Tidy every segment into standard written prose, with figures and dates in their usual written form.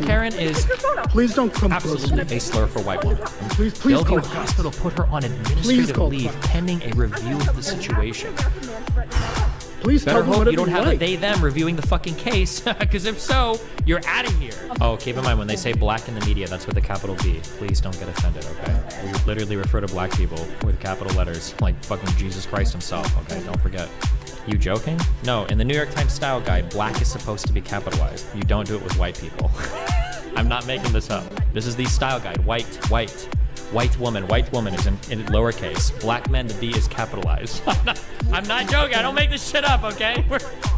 Karen is Please don't come absolutely a slur for white women. Please Bellevue call. Hospital put her on administrative leave pending a review of the situation. Please Better tell me hope whatever you don't have like. a they-them reviewing the fucking case, because if so, you're out of here. Oh, keep in mind, when they say black in the media, that's with a capital B. Please don't get offended, okay? We literally refer to black people with capital letters, like fucking Jesus Christ himself, okay? Don't forget. You joking? No, in the New York Times style guide, black is supposed to be capitalized. You don't do it with white people. I'm not making this up. This is the style guide. White woman is in lowercase. Black men, the D is capitalized. I'm not joking. I don't make this shit up, okay?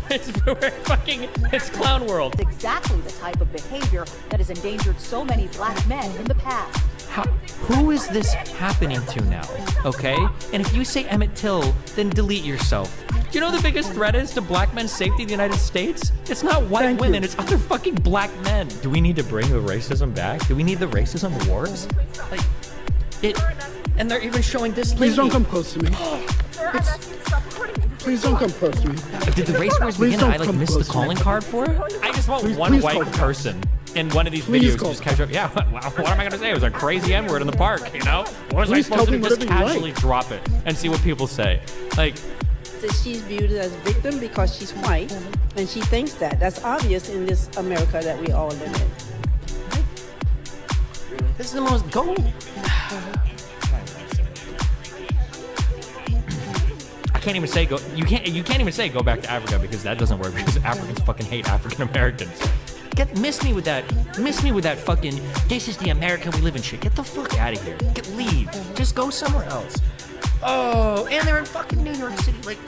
It's clown world. It's exactly the type of behavior that has endangered so many black men in the past. Who is this happening to now, okay? And if you say Emmett Till, then delete yourself. Do you know the biggest threat is to black men's safety in the United States? It's not white women, it's other fucking black men. Do we need to bring the racism back? Do we need the racism wars? Like, and they're even showing this lady. Please don't come close to me. Please don't come close to me. Did the race wars begin and I like missed the calling card for it? I just want one white person in one of these videos to just catch up. Yeah, what am I gonna say? It was a crazy N-word in the park, you know? What was I supposed to do? Just casually drop it and see what people say? Like, that she's viewed as a victim because she's white, and she thinks that. That's obvious in this America that we all live in. this is the most I can't even say go. You can't even say go back to Africa because that doesn't work because Africans fucking hate African Americans. Miss me with that fucking this is the America we live in shit. Get the fuck out of here. Leave. Just go somewhere else. Oh, and they're in fucking New York City. Like,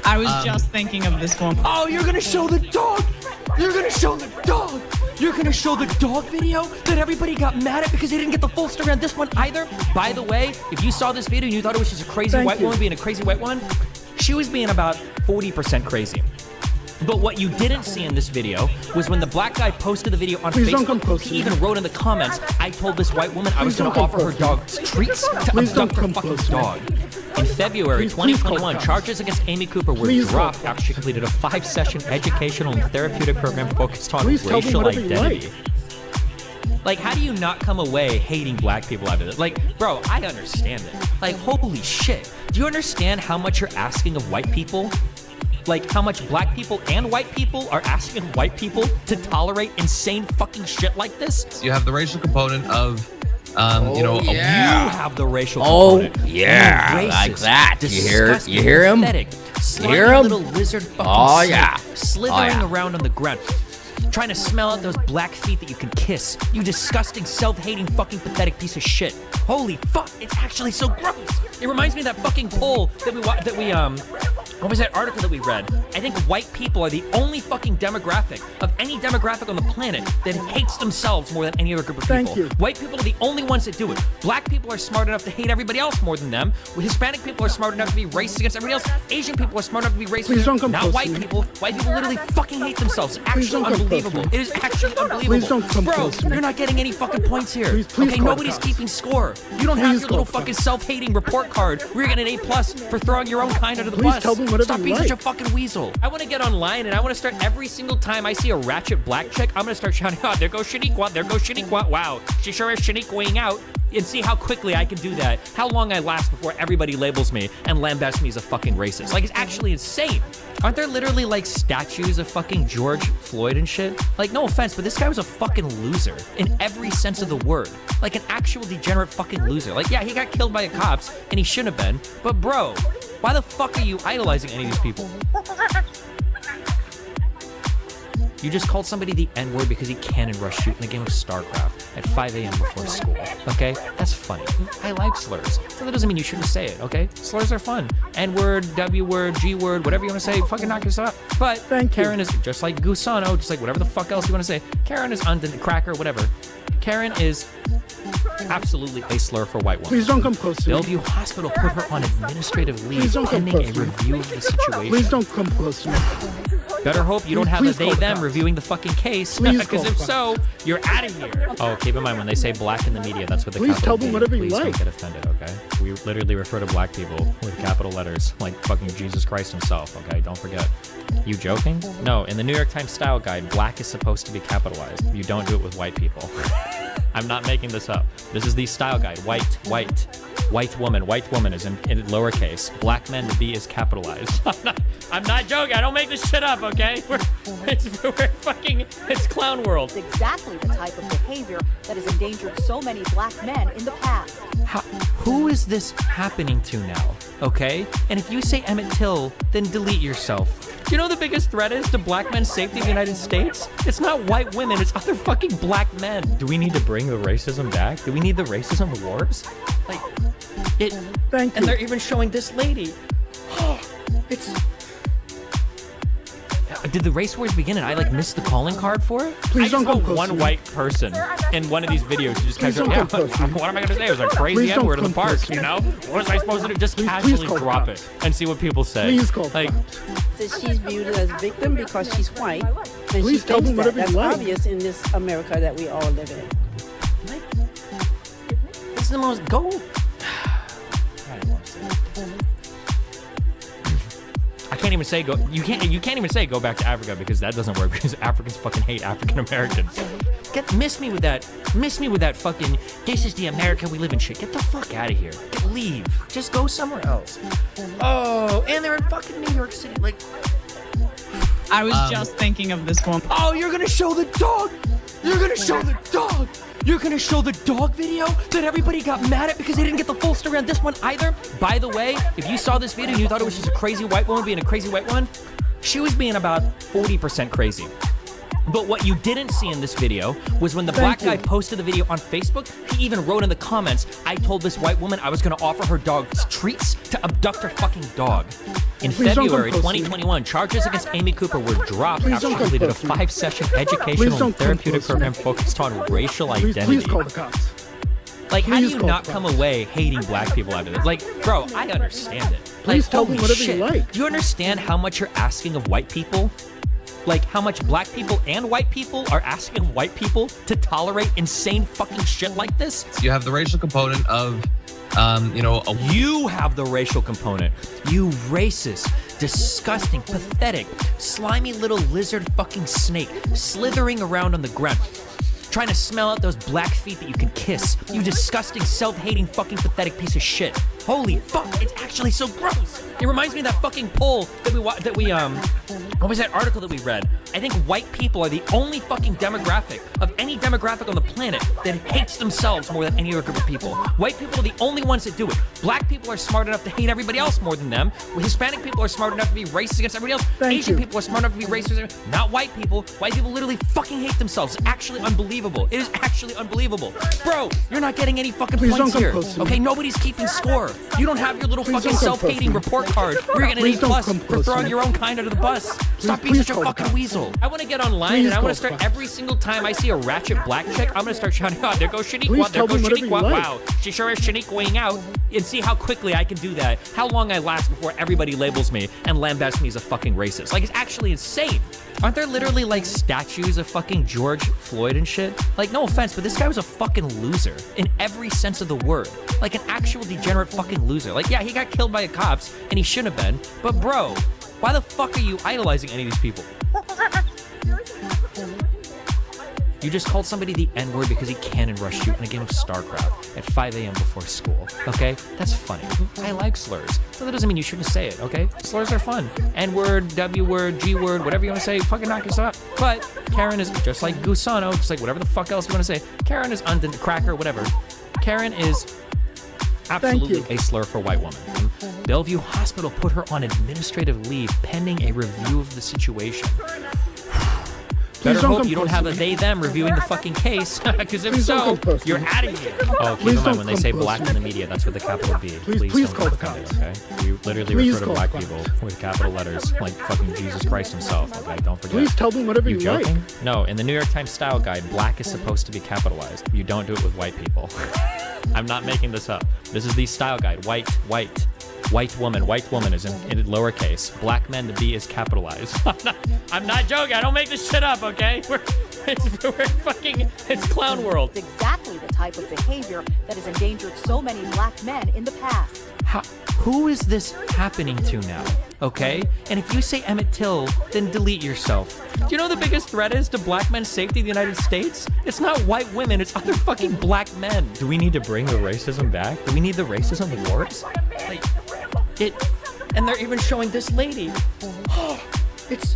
I was just thinking of this one. Oh, you're gonna show the dog. You're gonna show the dog. You're gonna show the dog video that everybody got mad at because they didn't get the full story on this one either. By the way, if you saw this video and you thought it was just a crazy white woman being a crazy white woman, she was being about 40% crazy. But what you didn't see in this video was when the black guy posted the video on Facebook, he even wrote in the comments, I told this white woman I was going to offer her dog treats to abduct her fucking dog. In February 2021, charges against Amy Cooper were dropped after she completed a 5-session educational and therapeutic program focused on racial identity. Like, how do you not come away hating black people after this? Like, bro, I understand it. Like, holy shit. Do you understand how much you're asking of white people? Like, how much black people and white people are asking white people to tolerate insane fucking shit like this? You have the racial component of, you know, you have the racial component. Oh, yeah, Racist, like that. You hear him? Pathetic, You hear him? little lizard fucking Oh, snake, yeah. slithering around on the ground, trying to smell out those black feet that you can kiss. You disgusting, self-hating, fucking pathetic piece of shit. Holy fuck, it's actually so gross. It reminds me of that fucking poll that we what was that article that we read? I think white people are the only fucking demographic of any demographic on the planet that hates themselves more than any other group of people. White people are the only ones that do it. Black people are smart enough to hate everybody else more than them. Hispanic people are smart enough to be racist against everybody else. Asian people are smart enough to be racist. Not white people. White people literally fucking hate themselves. It's actually unbelievable. It is actually unbelievable. Bro, you're not getting any fucking points here. Okay, nobody's keeping score. You don't have your little fucking self-hating report card where you're getting an A+ for throwing your own kind under the bus. Stop being such a fucking weasel. I want to get online and I want to start every single time I see a ratchet black chick, I'm going to start shouting, oh, there goes Shaniqua, there goes Shaniqua. Wow, she sure is Shaniquaing out. And see how quickly I can do that. How long I last before everybody labels me and lambasts me as a fucking racist. Like, it's actually insane. Aren't there literally, like, statues of fucking George Floyd and shit? Like, no offense, but this guy was a fucking loser in every sense of the word. Like, an actual degenerate fucking loser. Like, yeah, he got killed by the cops, and he shouldn't have been. But, bro, why the fuck are you idolizing any of these people? You just called somebody the N-word because he cannon rushed you in the game of StarCraft at 5 a.m. before school, okay? That's funny. I like slurs. So that doesn't mean you shouldn't say it, okay? Slurs are fun. N-word, W-word, G-word, whatever you want to say, fucking knock yourself out. But Karen is just like Gusano, just like whatever the fuck else you want to say. Karen is cracker, whatever. Karen is absolutely a slur for white women. Please don't come close to me. Bellevue Hospital put her on administrative leave pending a review of the situation. Please don't come close to me. Better hope you don't have a Please they call the them cops. reviewing the fucking case. Please Because call if the so, you're out of here. Oh, keep in mind when they say black in the media, that's what the Please capital tell them B. whatever you Please don't like. get offended, okay? We literally refer to black people with capital letters, like fucking Jesus Christ himself, okay? Don't forget. You joking? No, in the New York Times style guide, black is supposed to be capitalized. You don't do it with white people. I'm not making this up. This is the style guide. White. White woman is in lowercase. Black men, the B is capitalized. I'm not joking. I don't make this shit up, okay? We're fucking, it's clown world. It's exactly the type of behavior that has endangered so many black men in the past. Who is this happening to now, okay? And if you say Emmett Till, then delete yourself. You know the biggest threat is to black men's safety in the United States? It's not white women, it's other fucking black men. Do we need to bring the racism back? Do we need the racism wars? Like, it... Thank And you. they're even showing this lady. It's... Did the race wars begin and I like missed the calling card for it? Please I don't just come want close one to me. white person in one of these videos who just Please kind of, don't come close to me. what am I gonna say? It was a crazy Please don't N-word in the come park, close to you me. know? What was I supposed to do? Just Please casually call drop cops. it and see what people say. Please call like, cops. That she's viewed as victim because she's white, and Please she tell thinks them that. whatever you That's like. obvious in this America that we all live in. this is the most go. I don't want to say that. I can't even say go. You can't even say go back to Africa because that doesn't work because Africans fucking hate African Americans. Miss me with that fucking. This is the America we live in shit. Get the fuck out of here. Leave. Just go somewhere else. Oh, and they're in fucking New York City. Like, I was just thinking of this one. oh, you're gonna show the dog. You're gonna show the dog. You're gonna show the dog video that everybody got mad at because they didn't get the full story on this one either? By the way, if you saw this video and you thought it was just a crazy white woman being a crazy white one, she was being about 40% crazy. But what you didn't see in this video was when the black guy posted the video on Facebook, he even wrote in the comments, I told this white woman I was gonna offer her dog treats to abduct her fucking dog. In Please don't February come close to me. 2021, charges against Amy Cooper were dropped Please after she don't come completed a close to me. 5-session Please educational don't and come therapeutic close to me. program focused on racial Please identity. call the cops. Like, how do Please you call not the come cops. away hating black people after this? Like, bro, I understand it. Please like, tell them holy whatever you shit. like. Do you understand how much you're asking of white people? Like, how much black people and white people are asking of white people to tolerate insane fucking shit like this? You have the racial component of, You have the racial component. You racist, disgusting, pathetic, slimy little lizard fucking snake slithering around on the ground, trying to smell out those black feet that you can kiss. You disgusting, self-hating, fucking pathetic piece of shit. Holy fuck, it's actually so gross. It reminds me of that fucking poll that what was that article that we read? I think white people are the only fucking demographic of any demographic on the planet that hates themselves more than any other group of people. White people are the only ones that do it. Black people are smart enough to hate everybody else more than them. Hispanic people are smart enough to be racist against everybody else. Thank Asian you. people are smart enough to be racist. Not white people. White people literally fucking hate themselves. It's actually unbelievable. It is actually unbelievable. Bro, you're not getting any fucking Please points don't come here. close to me. Okay, nobody's keeping score. You don't have your little Please fucking don't come close to self-hating me. report card where you're getting an Please don't A+ come for close to throwing me. your own kind under the bus. Stop being please such a call the fucking cops. weasel. I want to get online Please and I want call to start the cops. every single time I see a ratchet black chick, I'm going to start shouting, oh, there goes Please Shaniqua, there tell goes them whatever you Shaniqua. like. Wow, she sure is Shaniquaing out. And see how quickly I can do that. How long I last before everybody labels me and lambasts me as a fucking racist. Like, it's actually insane. Aren't there literally like statues of fucking George Floyd and shit? Like, no offense, but this guy was a fucking loser in every sense of the word. Like an actual degenerate fucking loser. Like, yeah, he got killed by the cops and he shouldn't have been. But bro, why the fuck are you idolizing any of these people? You just called somebody the N-word because he cannon rushed you in a game of StarCraft at 5 a.m. before school, okay? That's funny. I like slurs. So that doesn't mean you shouldn't say it, okay? Slurs are fun. N-word, W-word, G-word, whatever you want to say, fucking knock yourself out. But Karen is just like Gusano, just like whatever the fuck else you want to say. Karen is cracker, whatever. Karen is absolutely a slur for white woman. Bellevue Hospital put her on administrative leave pending a review of the situation. Better don't hope come you don't close have to a me. they them reviewing the fucking case, because if Please don't so, come close to you're me. out of here. Oh, keep Please in mind don't when they come say close black to in the me. media, that's with a capital B. Please don't call the get offended, cops. okay? We literally Please refer to call black the people cops. with capital letters, like fucking Jesus Christ himself, okay? Don't forget. Please tell them whatever You you joking? like. No, in the New York Times style guide, black is supposed to be capitalized. You don't do it with white people. I'm not making this up. This is the style guide. White. White woman is in lowercase. Black men, the B is capitalized. I'm not joking. I don't make this shit up, okay? It's clown world. It's exactly the type of behavior that has endangered so many black men in the past. Who is this happening to now? Okay? And if you say Emmett Till, then delete yourself. Do you know the biggest threat is to black men's safety in the United States? It's not white women, it's other fucking black men. Do we need to bring the racism back? Do we need the racism wars? Like, and they're even showing this lady. It's...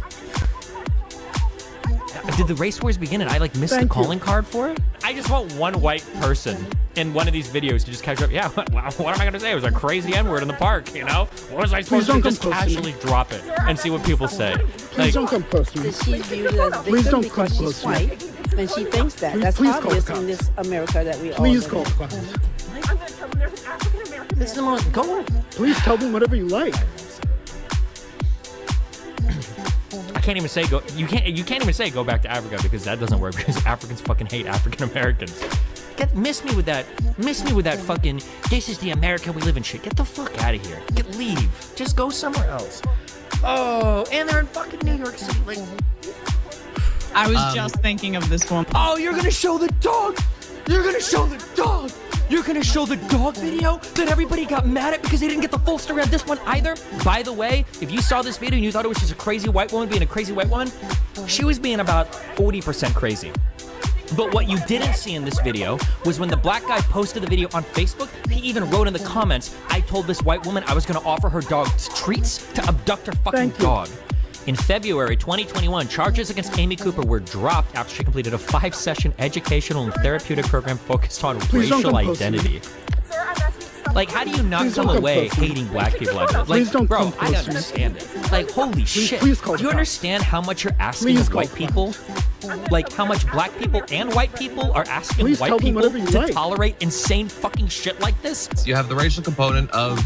Did the race wars begin and I like missed the calling card for it? I just want one white person in one of these videos to just catch up. Yeah, what am I gonna say? It was a crazy N-word in the park, you know? What was I supposed to just casually drop it and see what people say? Please don't come close to me. She's viewed as a victim because she's white, and she thinks that. That's Please call obvious the in this America that we all Please live call in. the cops. This is the most... Go. Please tell them whatever you like. I can't even say go. You can't even say go back to Africa because that doesn't work because Africans fucking hate African Americans. Miss me with that fucking this is the America we live in shit. Get the fuck out of here. Leave. Just go somewhere else. Oh, and they're in fucking New York City. Like, I was just thinking of this one. oh, you're gonna show the dog. You're gonna show the dog. You're gonna show the dog video that everybody got mad at because they didn't get the full story on this one either? By the way, if you saw this video and you thought it was just a crazy white woman being a crazy white woman, she was being about 40% crazy. But what you didn't see in this video was when the black guy posted the video on Facebook, he even wrote in the comments, I told this white woman I was gonna offer her dogs treats to abduct her fucking dog. In February 2021, charges against Amy Cooper were dropped after she completed a 5-session educational and therapeutic program focused on racial identity. Like, how do you not come away hating black people like that? Like, bro, I understand it. Like, holy shit. Do you understand how much you're asking of white people? Like, how much black people and white people are asking white people to tolerate insane fucking shit like this? You have the racial component of,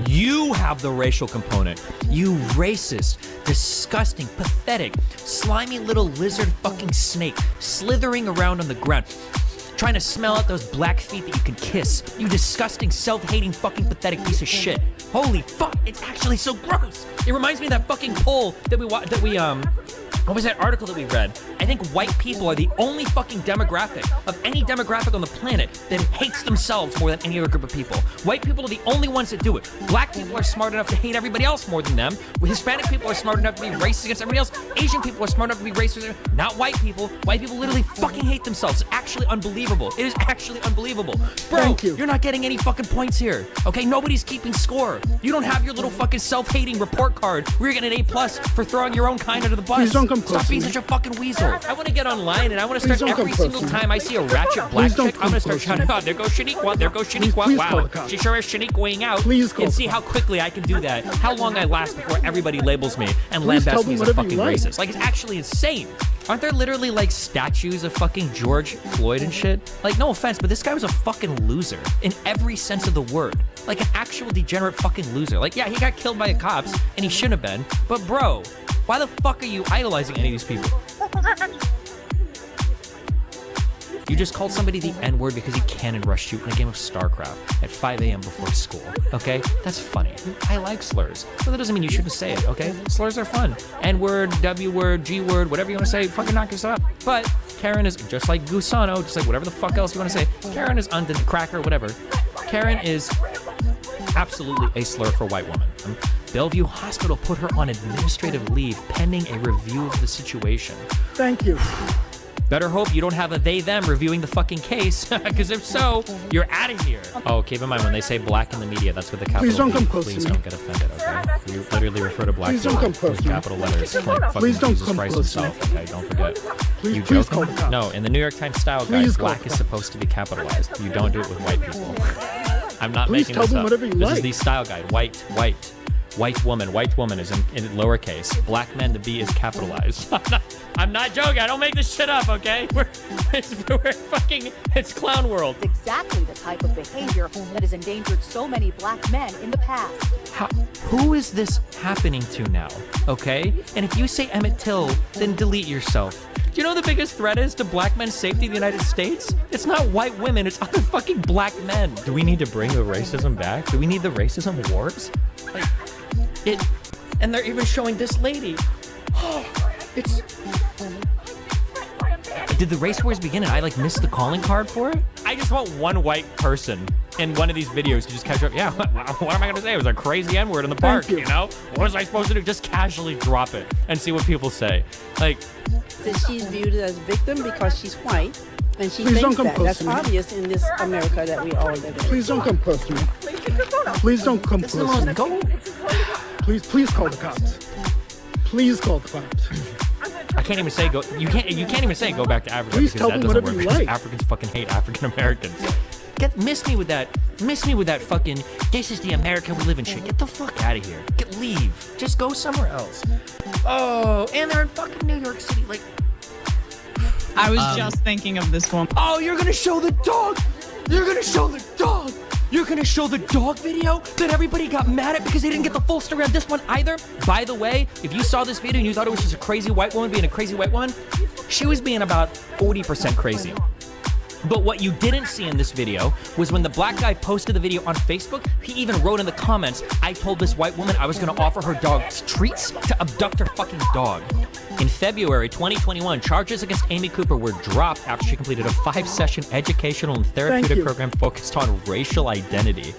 You have the racial component. You racist, disgusting, pathetic, slimy little lizard fucking snake slithering around on the ground, trying to smell out those black feet that you can kiss. You disgusting, self-hating, fucking pathetic piece of shit. Holy fuck, it's actually so gross. It reminds me of that fucking poll that what was that article that we read? I think white people are the only fucking demographic of any demographic on the planet that hates themselves more than any other group of people. White people are the only ones that do it. Black people are smart enough to hate everybody else more than them. Hispanic people are smart enough to be racist against everybody else. Asian people are smart enough to be racist. Not white people. White people literally fucking hate themselves. It's actually unbelievable. It is actually unbelievable. Bro, you're not getting any fucking points here. Okay, nobody's keeping score. You don't have your little fucking self-hating report card where you're getting an A+ for throwing your own kind under the bus. Stop being such a fucking weasel. I want to get online and I want to start every single time I see a ratchet black chick, I'm going to start shouting, oh, there goes Shaniqua, there goes Shaniqua. Wow, she sure is Shaniquaing out. And see how quickly I can do that. How long I last before everybody labels me and lambasts me as a fucking racist. Like, it's actually insane. Aren't there literally like statues of fucking George Floyd and shit? Like, no offense, but this guy was a fucking loser in every sense of the word. Like an actual degenerate fucking loser. Like, yeah, he got killed by the cops and he shouldn't have been. But bro, why the fuck are you idolizing any of these people? You just called somebody the N-word because he cannon rushed you in a game of StarCraft at 5 a.m. before school, okay? That's funny. I like slurs, but that doesn't mean you shouldn't say it, okay? Slurs are fun. N-word, W-word, G-word, whatever you want to say, fucking knock yourself out. But Karen is, just like Gusano, just like whatever the fuck else you want to say, Karen is undid cracker, whatever. Karen is absolutely a slur for white woman. Bellevue Hospital put her on administrative leave pending a review of the situation. Thank you. Better hope you don't have a they-them reviewing the fucking case, because if so, you're out of here. Oh, keep in mind, when they say black in the media, that's with the capital Please don't B. come close Please to me. don't get offended, okay? You literally refer to black Please don't come close with to me. capital letters. Like fucking Please don't Jesus come Christ close to me. himself, okay? Don't forget. Please, You please joking? call the cops. No, in the New York Times style guide, Please call black the is cops. supposed to be capitalized. You don't do it with white people. I'm not Please making tell this them up. whatever you This like. is the style guide. White woman is in lowercase. Black men, the B is capitalized. I'm not joking. I don't make this shit up, okay? It's clown world. It's exactly the type of behavior that has endangered so many black men in the past. Who is this happening to now, okay? And if you say Emmett Till, then delete yourself. Do you know the biggest threat is to black men's safety in the United States? It's not white women, it's other fucking black men. Do we need to bring the racism back? Do we need the racism wars? Like, and they're even showing this lady. It's... Did the race wars begin and I like missed the calling card for it? I just want one white person in one of these videos to just catch up. Yeah, what am I gonna say? It was a crazy N-word in the park, you know? What was I supposed to do? Just casually drop it and see what people say. Like, That she's viewed as victim because she's white, and she Please don't thinks come that. close That's to me. obvious in this America that we all live in. Please don't come close to me. Please don't come this is the close to most me. Please call the cops. Please call the cops. I can't even say go. You can't even say go back to Africa Please because tell that me doesn't whatever work. you Because like. Africans fucking hate African Americans. Miss me with that fucking. This is the America we live in shit. Get the fuck out of here. Leave. Just go somewhere else. Oh, and they're in fucking New York City. Like, I was just thinking of this one. oh, you're gonna show the dog. You're gonna show the dog. You're gonna show the dog video that everybody got mad at because they didn't get the full story on this one either? By the way, if you saw this video and you thought it was just a crazy white woman being a crazy white one, she was being about 40% crazy. But what you didn't see in this video was when the black guy posted the video on Facebook, he even wrote in the comments, I told this white woman I was gonna offer her dog treats to abduct her fucking dog. In February 2021, charges against Amy Cooper were dropped after she completed a 5-session educational and therapeutic you. program focused on racial identity.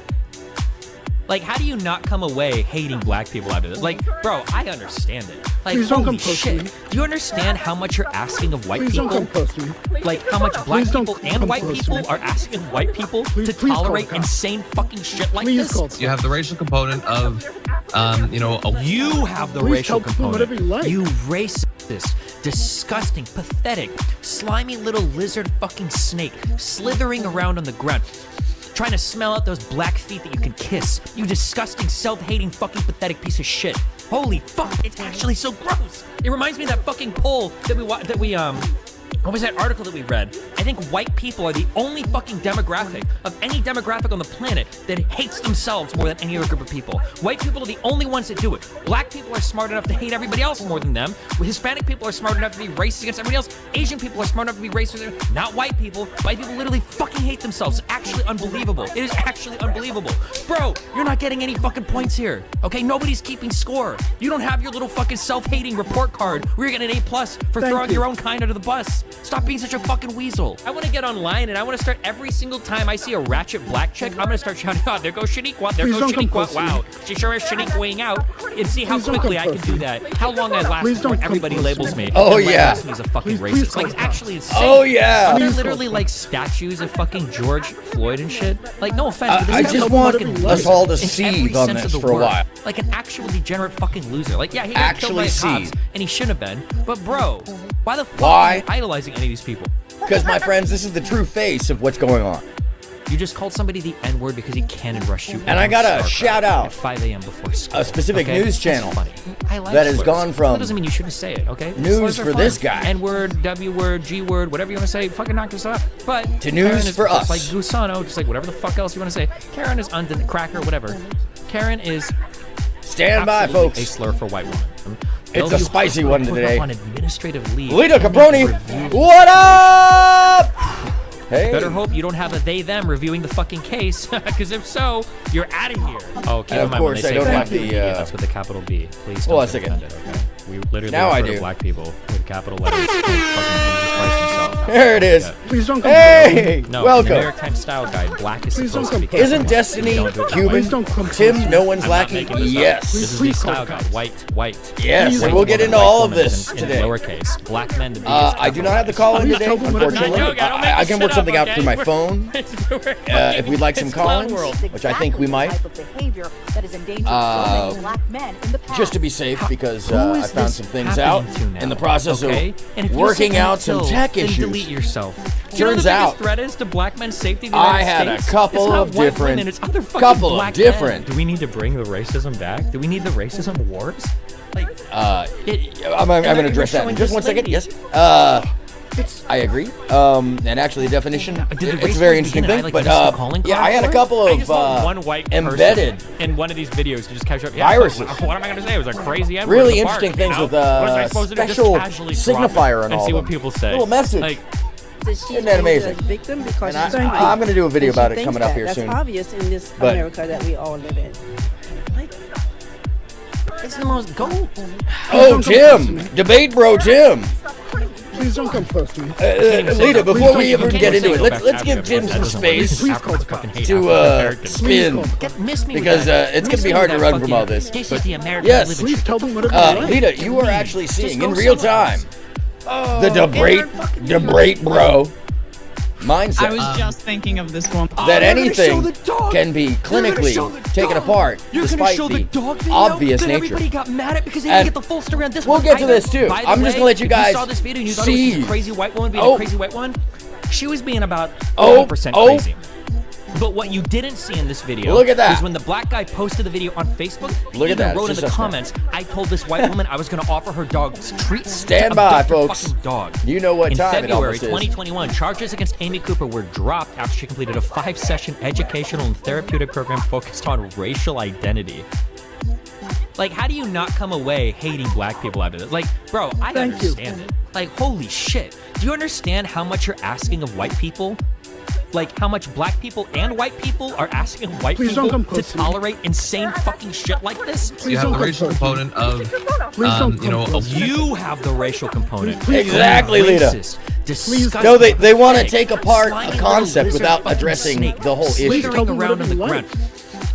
Like, how do you not come away hating black people after this? Like, bro, I understand it. Like, Please don't holy come close to shit. me. Do you understand how much you're asking of white Please don't people? come close to me. Like, how much black Please don't people come and white close to people me. are asking white people Please to call the tolerate cops. insane fucking shit like Please this? call the You have the racial component of, you know, You have the Please racial tell me component. whatever you like. You racist, disgusting, pathetic, slimy little lizard fucking snake slithering around on the ground, trying to smell out those black feet that you can kiss. You disgusting, self-hating, fucking pathetic piece of shit. Holy fuck, it's actually so gross. It reminds me of that fucking poll that what was that article that we read? I think white people are the only fucking demographic of any demographic on the planet that hates themselves more than any other group of people. White people are the only ones that do it. Black people are smart enough to hate everybody else more than them. Hispanic people are smart enough to be racist against everybody else. Asian people are smart enough to be racist. Not white people. White people literally fucking hate themselves. It's actually unbelievable. It is actually unbelievable. Bro, you're not getting any fucking points here. Okay? Nobody's keeping score. You don't have your little fucking self-hating report card where you're getting an A+ for Thank throwing you. your own kind under the bus. Stop being such a fucking weasel. I want to get online and I want to start every single time I see a ratchet black chick, I'm going to start shouting, oh, there goes Shaniqua, there Please goes don't come Shaniqua. close to me. Wow, she sure is Shaniquaing out. And see how Please don't quickly come I can close to do me. that. How long I last Please before don't come everybody close to labels me. me. Oh, and yeah. labels me as a fucking Please racist. call Like, it's the cops. actually insane. Oh, yeah. They're Please call literally the like cops. statues of fucking George Floyd and shit. Like, no offense, but this I guy's just a want fucking us loser all to in seethe every on sense this of the for a word. while. Like an actual degenerate fucking loser. Like, yeah, he got killed by Actually cops, seethe. and he shouldn't have been. But bro, why the fuck Why? are you idolizing any of these people? Because, my friends, this is the true face of what's going on. You just called somebody the N-word because he cannon rushed you. And I gotta Starcraft shout out at 5 a.m. before school. a specific okay? news That's channel funny. I like that has slurs. gone from That doesn't mean you shouldn't say it, okay? news Slurs are for fine. this guy. N-word, W-word, G-word, whatever you want to say, fucking knock this up. But To Karen news is for just us. like Gusano, just like whatever the fuck else you want to say. Karen is cracker, whatever. Karen is Stand by, absolutely folks. a slur for white women. It's a spicy one today. On administrative leave. Lita You need Caproni, to review- what up? Hey. Better hope you don't have a they-them reviewing the fucking case, because if so, you're out of here. Oh, keep And in of mind when course, they I say don't black have the, people, that's with a capital B. Please hold on don't a get second. offended, okay? We literally Now I refer to do. black people with capital letters. Like fucking Jesus Christ himself. There it is. Please don't come Hey, No, welcome. New York Times style guide. Black is Please supposed don't to be. come- Isn't Destiny Don't do it that Cuban? Please don't come close Tim, to me. no one's I'm not lacking? making this up. Yes. This is Please the call style the guide. cops. White. Yes, White we'll get woman, into white all of woman this in today. lowercase. Black men to be. I do not have the call in Please today, tell them whatever you unfortunately. like. I can work something out through my phone. If we'd like some call-ins, which I think we might. Just to be safe, because I found some things out in the process of working out some tech issues. Delete yourself. Do you know Turns the out, biggest threat is to black men's safety in the I United had a States? couple It's not of white different- women, it's other fucking couple of black different- men. Do we need to bring the racism back? Do we need the racism wars? Like, I'm going to address that in just one second. Yes. I agree. And actually, the definition, it's a very interesting thing. Like, but yeah, I had a couple I of just want one white embedded in one of these videos to just catch up. viruses. What am I going to say? It was a crazy N-word Really in the interesting park, things you know? with What was I supposed to do? Just special casually drop signifier it and all see of what them. people say. Little message. Like, Isn't that amazing? As victim because And she's white. I'm going to do a video And she about it thinks coming up that. here That's soon. obvious in this But- America that we all live in. it's the most go. Oh, Tim! Debate bro Tim! Please don't come close to me. Lita, before we even Can't get even into say it, go back let's to give Africa Tim because some that doesn't work. space Africans fucking hate to African-Americans. spin. Miss me with Because that. it's Miss gonna be me hard with to that run from all fucking, this. This But is the American yes. we live in Please shit. tell me whatever you like. Lita, you are actually seeing go in real somewhere time else. the debate bro mindset. I was just thinking of this one. that anything can be clinically taken apart despite the obvious nature. Everybody got mad at because they And didn't get the full story on this we'll one. get to either. this too. By the I'm just way, gonna let you if guys saw this video and you thought it was see. just a crazy white woman being Oh. a crazy white one. She was being about Oh. 20% Oh. crazy. But what you didn't see in this video Look at that. is when the black guy posted the video on Facebook, Look he at that. even wrote in It's the just us now. comments, I told this white woman I was going to offer her dog treats Stand to by, abduct her folks. fucking dog. You know what In time it February almost is. 2021, charges against Amy Cooper were dropped after she completed a 5-session educational and therapeutic program focused on racial identity. Like, how do you not come away hating black people after this? Like, bro, I understand it. Like, holy shit. Do you understand how much you're asking of white people? Like, how much black people and white people are asking white Please don't people come to close to me. tolerate insane fucking shit like this? Please You have don't the come racial close to me. component of, Please don't you know, come close to me. You have the racial component. Please- Exactly, Lita. Racist, disgusting, No, they want to pathetic, take apart slimy a little concept lizard without fucking addressing snake the whole issue. tell slithering me around whatever on the you like. ground,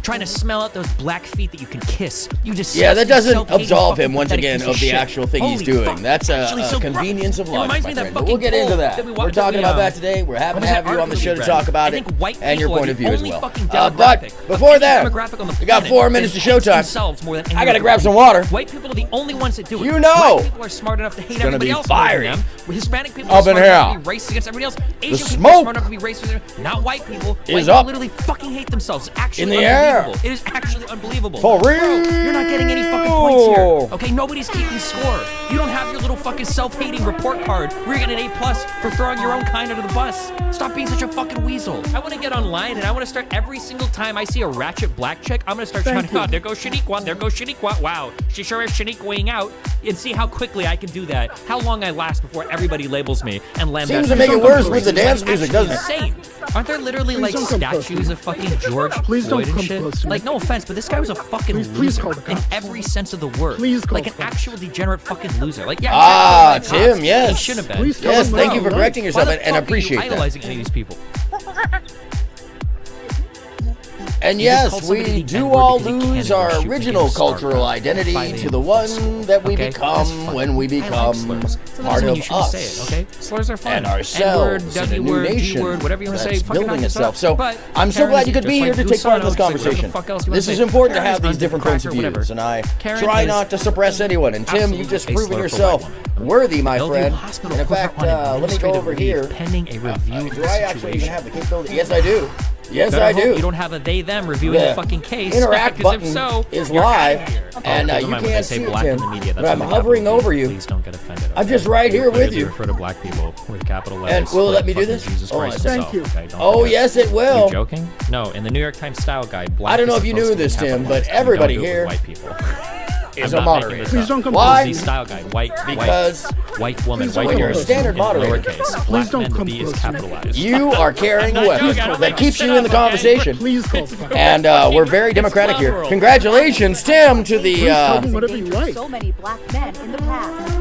trying to smell out those black feet that you can kiss. You just Yeah, that doesn't absolve him once again of the actual thing he's doing. That's a convenience of life, my friend. But we'll get into that. We're talking about that today. We're happy to have you on the show to talk about it and your point of view as well. But before that, we got 4 minutes to showtime. I gotta grab some water. White people are the only ones that do it. You know. White people are smart enough to hate gonna everybody be else more than fiery. them. Hispanic people Up are in smart enough here. to be racist against everybody else. Asian people smoke are smart enough to be racist. Not white people. White is people up. literally fucking hate themselves. It's actually In the air. unbelievable. It is actually unbelievable. For Bro, real. you're not getting any fucking points here. Okay, nobody's keeping score. You don't have your little fucking self-hating report card where you're getting an A+ for throwing your own kind under the bus. Stop being such a fucking weasel. I want to get online and I want to start every single time I see a ratchet black chick, I'm going to start shouting, oh, there goes Shaniqua, there goes Shaniqua. Wow, she sure is Shaniquaing out. And see how quickly I can do that. How long I last before everybody labels me and lambast. Seems to make it worse with the dance music, doesn't it? Insane. Aren't there literally like don't come close to statues me. of fucking George Please don't Floyd and come shit? close to me. Like, no offense, but this guy was a fucking Please loser call the in cops. every sense of the word. Please call like an the cops. actual degenerate fucking loser. Like, yeah, Ah, he should've been Tim, yes. He should have been. Please tell Yes, them thank what you for I like. correcting Why yourself the and fuck are you appreciate that. idolizing any of these people? And You just yes, called somebody we the do N-word all because he can't lose even our shoot original against cultural Starbucks. identity By the to the influence. one that we Okay, that's become fine. when we I like become slurs. So that part doesn't mean of you shouldn't us. say it, okay? Slurs are fun. And ourselves N-word, in a new W-word, nation G-word, whatever you want to say. that's Fucking knock building yourself itself. So out. But I'm so Karen glad is you could be just here to like take part in this Gusano, like, conversation. what the fuck else you wanna This is say? important to Karen have is these Bundy, different points of cracker, whatever. views, and I Karen try is not to suppress anyone. And Tim, you've just absolutely proven a slur for yourself white women. worthy, my Bellevue friend. Hospital And in put her fact, on let me go administrative over leave here. pending a review of Do the I actually even situation. have the capability? Yes, I do. Yes, Better I hope do. You don't have a they/them reviewing The the fucking case. interact because button if so, is you're live, outta here. and keep you in mind when can't they say see it, black Tim, in the media, but that's I'm with a hovering capital over P. you. Please don't get offended. I'm okay? just right here Like, with if you. refer to black people with capital And letters. will it let me like do fucking this? Jesus Oh, Christ thank himself, you. okay? Don't Oh, forget. yes, it will. You joking? No, in the New York Times style guide, black I don't know is if you knew supposed to be this, Tim, but capitalized. You don't everybody do it with here white people. is I'm a not making moderator. this Please up. don't come Why? This is the style guide. Because white woman, Please white don't come person, close to me. standard moderator. lowercase. Please Black don't men, come the B is close to me. capitalized. you are carrying a not weapon joking. I don't that make keeps shit you in the up, okay? conversation. Please call the cops. And we're very democratic here. World. Congratulations, Tim, to the. Please tell me whatever you endangered like. so many black men in the past.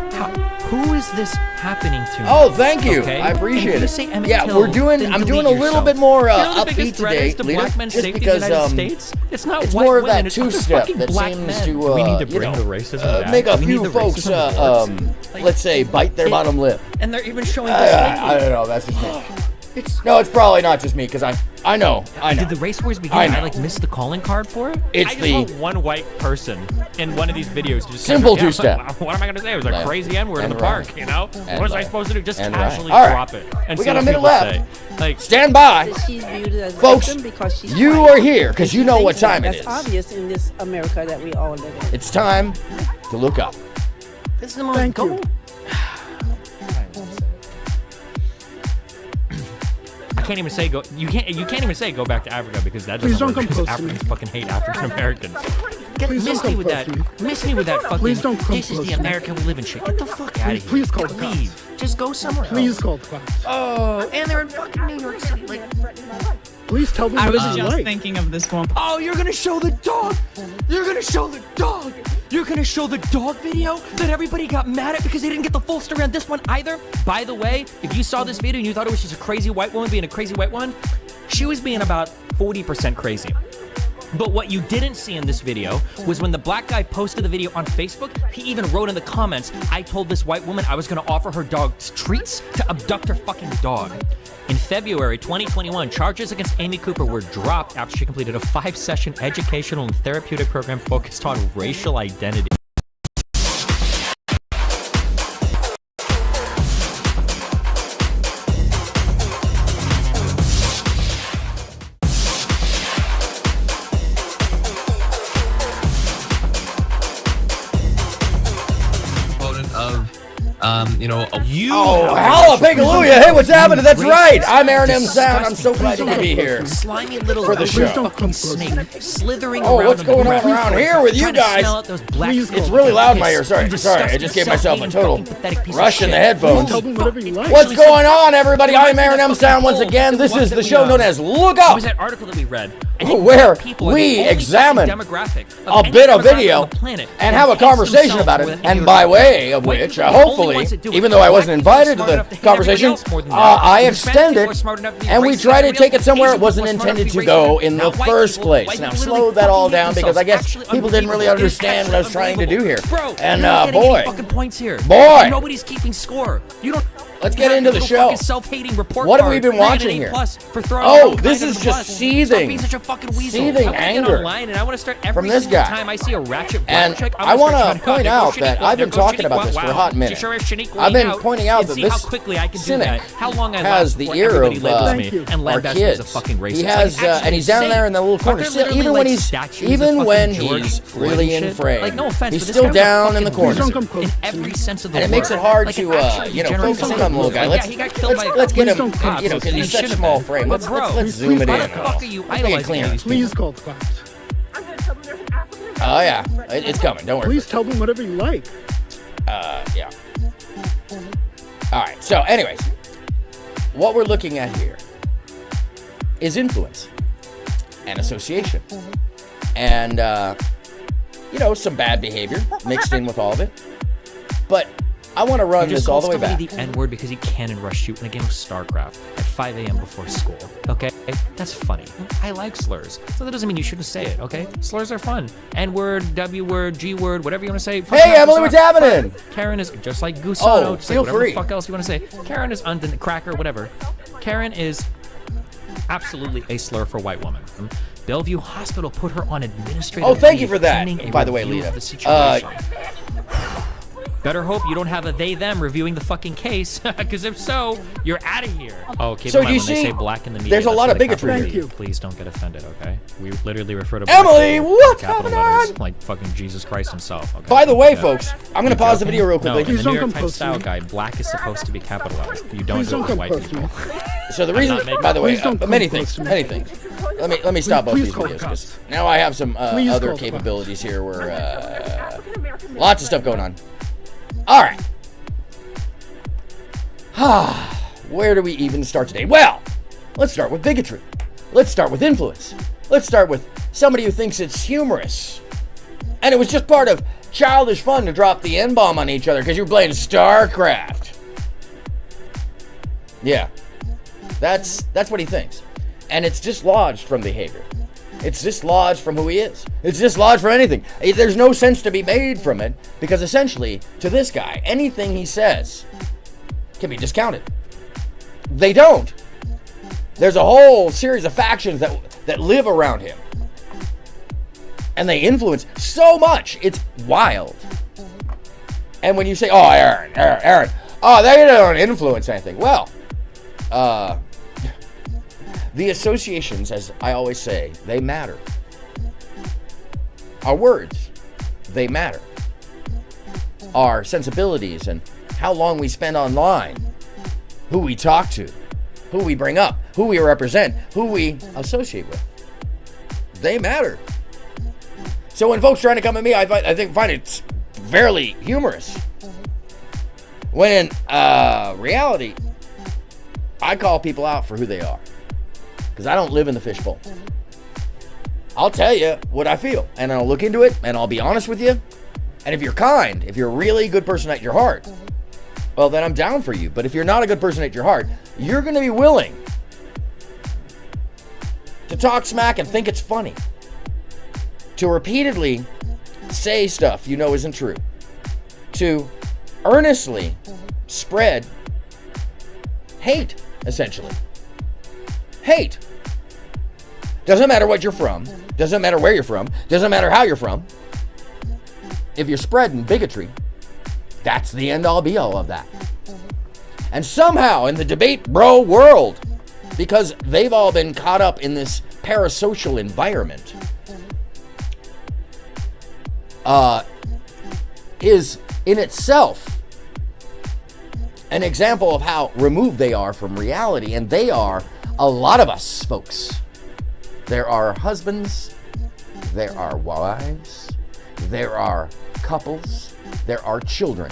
Who is this happening to? Oh, thank you. Okay? I appreciate And it. if you say Emmett Yeah, Till, we're doing. then I'm doing delete a little yourself. bit more You know the upbeat biggest threat today, is to Lita, black men's just safety in the because United States? It's not it's white more of women, that it's other two-step fucking that black seems men. to Do we need to you bring know, the racism back? make a Do we need few the folks, racism words? let's say, bite their bottom lip. And they're even showing this I don't know. That's just me. It's probably not just me because I know. Did the race wars begin? I and know. I like missed the calling card for it. It's I just the- want one white person in one of these videos to just Simple kind of, two-step. What am I gonna say? It was a Left crazy N-word in the and park. right. You know, And what was I right. supposed to do? Just And right. casually All right. drop it and We see got a what minute people left. say. Like, Stand by. That she's viewed as Folks, victim because she's you white. are here because you And know she what thinks that. time it That's is. obvious in this America that we all live in. It's time to look up. this is the most Thank you. can't even say go. You can't even say go back to Africa because that Please doesn't don't work. come Because close to me. Africans fucking hate African Americans. Please Miss don't me with come that. close to me. Miss me with that fucking. Please don't come This is close the to me. America we live in shit. Get the fuck out of here. Please call the cops. Leave. Just go somewhere Please else. call the cops. Oh, and they're in fucking New York City. Like, Please tell them I was whatever you just like. thinking of this woman. oh, you're gonna show the dog. You're gonna show the dog. You're gonna show the dog video that everybody got mad at because they didn't get the full story on this one either. By the way, if you saw this video and you thought it was just a crazy white woman being a crazy white woman, she was being about 40% crazy. But what you didn't see in this video was when the black guy posted the video on Facebook, he even wrote in the comments, I told this white woman I was gonna offer her dog treats to abduct her fucking dog. In February 2021, charges against Amy Cooper were dropped after she completed a 5-session educational and therapeutic program focused on racial identity. Component of, you know, Oh, hallelujah! Hey, what's happening? That's right. I'm AronMSound. I'm so glad you could be here. Slimy little For the show. fucking snake slithering Oh, around what's on the going on ground. around here with you Trying to guys? smell out those black Please, It's Oh, really loud in my piss. ear. Sorry, You sorry. I disgusting, just gave myself a self-hating, total fucking pathetic piece of rush in the shit. headphones. Tell them whatever you like. What's going on, everybody? I'm AronMSound once again. This is the show known as Look It Up, was that article that we read. I think where white people are the we only examine fucking demographic a of any bit of demographic video on the planet and that have a hates conversation themselves about more it. than And any by other way of White which, people are the only hopefully, ones that do it. even though I wasn't Black people are invited to smart the enough to hate conversation, everybody else more than that. I Hispanic extend people are it, smart enough to be and we racist try to everybody take it else. somewhere it Asian wasn't people are smart enough intended to to be go racist. in the Now, white first people- place. white Now, people slow really that all fucking hate down because I themselves. guess Actually people didn't really unbelievable. understand what I was trying to do here. Bro, And, you're not getting boy. any fucking points here. Boy. Nobody's keeping score. You don't. Let's get into the Little show. fucking self-hating report What have we card. been You're getting watching an here? A+ for throwing Oh, your this kind is of just bus. seething. Stop being such a fucking weasel. Seething I anger. get online and I want to start every From this single guy. time I see a ratchet And black chick. I want to start point there out goes that Shaniqua, I've there been goes talking about Shaniqua. this for a Wow. hot minute. She sure is Shaniqua I've been out. pointing out And that see how this quickly I can do cynic that. How long I has last the before ear everybody of labels Thank me you. and our Lambast kids. is a fucking racist. He has, Like, actually and he's down insane. there in the little Aren't corner. there Still, literally, even when like, he's statues of even fucking when George he's Floyd really and in shit? frame, Like, no offense, he's but this still guy's a down in the fucking corner. Please don't come close in to every me. sense of the And it word. makes it hard Like, to, an actually you know, degenerate focus in fucking on the little loser. guy. Like, yeah, he got killed by Let's get Please him, don't come you know, close because to he's me. such Should've small been. frame. But Let's bro, zoom it why in. the fuck are you Let's make it idolizing cleaner. these people? Please call the cops. Oh yeah, it's coming. Don't worry. Please tell them whatever you like. Yeah. All right. So, anyways, what we're looking at here is influence and association, and you know, some bad behavior mixed in with all of it. But I want to run You just this all called the way back. somebody the N-word because he cannon rushed you in a game of StarCraft at 5 a.m. before school. Okay, that's funny. I like slurs, so that doesn't mean you shouldn't say it. Okay, slurs are fun. N-word, W-word, G-word, whatever you want to say. Hey, Emily, what's happening? Karen is just like Gusano. Oh, just feel like whatever free. the fuck else you want to say. Karen is cracker, whatever. Karen is absolutely a slur for white woman. Bellevue Hospital put her on administrative Oh, thank leave you for that. pending a By the way, review Lita. of the situation. Better hope you don't have a they-them reviewing the fucking case, because if so, you're out of here. Oh, keep So in mind you when they see, say black in the media, there's a that's lot for of the bigotry capital here. T. Please don't get offended, okay? We literally refer to Emily, black what's with capital happening? letters, like fucking Jesus Christ himself. Okay? By the way, Yeah. folks, I'm going to pause the video real No, quickly. in Please the don't New York come Times close to style me. guide, black is supposed to be capitalized. You don't Please do it don't with come white close to people. me. So the I'm reason, not making- by the way, Please don't come many close things, to me. many things. Let me stop both Please these call the videos cops. because now I have some Please other call the capabilities here where lots of stuff going on. All right. Where do we even start today? Well, let's start with bigotry. Let's start with influence. Let's start with somebody who thinks it's humorous. And it was just part of childish fun to drop the N-bomb on each other because you were playing StarCraft. Yeah. That's what he thinks. And it's dislodged from behavior. It's dislodged from who he is. It's dislodged from anything. There's no sense to be made from it because essentially, to this guy, anything he says can be discounted. They don't. There's a whole series of factions that live around him. And they influence so much. It's wild. And when you say, oh, Aaron, oh, they don't influence anything. Well, the associations, as I always say, they matter. Our words, they matter. Our sensibilities and how long we spend online, who we talk to, who we bring up, who we represent, who we associate with. They matter. So when folks trying to come at me, I find it fairly humorous. When in reality, I call people out for who they are. Because I don't live in the fishbowl. I'll tell you what I feel, and I'll look into it, and I'll be honest with you. And if you're kind, if you're a really good person at your heart, well, then I'm down for you. But if you're not a good person at your heart, you're going to be willing to talk smack and think it's funny. To repeatedly say stuff you know isn't true. To earnestly spread hate, essentially. Hate. Doesn't matter what you're from. Doesn't matter where you're from. Doesn't matter how you're from. If you're spreading bigotry, that's the end-all be-all of that. And somehow in the debate bro world, because they've all been caught up in this parasocial environment, is in itself an example of how removed they are from reality. And they are a lot of us, folks. There are husbands, there are wives, there are couples, there are children,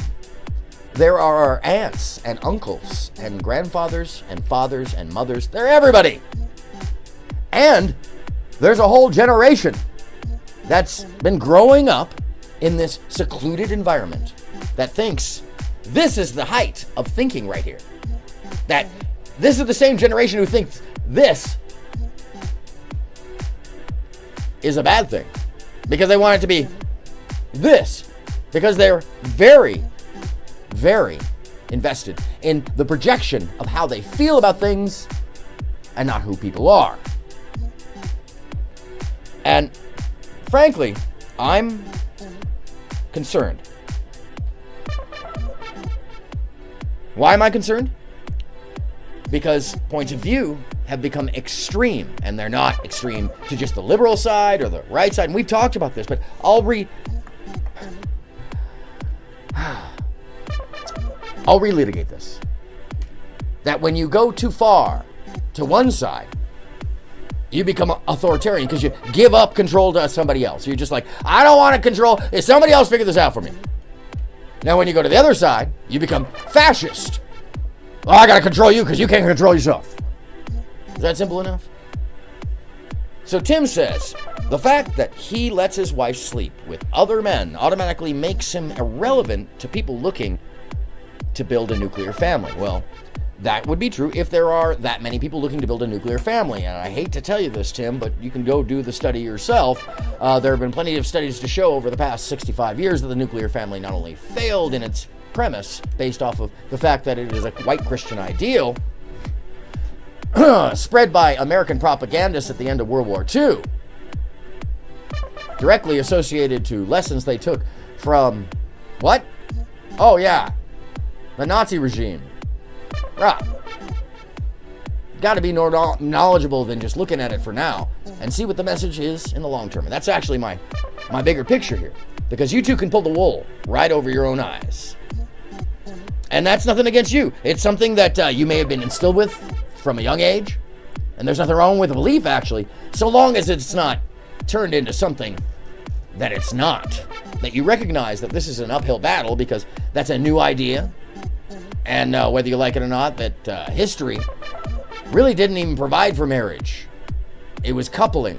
there are our aunts and uncles and grandfathers and fathers and mothers. They're everybody. And there's a whole generation that's been growing up in this secluded environment that thinks this is the height of thinking right here. That this is the same generation who thinks this is a bad thing because they want it to be this, because they're very, very invested in the projection of how they feel about things and not who people are. And frankly, I'm concerned. Why am I concerned? Because points of view have become extreme, and they're not extreme to just the liberal side or the right side. And we've talked about this, but I'll relitigate this. That when you go too far to one side, you become authoritarian because you give up control to somebody else. You're just like, I don't want to control. If somebody else figure this out for me. Now, when you go to the other side, you become fascist. Oh, I got to control you because you can't control yourself. Is that simple enough? So Tim says, the fact that he lets his wife sleep with other men automatically makes him irrelevant to people looking to build a nuclear family. Well, that would be true if there are that many people looking to build a nuclear family. And I hate to tell you this, Tim, but you can go do the study yourself. There have been plenty of studies to show over the past 65 years that the nuclear family not only failed in its premise, based off of the fact that it is a white Christian ideal, spread by American propagandists at the end of World War II, directly associated to lessons they took from, what? Oh yeah, the Nazi regime. Right. Got to be more knowledgeable than just looking at it for now and see what the message is in the long term. And that's actually my bigger picture here, because you two can pull the wool right over your own eyes. And that's nothing against you. It's something that you may have been instilled with from a young age. And there's nothing wrong with a belief, actually, so long as it's not turned into something that it's not. That you recognize that this is an uphill battle because that's a new idea. And whether you like it or not, that history really didn't even provide for marriage. It was coupling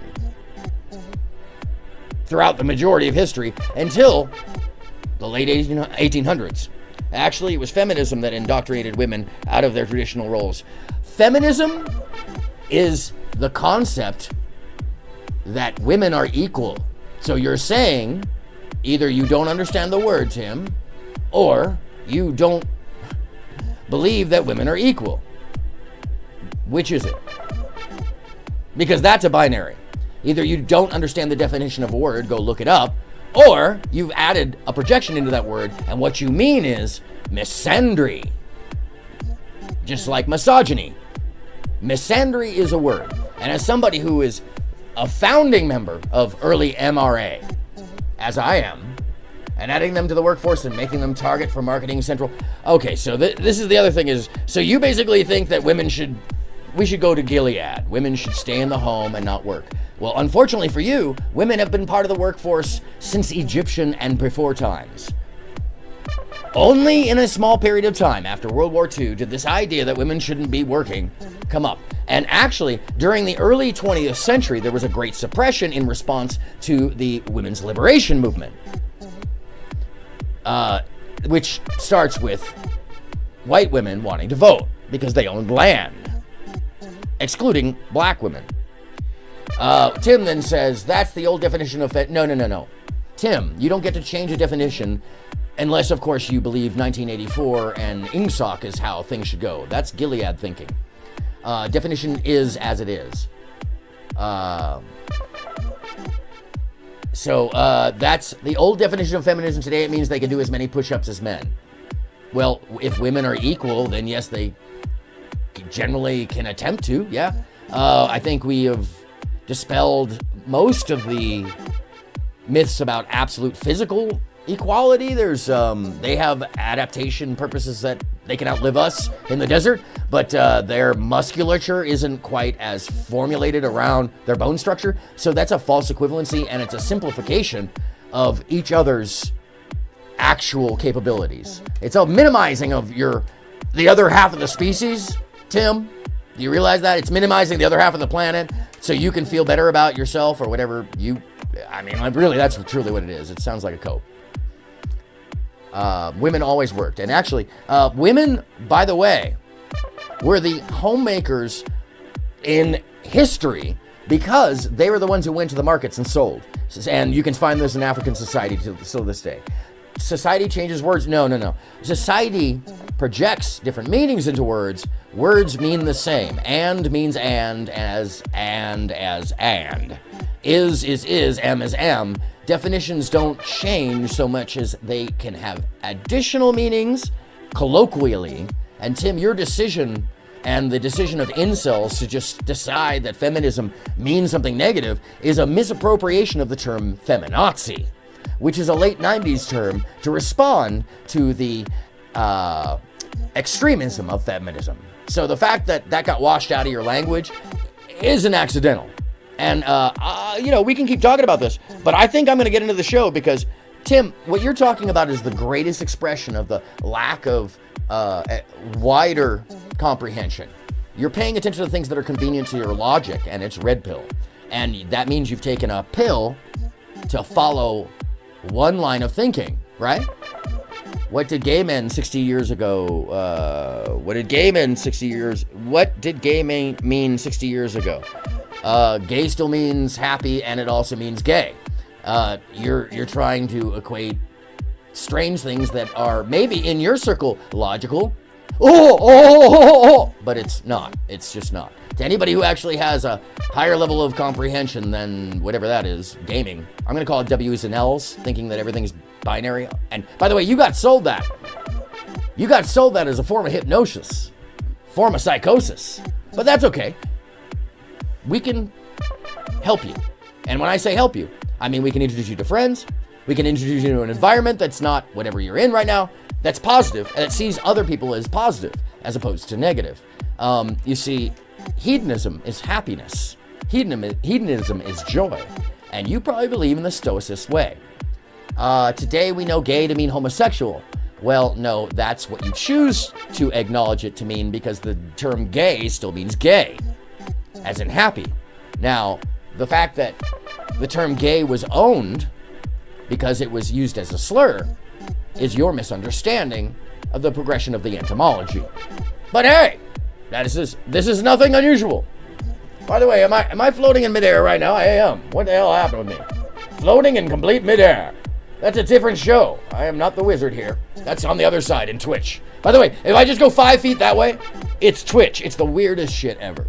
throughout the majority of history until the late 1800s. Actually, it was feminism that indoctrinated women out of their traditional roles. Feminism is the concept that women are equal. So you're saying either you don't understand the word, Tim, or you don't believe that women are equal. Which is it? Because that's a binary. Either you don't understand the definition of a word, go look it up, or you've added a projection into that word, and what you mean is misandry. Just like misogyny. Misandry is a word. And as somebody who is a founding member of early MRA, as I am, and adding them to the workforce and making them target for Marketing Central. Okay, so this is the other thing is, so you basically think that women should we should go to Gilead. Women should stay in the home and not work. Well, unfortunately for you, women have been part of the workforce since Egyptian and before times. Only in a small period of time after World War II did this idea that women shouldn't be working come up. And actually, during the early 20th century, there was a great suppression in response to the women's liberation movement, which starts with white women wanting to vote because they owned land, excluding black women. Tim then says, that's the old definition of no. Tim, you don't get to change a definition unless, of course, you believe 1984 and Ingsoc is how things should go. That's Gilead thinking. Definition is as it is. So that's the old definition of feminism. Today it means they can do as many push-ups as men. Well, if women are equal, then yes, they generally can attempt to, yeah. I think we have dispelled most of the myths about absolute physical equality. There's they have adaptation purposes that they can outlive us in the desert, but their musculature isn't quite as formulated around their bone structure. So that's a false equivalency, and it's a simplification of each other's actual capabilities. It's a minimizing of the other half of the species, Tim. Do you realize that? It's minimizing the other half of the planet so you can feel better about yourself or whatever really, that's truly what it is. It sounds like a cope. Women always worked. And actually, women, by the way, were the homemakers in history because they were the ones who went to the markets and sold. And you can find this in African society till this day. Society changes words. No. Society projects different meanings into words. Words mean the same. And means and as. Is, M is M. Definitions don't change so much as they can have additional meanings colloquially. And Tim, your decision and the decision of incels to just decide that feminism means something negative is a misappropriation of the term feminazi, which is a late 90s term to respond to the extremism of feminism. So the fact that that got washed out of your language isn't accidental. And, we can keep talking about this, but I think I'm going to get into the show because, Tim, what you're talking about is the greatest expression of the lack of wider comprehension. You're paying attention to things that are convenient to your logic, and it's red pill. And that means you've taken a pill to follow one line of thinking, right? What did gay men 60 years ago, what did gay mean 60 years ago? Gay still means happy, and it also means gay. You're trying to equate strange things that are maybe in your circle logical, but it's not. It's just not. To anybody who actually has a higher level of comprehension than whatever that is, gaming, I'm going to call it W's and L's, thinking that everything's binary. And by the way, you got sold that. You got sold that as a form of hypnosis, form of psychosis. But that's okay. We can help you. And when I say help you, I mean we can introduce you to friends. We can introduce you to an environment that's not whatever you're in right now, that's positive, and it sees other people as positive as opposed to negative. You see, hedonism is happiness. Hedonism is joy. And you probably believe in the Stoicist way. Today we know gay to mean homosexual. Well, no, that's what you choose to acknowledge it to mean because the term gay still means gay, as in happy. Now, the fact that the term gay was owned because it was used as a slur is your misunderstanding of the progression of the etymology. But hey, this is nothing unusual. By the way, am I floating in midair right now? I am. What the hell happened with me? Floating in complete midair. That's a different show. I am not the wizard here. That's on the other side in Twitch. By the way, if I just go 5 feet that way, it's Twitch. It's the weirdest shit ever.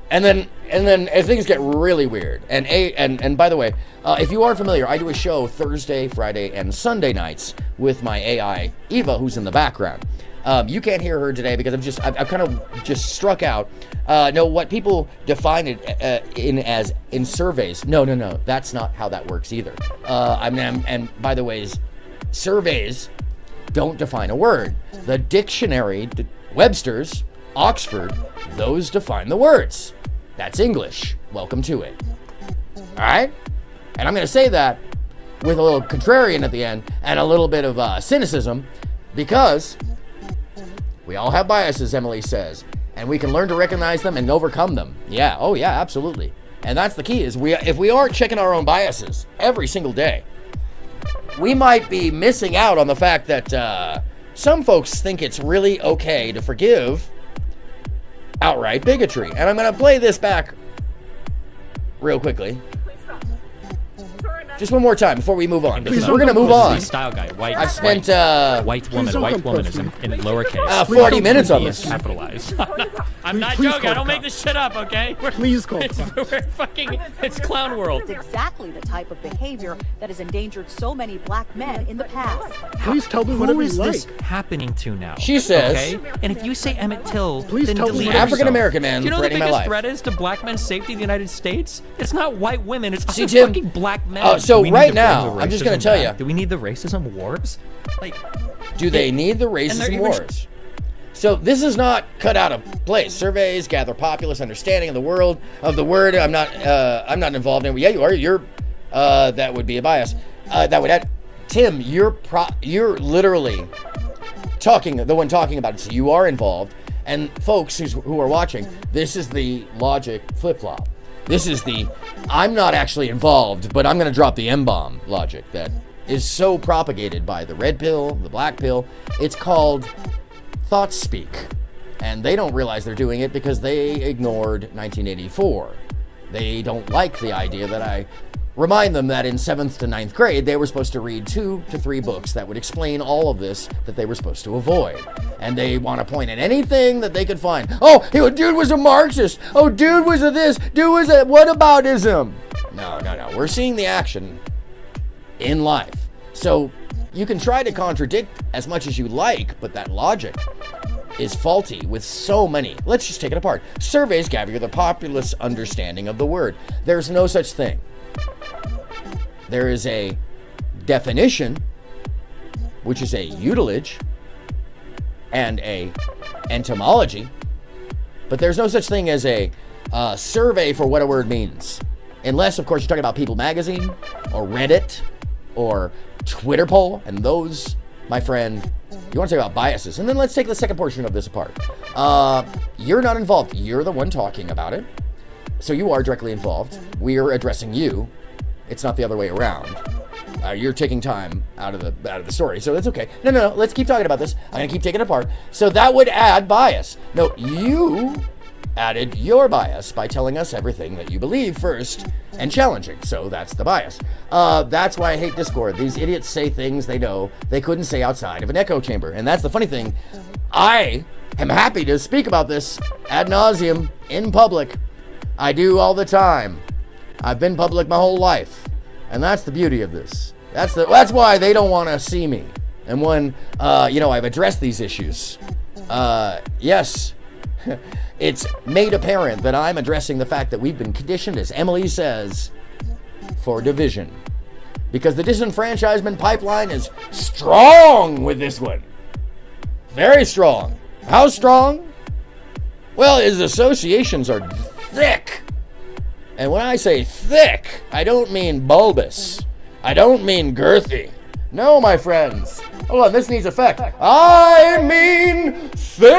And then as things get really weird. And by the way, if you are familiar, I do a show Thursday, Friday, and Sunday nights with my AI Eva, who's in the background. You can't hear her today because I've kind of just struck out. No, what people define it in surveys. No, that's not how that works either. And by the way, surveys don't define a word. The dictionary, Webster's, Oxford, those define the words. That's English. Welcome to it. All right? And I'm going to say that with a little contrarian at the end and a little bit of cynicism, because we all have biases, Emily says, and we can learn to recognize them and overcome them. Yeah, oh yeah, absolutely. And that's the key, is if we aren't checking our own biases every single day, we might be missing out on the fact that some folks think it's really okay to forgive outright bigotry. And I'm going to play this back real quickly. Just one more time before we move on, because we're going to move on. Style guy, white. I've spent white woman is in lowercase. 40 minutes on this. Capitalized. I'm not Please joking. call I don't the make this shit up, okay? Please call the cops. We're fucking. It's clown world. It's exactly the type of behavior that has endangered so many black men in the past. Please tell me Who whatever you is like. this happening to now? She says, okay? And if you say Emmett Till, Please then tell me delete whatever you yourself. African-American man Do you know the threatening my biggest life. threat is to black men's safety in the United States? It's not white women. It's See, other Tim, fucking black men. so Do we need right to bring now, the I'm just gonna racism tell back? ya. Do we need the racism wars? Like, do they need the they're racism even- wars? So this is not cut out of place. Surveys gather populist understanding of the world of the word. I'm not involved in. Yeah, you are. You're. That would be a bias. That would add. Tim, you're literally the one talking about it. So you are involved. And folks who are watching, this is the logic flip flop. This is the I'm not actually involved, but I'm going to drop the M-bomb logic that is so propagated by the red pill, the black pill. It's called thought speak, and they don't realize they're doing it because they ignored 1984. They don't like the idea that I remind them that in 7th to 9th grade they were supposed to read 2 to 3 books that would explain all of this that they were supposed to avoid, and they want to point at anything that they could find. Oh, dude was a Marxist. Oh, dude was a this. Dude was a whataboutism. No, we're seeing the action in life. So you can try to contradict as much as you like, but that logic is faulty with so many. Let's just take it apart. Surveys gather the populist understanding of the word. There's no such thing. There is a definition, which is a utilage and a etymology, but there's no such thing as a survey for what a word means. Unless, of course, you're talking about People Magazine or Reddit or Twitter poll, and those, my friend, you want to talk about biases. And then let's take the second portion of this apart. You're not involved. You're the one talking about it. So you are directly involved. We're addressing you. It's not the other way around. You're taking time out of the story, so that's okay. No. Let's keep talking about this. I'm gonna keep taking it apart. So that would add bias. No, you added your bias by telling us everything that you believe first and challenging. So that's the bias. That's why I hate Discord. These idiots say things they know they couldn't say outside of an echo chamber, and that's the funny thing. I am happy to speak about this ad nauseum in public. I do all the time. I've been public my whole life, and that's the beauty of this. That's why they don't want to see me. And when I've addressed these issues, yes, it's made apparent that I'm addressing the fact that we've been conditioned, as Emily says, for division, because the disenfranchisement pipeline is strong with this one. Very strong. How strong? Well, his associations are thick. And when I say thick, I don't mean bulbous. I don't mean girthy. No, my friends. Hold on, this needs effect. I mean thick.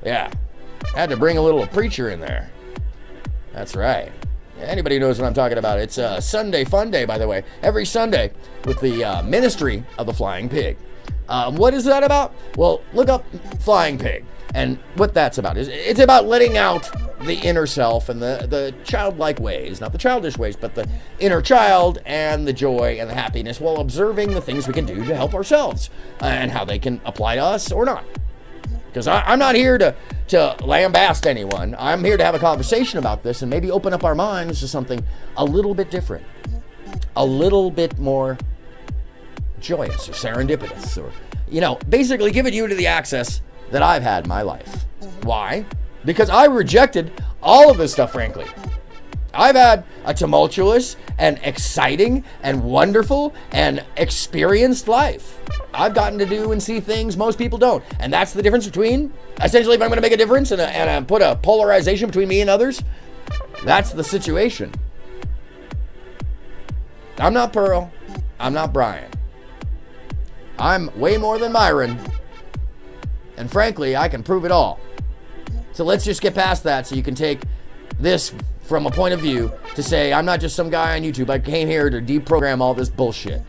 Yeah. Had to bring a little preacher in there. That's right. Anybody knows what I'm talking about. It's a Sunday fun day, by the way. Every Sunday with the Ministry of the Flying Pig. What is that about? Well, look up Flying Pig. And what that's about is it's about letting out the inner self and the childlike ways, not the childish ways, but the inner child and the joy and the happiness, while observing the things we can do to help ourselves and how they can apply to us or not. Because I'm not here to lambaste anyone. I'm here to have a conversation about this and maybe open up our minds to something a little bit different, a little bit more joyous or serendipitous, or basically giving you to the access that I've had in my life. Why? Because I rejected all of this stuff, frankly. I've had a tumultuous and exciting and wonderful and experienced life. I've gotten to do and see things most people don't. And that's the difference between, essentially, if I'm going to make a difference and put a polarization between me and others, that's the situation. I'm not Pearl. I'm not Brian. I'm way more than Myron. And frankly, I can prove it all. So let's just get past that so you can take this from a point of view to say, I'm not just some guy on YouTube. I came here to deprogram all this bullshit.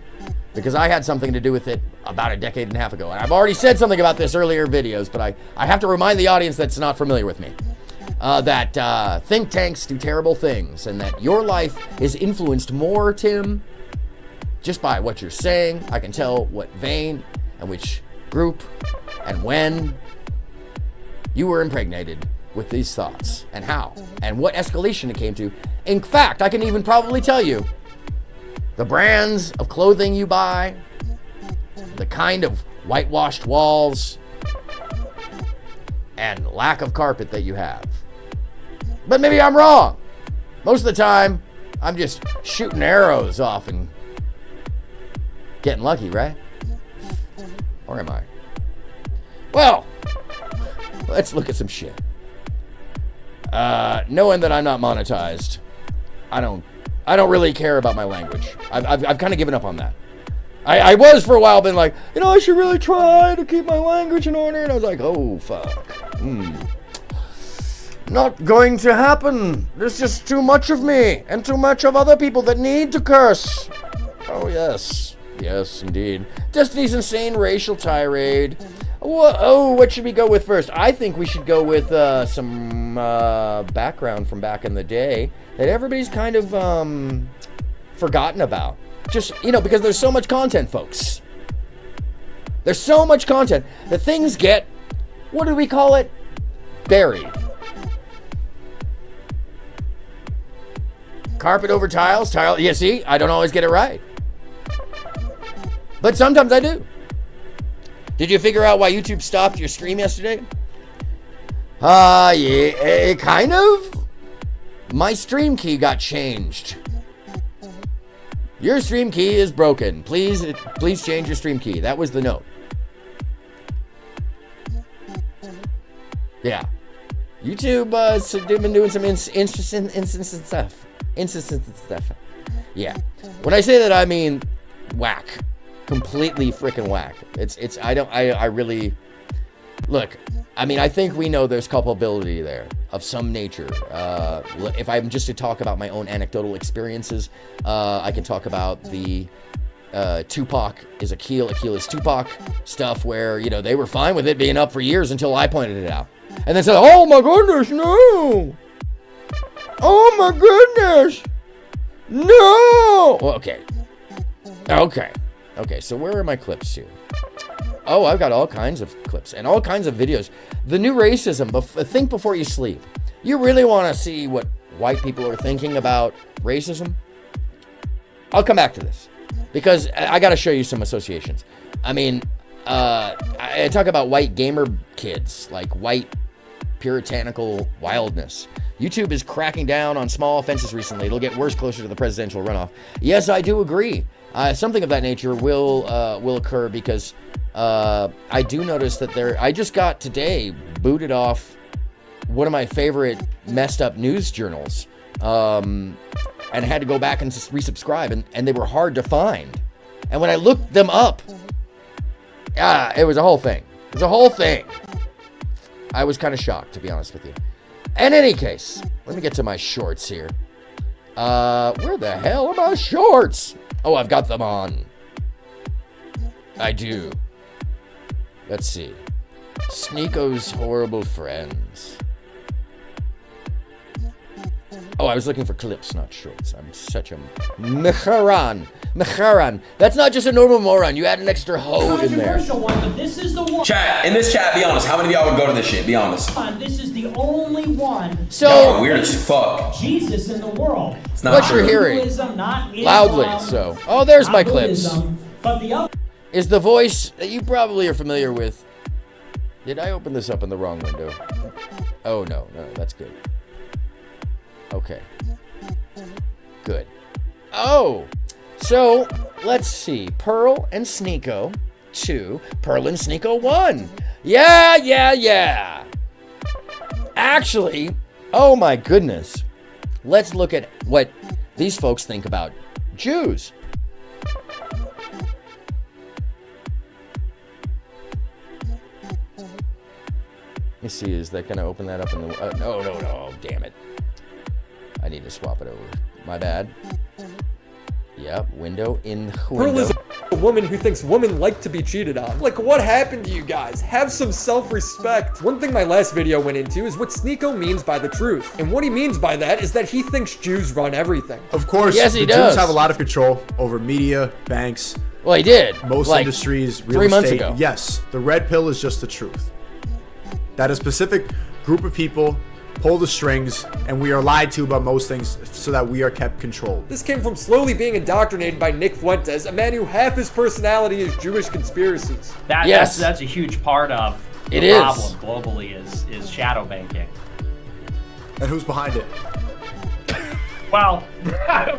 Because I had something to do with it about a decade and a half ago. And I've already said something about this earlier videos, but I have to remind the audience that's not familiar with me. That think tanks do terrible things, and that your life is influenced more, Tim, just by what you're saying. I can tell what vein and which group and when you were impregnated with these thoughts and how and what escalation it came to. In fact, I can even probably tell you the brands of clothing you buy, the kind of whitewashed walls, and lack of carpet that you have. But maybe I'm wrong. Most of the time, I'm just shooting arrows off and getting lucky, right? Or am I? Well, let's look at some shit. Knowing that I'm not monetized, I don't really care about my language. I've kind of given up on that. I was for a while been like, I should really try to keep my language in order. And I was like, oh, fuck. Not going to happen. There's just too much of me and too much of other people that need to curse. Oh, yes. Yes, indeed. Destiny's insane racial tirade. What should we go with first? I think we should go with some background from back in the day that everybody's kind of forgotten about. Just, because there's so much content, folks. There's so much content that things get, what do we call it? Buried. Carpet over tiles, yeah, see, I don't always get it right. But sometimes I do. Did you figure out why YouTube stopped your stream yesterday? Yeah, kind of. My stream key got changed. Your stream key is broken. Please change your stream key. That was the note. Yeah. YouTube been doing some instant stuff. Yeah. When I say that, I mean whack. Completely freaking whack. I really look. I mean, I think we know there's culpability there of some nature. If I'm just to talk about my own anecdotal experiences, I can talk about the Tupac is Achilles Tupac stuff where, they were fine with it being up for years until I pointed it out. And then said, oh my goodness, no. Oh my goodness. No. Well, Okay, so where are my clips here? Oh, I've got all kinds of clips and all kinds of videos. The new racism, think before you sleep. You really want to see what white people are thinking about racism? I'll come back to this because I got to show you some associations. I mean, I talk about white gamer kids, like white puritanical wildness. YouTube is cracking down on small offenses recently. It'll get worse closer to the presidential runoff. Yes, I do agree. Something of that nature will occur because I do notice that I just got today booted off one of my favorite messed up news journals and had to go back and resubscribe, and they were hard to find. And when I looked them up, it was a whole thing. It was a whole thing. I was kind of shocked, to be honest with you. In any case, let me get to my shorts here. Where the hell are my shorts? Oh, I've got them on. I do. Let's see. Sneeko's Horrible Friends. Oh, I was looking for clips, not shorts. I'm such a mecharan. That's not just a normal moron. You add an extra hoe in there. One, this is the one. Chat, in this chat, be honest. How many of y'all would go to this shit? Be honest. This is the only one. So y'all are weird as fuck. Jesus in the world. It's not what true. you're hearing loudly. So, oh, there's my clips. But the other is the voice that you probably are familiar with. Did I open this up in the wrong window? Oh no, that's good. Okay. Good. Oh, so let's see. Pearl and Sneeko 2. Pearl and Sneeko 1. Yeah. Actually, oh my goodness. Let's look at what these folks think about Jews. Let me see, is that going to open that up in the... no, damn it. I need to swap it over. My bad. Yep, window in window. Pearl is a woman who thinks women like to be cheated on. Like, what happened to you guys? Have some self-respect. One thing my last video went into is what Sneeko means by the truth. And what he means by that is that he thinks Jews run everything. Of course, yes, the Jews have a lot of control over media, banks. Well, he did. Most like, industries, real 3 months estate. ago. Yes, the red pill is just the truth. That a specific group of people pull the strings, and we are lied to about most things so that we are kept controlled. This came from slowly being indoctrinated by Nick Fuentes, a man who half his personality is Jewish conspiracies. That's a huge part of the problem globally is shadow banking. And who's behind it? Well,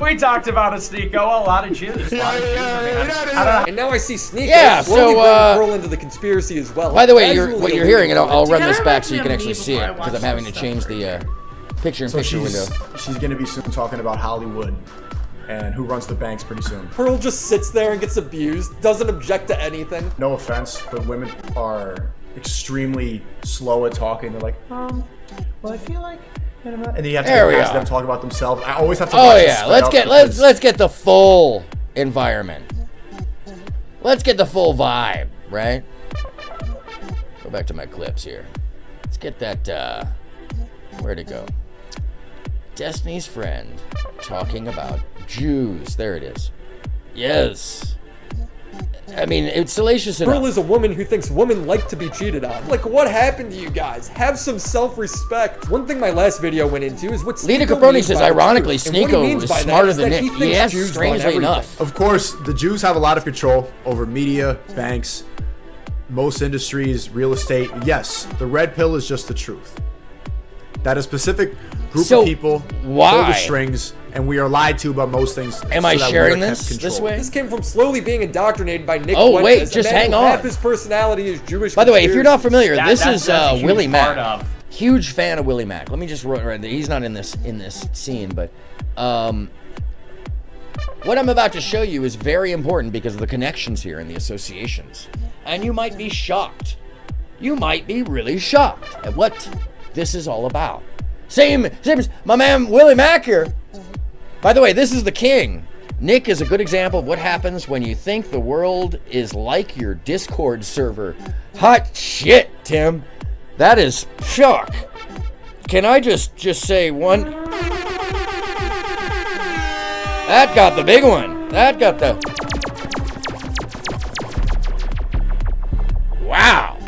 we talked about a Sneeko, a lot of Jews. And now I see Sneeko slowly bring Pearl into the conspiracy as well. By the way, what you're hearing, and I'll run this back so you can actually see it, because I'm having to change the picture-in-picture window. She's going to be soon talking about Hollywood and who runs the banks pretty soon. Pearl just sits there and gets abused, doesn't object to anything. No offense, but women are extremely slow at talking. They're like, well, I feel like... And then you have to ask them talk about themselves. I always have to. Oh yeah, let's get the full environment. Let's get the full vibe, right? Go back to my clips here. Let's get that. Where'd it go? Destiny's friend talking about Jews. There it is. Yes. I mean, it's salacious enough. Pearl is a woman who thinks women like to be cheated on. Like, what happened to you guys? Have some self-respect. One thing my last video went into is what Sneeko Lita Caproni says, ironically, Sneeko is smarter than Nick. Yes, strangely enough. Of course, the Jews have a lot of control over media, banks, most industries, real estate. Yes, the red pill is just the truth. That a specific group of people pull the strings, and we are lied to about most things. Am I sharing this way? This came from slowly being indoctrinated by Nick Fuentes. Oh wait, just hang on. Half his personality is Jewish. By the way, if you're not familiar, this is Willie Mack. Of. Huge fan of Willie Mack. Let me just write. He's not in this scene, but what I'm about to show you is very important because of the connections here and the associations. And you might be shocked. You might be really shocked at what this is all about. Same as my man Willie Mack here. By the way, this is the king. Nick is a good example of what happens when you think the world is like your Discord server. Hot shit, Tim. That is shock. Can I just say one? That got the big one. That got the... Wow.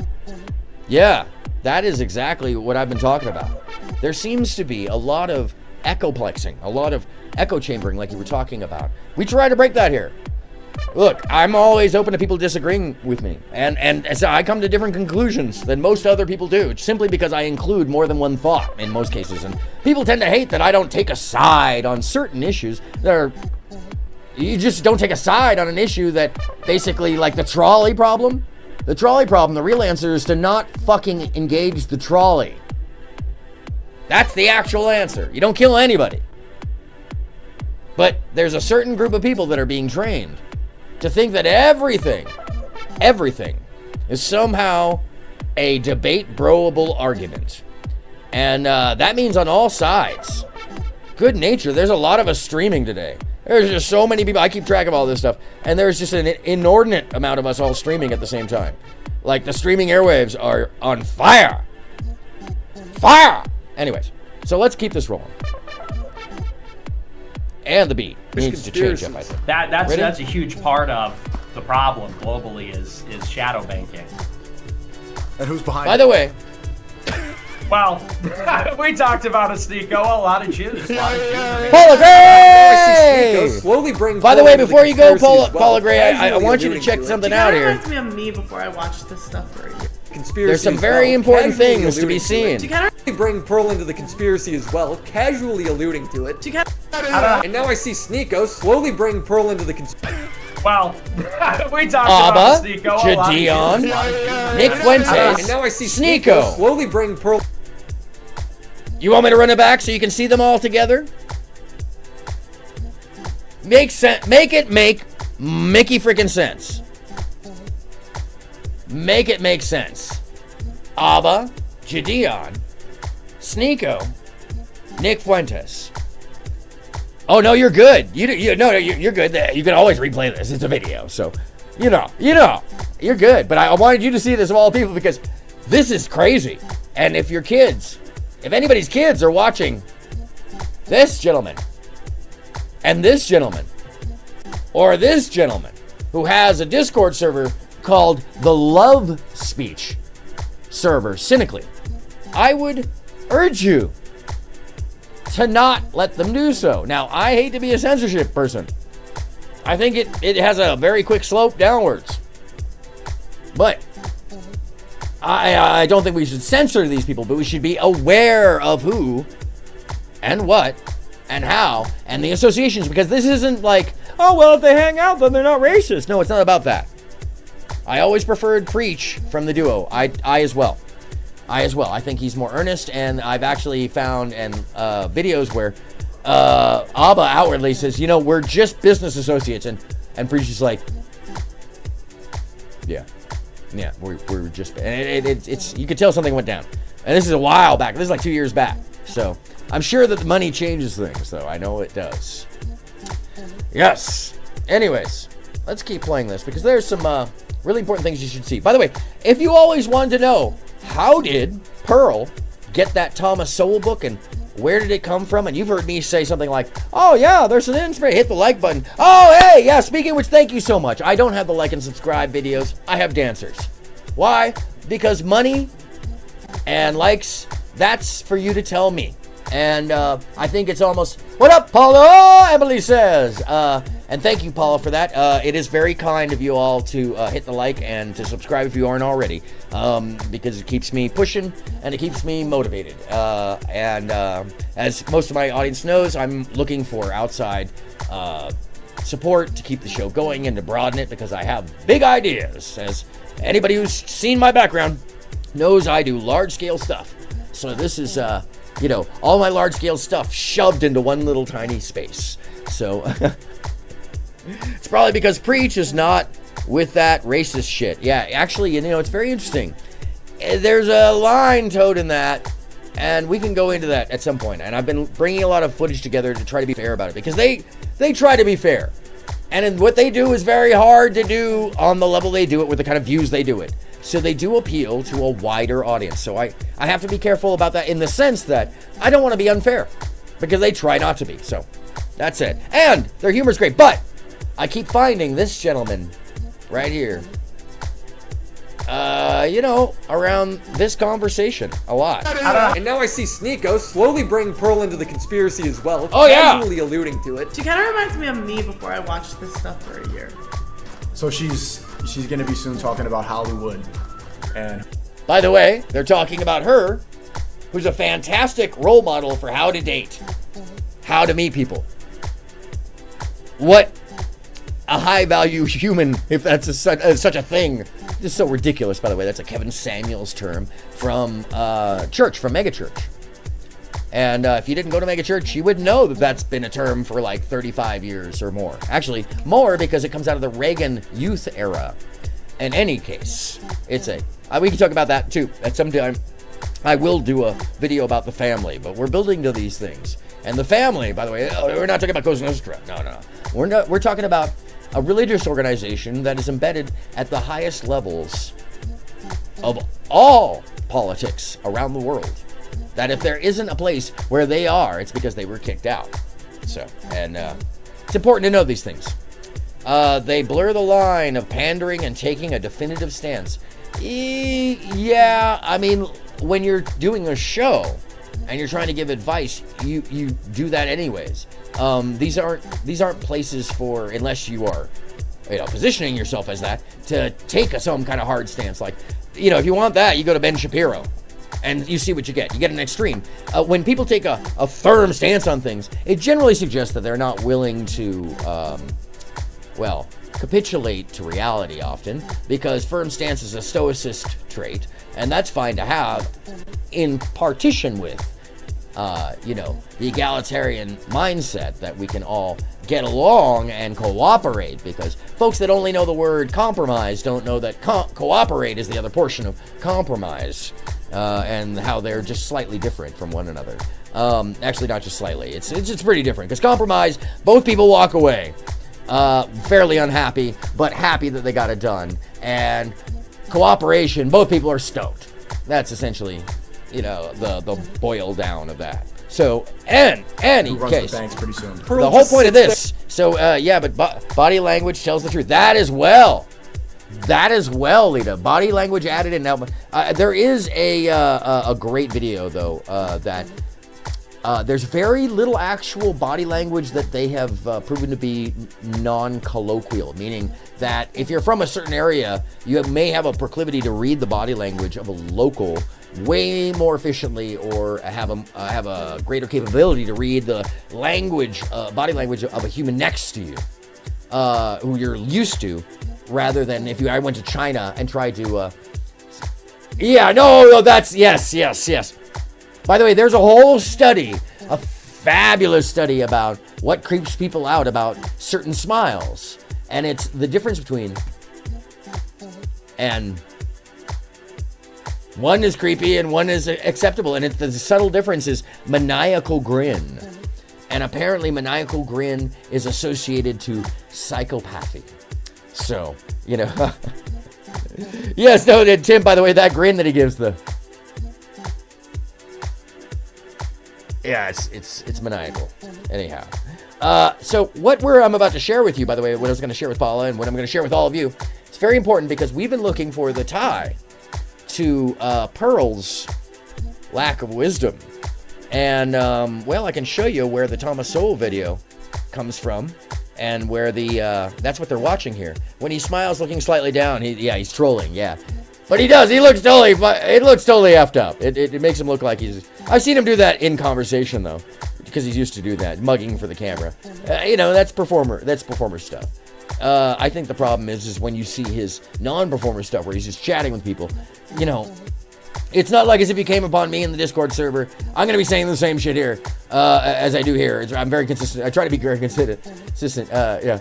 Yeah, that is exactly what I've been talking about. There seems to be a lot of echoplexing, a lot of echo chambering like you were talking about. We try to break that here. Look, I'm always open to people disagreeing with me. And so I come to different conclusions than most other people do, simply because I include more than one thought in most cases. And people tend to hate that I don't take a side on certain issues that are... You just don't take a side on an issue that basically, like the trolley problem. The trolley problem, the real answer is to not fucking engage the trolley. That's the actual answer. You don't kill anybody. But there's a certain group of people that are being trained to think that everything is somehow a debate broable argument. And that means on all sides. Good nature. There's a lot of us streaming today. There's just so many people. I keep track of all this stuff. And there's just an inordinate amount of us all streaming at the same time. Like the streaming airwaves are on fire. Fire! Anyways, so let's keep this rolling. And the beat needs to change up, I think. That's a huge part of the problem globally is shadow banking. And who's behind By the way, well, we talked about a Sneeko, a lot of Jews. Paula Gray! Slowly bring By the way, before you go, Paula Gray, I want you to check something out here. It reminds me of me before I watched this stuff for a year. conspiracy. There's some as very well, important casually things to be alluding seen. it. Bring Pearl into the conspiracy as well, casually alluding to it. And now I see Sneeko slowly bring Pearl into the conspiracy. Well, we talked about Abba, Sneeko. Jadeon, Nick Fuentes, And now I see Sneeko. slowly bring Pearl. You want me to run it back so you can see them all together? Make sense. Make it make Mickey freaking sense. Make it make sense. Abba, Jadeon, Sneeko, Nick Fuentes. Oh no, you're good. You're good. You can always replay this. It's a video, so you know, you're good. But I wanted you to see this of all people because this is crazy. And if your kids, if anybody's kids are watching this gentleman and this gentleman or this gentleman who has a Discord server called the Love Speech server, cynically, I would urge you to not let them do so. Now, I hate to be a censorship person. I think it has a very quick slope downwards. But I don't think we should censor these people, but we should be aware of who and what and how and the associations, because this isn't like, oh, well, if they hang out, then they're not racist. No, it's not about that. I always preferred Preach from the duo. I as well. I think he's more earnest, and I've actually found videos where Abba outwardly says, you know, we're just business associates, and Preach is like, yeah, we're just, and it's you could tell something went down, and this is a while back. This is like 2 years back, so I'm sure that the money changes things, though. I know it does. Yes. Anyways, let's keep playing this because there's some really important things you should see. By the way, if you always wanted to know, how did Pearl get that Thomas Sowell book and where did it come from? And you've heard me say something like, oh yeah, there's an inspiration. Hit the like button. Oh, hey, yeah, speaking of which, thank you so much. I don't have the like and subscribe videos. I have dancers. Why? Because money and likes, that's for you to tell me. And I think it's almost, what up, Paula? Emily says. And thank you, Paula, for that. It is very kind of you all to hit the like and to subscribe if you aren't already, because it keeps me pushing and it keeps me motivated. And as most of my audience knows, I'm looking for outside support to keep the show going and to broaden it because I have big ideas. As anybody who's seen my background knows, I do large-scale stuff. So this is, you know, all my large-scale stuff shoved into one little tiny space. So it's probably because Preach is not with that racist shit. Yeah, actually, you know, it's very interesting. There's a line towed in that, and we can go into that at some point. And I've been bringing a lot of footage together to try to be fair about it because they try to be fair. And what they do is very hard to do on the level they do it with the kind of views they do it. So they do appeal to a wider audience. So I have to be careful about that in the sense that I don't want to be unfair because they try not to be. So that's it. And their humor's great. But I keep finding this gentleman right here, you know, around this conversation a lot. And now I see Sneeko slowly bring Pearl into the conspiracy as well. Oh, yeah. Casually alluding to it. She kind of reminds me of me before I watched this stuff for a year. So she's gonna be soon talking about Hollywood, and by the way, they're talking about her, who's a fantastic role model for how to date, how to meet people, what a high-value human, if that's such a thing. This is so ridiculous, by the way. That's a Kevin Samuels term from church, from megachurch. And if you didn't go to megachurch, you would know that that's been a term for like 35 years or more. Actually, more because it comes out of the Reagan youth era. In any case, it's a... we can talk about that too at some time. I will do a video about the family, but we're building to these things. And the family, by the way, we're not talking about Cosa Nostra. No. We're talking about a religious organization that is embedded at the highest levels of all politics around the world. That if there isn't a place where they are, it's because they were kicked out. So, and it's important to know these things. They blur the line of pandering and taking a definitive stance. Yeah, I mean, when you're doing a show and you're trying to give advice, you do that anyways. These aren't places for, unless you are, you know, positioning yourself as that, to take some kind of hard stance. Like, you know, if you want that, you go to Ben Shapiro. And you see what you get. You get an extreme. When people take a firm stance on things, it generally suggests that they're not willing to, well, capitulate to reality often, because firm stance is a stoicist trait, and that's fine to have in partition with, you know, the egalitarian mindset that we can all get along and cooperate, because folks that only know the word compromise don't know that cooperate is the other portion of compromise. And how they're just slightly different from one another. Actually, not just slightly. It's pretty different. Because compromise, both people walk away fairly unhappy, but happy that they got it done. And cooperation, both people are stoked. That's essentially, you know, the boil down of that. So, any case, the banks pretty soon. The whole point of this. So, yeah, but body language tells the truth. That as well. That as well, Lita. Body language added in. Now, there is a great video, though, that there's very little actual body language that they have proven to be non-colloquial, meaning that if you're from a certain area, you may have a proclivity to read the body language of a local way more efficiently, or have a greater capability to read the language, body language of a human next to you, who you're used to. Rather than if I went to China and tried to, that's, yes. By the way, there's a whole study, a fabulous study about what creeps people out about certain smiles. And it's the difference between, and one is creepy and one is acceptable. And the subtle difference is maniacal grin. And apparently maniacal grin is associated to psychopathy. So, you know, yes, no, Tim, by the way, that grin that he gives it's maniacal. Anyhow, so what I'm about to share with you, by the way, what I was going to share with Paula and what I'm going to share with all of you, it's very important because we've been looking for the tie to Pearl's lack of wisdom. And, well, I can show you where the Thomas Sowell video comes from. And where that's what they're watching here. When he smiles looking slightly down, he's trolling, yeah. But he looks totally effed up. It makes him look like I've seen him do that in conversation, though, because he's used to do that, mugging for the camera. You know, that's performer stuff. I think the problem is when you see his non-performer stuff where he's just chatting with people, you know, it's not like as if you came upon me in the Discord server. I'm going to be saying the same shit here as I do here. I'm very consistent. I try to be very consistent. Yeah.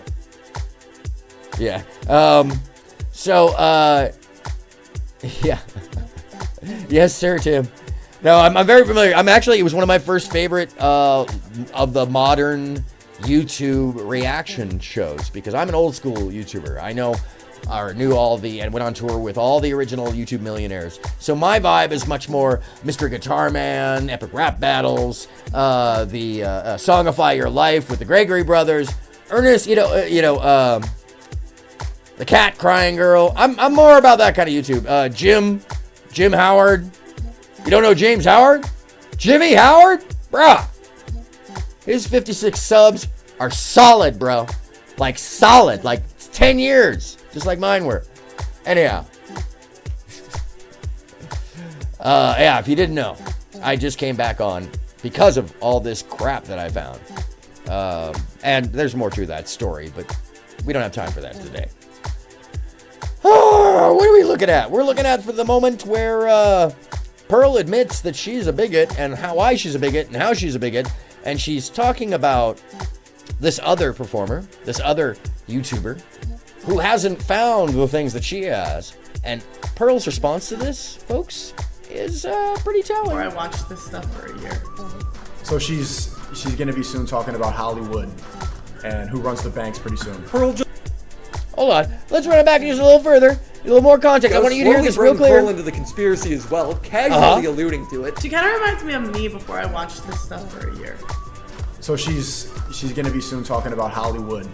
Yeah. Yeah. Yes, sir, Tim. No, I'm very familiar. It was one of my first favorite of the modern YouTube reaction shows, because I'm an old school YouTuber. I know or knew and went on tour with all the original YouTube millionaires. So my vibe is much more Mr. Guitar Man, Epic Rap Battles, the Songify Your Life with the Gregory Brothers, Ernest, the Cat Crying Girl. I'm more about that kind of YouTube. Jim Howard. You don't know James Howard? Jimmy Howard? Bruh. His 56 subs are solid, bro. Like solid, like 10 years. Just like mine were. Anyhow. Yeah, if you didn't know, I just came back on because of all this crap that I found. And there's more to that story, but we don't have time for that today. Oh, what are we looking at? We're looking at for the moment where Pearl admits that she's a bigot and why she's a bigot and how she's a bigot. And she's talking about this other performer, this other YouTuber, who hasn't found the things that she has. And Pearl's response to this, folks, is pretty telling. I watched this stuff for a year. So she's going to be soon talking about Hollywood and who runs the banks pretty soon. Pearl just... Hold on. Let's run it back just a little further. A little more context. I want you to hear this real clear. Pearl into the conspiracy as well, casually alluding to it. She kind of reminds me of me before I watched this stuff for a year. So she's going to be soon talking about Hollywood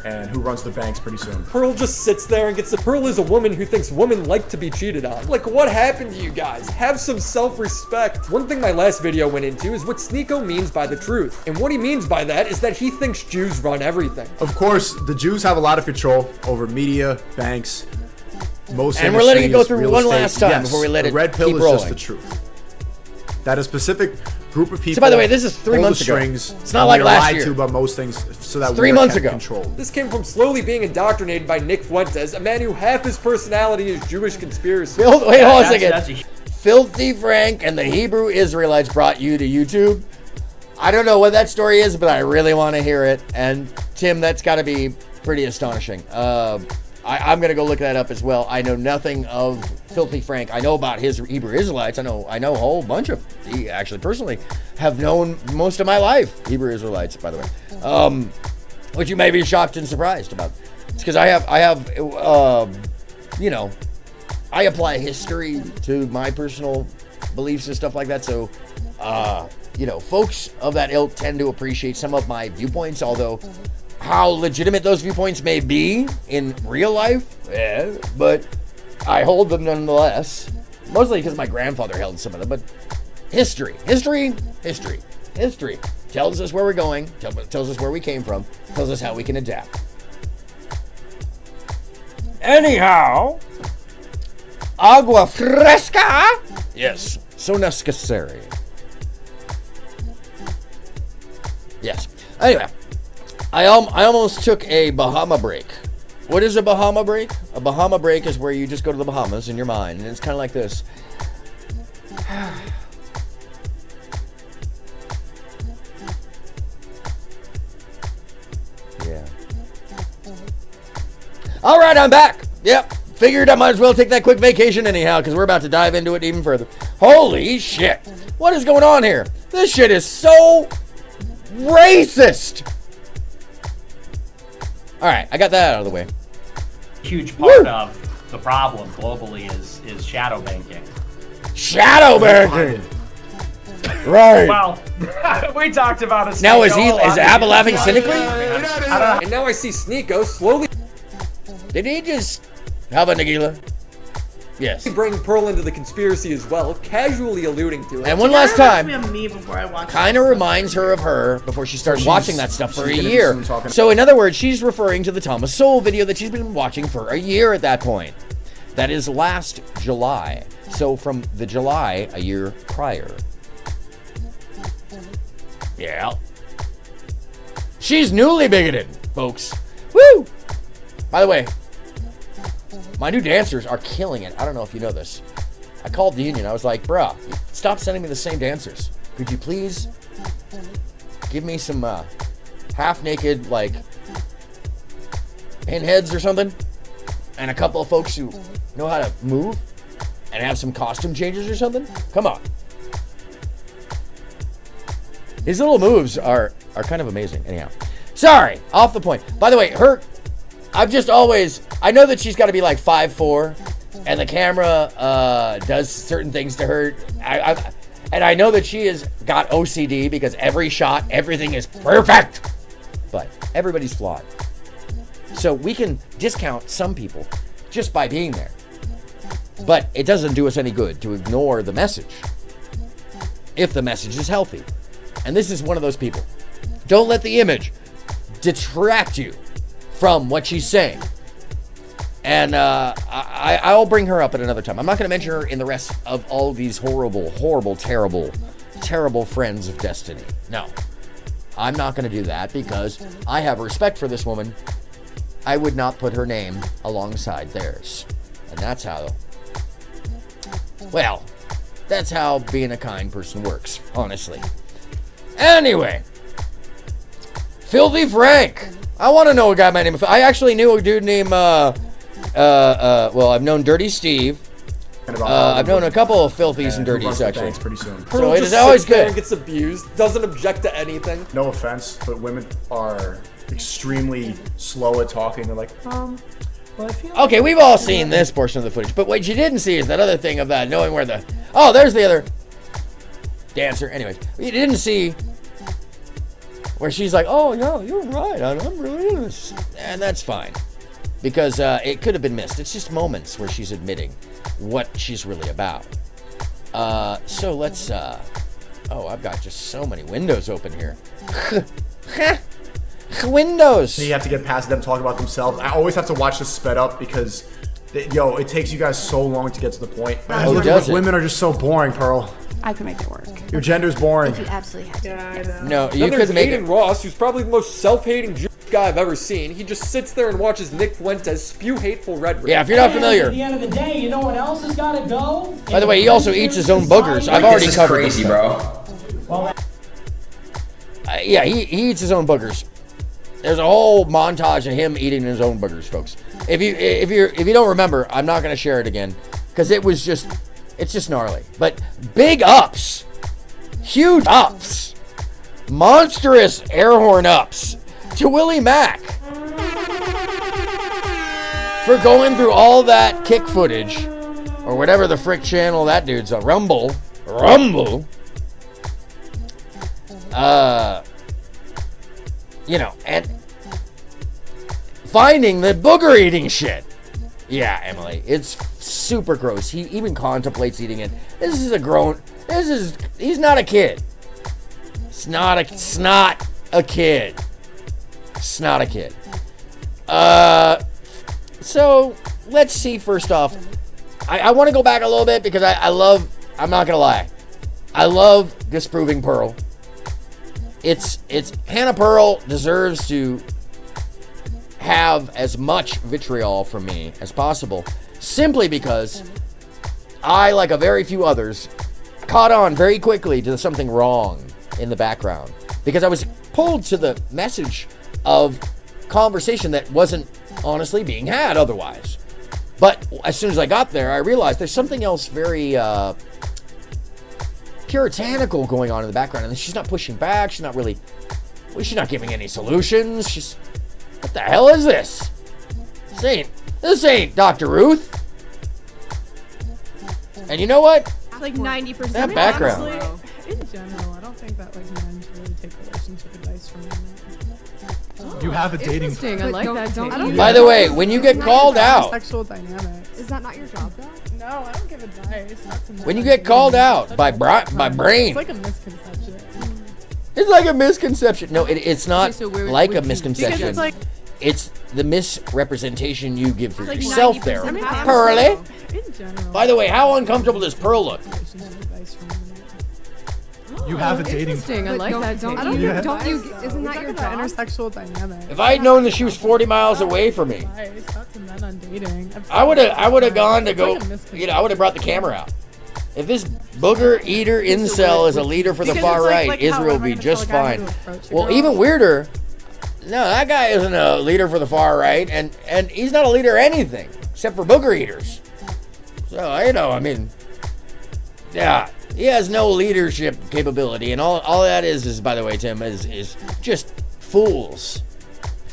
and who runs the banks pretty soon. Pearl just sits there and gets the... Pearl is a woman who thinks women like to be cheated on. Like, what happened to you guys? Have some self-respect. One thing my last video went into is what Sneeko means by the truth. And what he means by that is that he thinks Jews run everything. Of course, the Jews have a lot of control over media, banks, most And we're letting it go industries, through real one estate, last time yes, before we let the it red pill keep is rolling. just the truth. That a specific group of people. So by the way, this is 3 pull months the ago. strings, It's not and like we are last lied year. to about most things, so that It's 3 we are months kept ago. controlled. This came from slowly being indoctrinated by Nick Fuentes, a man who half his personality is Jewish conspiracy. Wait, hold on a That's second. Filthy Frank and the Hebrew Israelites brought you to YouTube. I don't know what that story is, but I really want to hear it. And Tim, that's got to be pretty astonishing. I'm gonna go look that up as well. I know nothing of Filthy Frank. I know about his Hebrew Israelites. I know a whole bunch of. Actually, personally, have known most of my life Hebrew Israelites. By the way, which you may be shocked and surprised about. It's because I have, you know, I apply history to my personal beliefs and stuff like that. So, you know, folks of that ilk tend to appreciate some of my viewpoints, although how legitimate those viewpoints may be in real life, but I hold them nonetheless. Mostly because my grandfather held some of them, but history tells us where we're going, tells us where we came from, tells us how we can adapt. Anyhow, agua fresca. Yes, so necessary. Yes. Anyway, I almost took a Bahama break. What is a Bahama break? A Bahama break is where you just go to the Bahamas in your mind, and it's kind of like this. Yeah. All right, I'm back. Yep. Figured I might as well take that quick vacation anyhow, because we're about to dive into it even further. Holy shit. What is going on here? This shit is so racist. All right, I got that out of the way. Huge part of the problem globally is shadow banking. Shadow banking. Right. Well, we talked about it. Now is Abba laughing cynically? And now I see Sneeko slowly. Did he just have a Nagila? Yes. Bring Pearl into the conspiracy as well, casually alluding to it. And one last time, Me before I watch kind of reminds her of her before she started watching that stuff for a gonna do year. some talking. So in other words, she's referring to the Thomas Sowell video that she's been watching for a year at that point. That is last July. So from the July a year prior. Yeah. She's newly bigoted, folks. Woo! By the way, my new dancers are killing it. I don't know if you know this. I called the union. I was like, bruh, stop sending me the same dancers. Could you please give me some half-naked, like, pinheads or something? And a couple of folks who know how to move and have some costume changes or something? Come on. These little moves are kind of amazing. Anyhow. Sorry, off the point. By the way, I know that she's got to be like 5'4", and the camera does certain things to her. And I know that she has got OCD because every shot, everything is perfect. But everybody's flawed. So we can discount some people just by being there. But it doesn't do us any good to ignore the message if the message is healthy. And this is one of those people. Don't let the image detract you from what she's saying. And I'll bring her up at another time. I'm not going to mention her in the rest of all these horrible, terrible friends of destiny. No. I'm not going to do that because I have respect for this woman. I would not put her name alongside theirs. And that's how being a kind person works, honestly. Anyway. Filthy Frank. I want to know a guy by the name of... I actually knew a dude named... I've known Dirty Steve. I've known a couple of filthies and dirties, actually. Pretty soon. Pearl So it just is always sits there good. and gets abused, doesn't object to anything. No offense, but women are extremely slow at talking. They're like, well, I feel Okay, we've all seen this portion of the footage, but what you didn't see is that other thing of that, knowing where the... Oh, there's the other dancer. Anyways, you didn't see where she's like, oh, yeah, you're right. I'm really into this. And that's fine. Because it could have been missed. It's just moments where she's admitting what she's really about. So let's... oh, I've got just so many windows open here. Windows! you have to get past them talking about themselves. I always have to watch this sped up because Yo, it takes you guys so long to get to the point. Oh, does it? Women are just so boring, Pearl. I could make it work. Your gender's boring. If you absolutely had to. Yeah, I know. No, Then you there's could make it. Aiden Ross, who's probably the most self-hating guy I've ever seen. He just sits there and watches Nick Fuentes spew hateful rhetoric. Yeah, if you're not At familiar. the end of the day, you know what else has got to go? By the way, he also eats his own boogers. I've already covered crazy, this bro. Well, yeah, he eats his own boogers. There's a whole montage of him eating his own boogers, folks. If you don't remember, I'm not gonna share it again because it's just gnarly. But big ups, huge ups, monstrous air horn ups to Willie Mack for going through all that kick footage or whatever the frick channel that dude's on. Rumble. You know, and finding the booger eating shit. Yeah, Emily, it's super gross. He even contemplates eating it. He's not a kid. It's not a kid. So let's see first off. I want to go back a little bit because I'm not gonna lie. I love disproving Pearl. It's Hannah Pearl deserves to have as much vitriol from me as possible, simply because I, like a very few others, caught on very quickly to something wrong in the background because I was pulled to the message of conversation that wasn't honestly being had otherwise. But as soon as I got there, I realized there's something else very puritanical going on in the background, and she's not pushing back. She's not giving any solutions. What the hell is this? This ain't Dr. Ruth. And you know what? Like 90%. That background. Honestly, in general, I don't think that like men should really take relationship advice from women. You have a dating. Interesting. I like that. Don't By the way, when you get called out, Sexual dynamics. Is that not your job though? No, I don't give advice. Not to men. when you get called out by brain, It's like a misconception. it's like a misconception. No, it's not Okay, so where like would a you- misconception. Because it's like It's the misrepresentation you give for Like yourself 90% there, happens. Pearly. in general. By the way, how uncomfortable does Pearl look? Relationship advice from women. You have a dating. Interesting. I like that. I don't Yeah. Don't you? We're Isn't that talking your about job? intersexual dynamics. If I had known that she was 40 miles away from me, Advice, not to men on dating. I would have gone to It's go. like a misconception. I would have brought the camera out. If this booger eater incel is a leader for the Because far it's right, like how Israel am would I be gonna just tell a guy fine. how to approach a Well, girl? even weirder. No, that guy isn't a leader for the far right, and he's not a leader of anything except for booger eaters. So I mean, yeah, he has no leadership capability, and all that is by the way, Tim, is just fools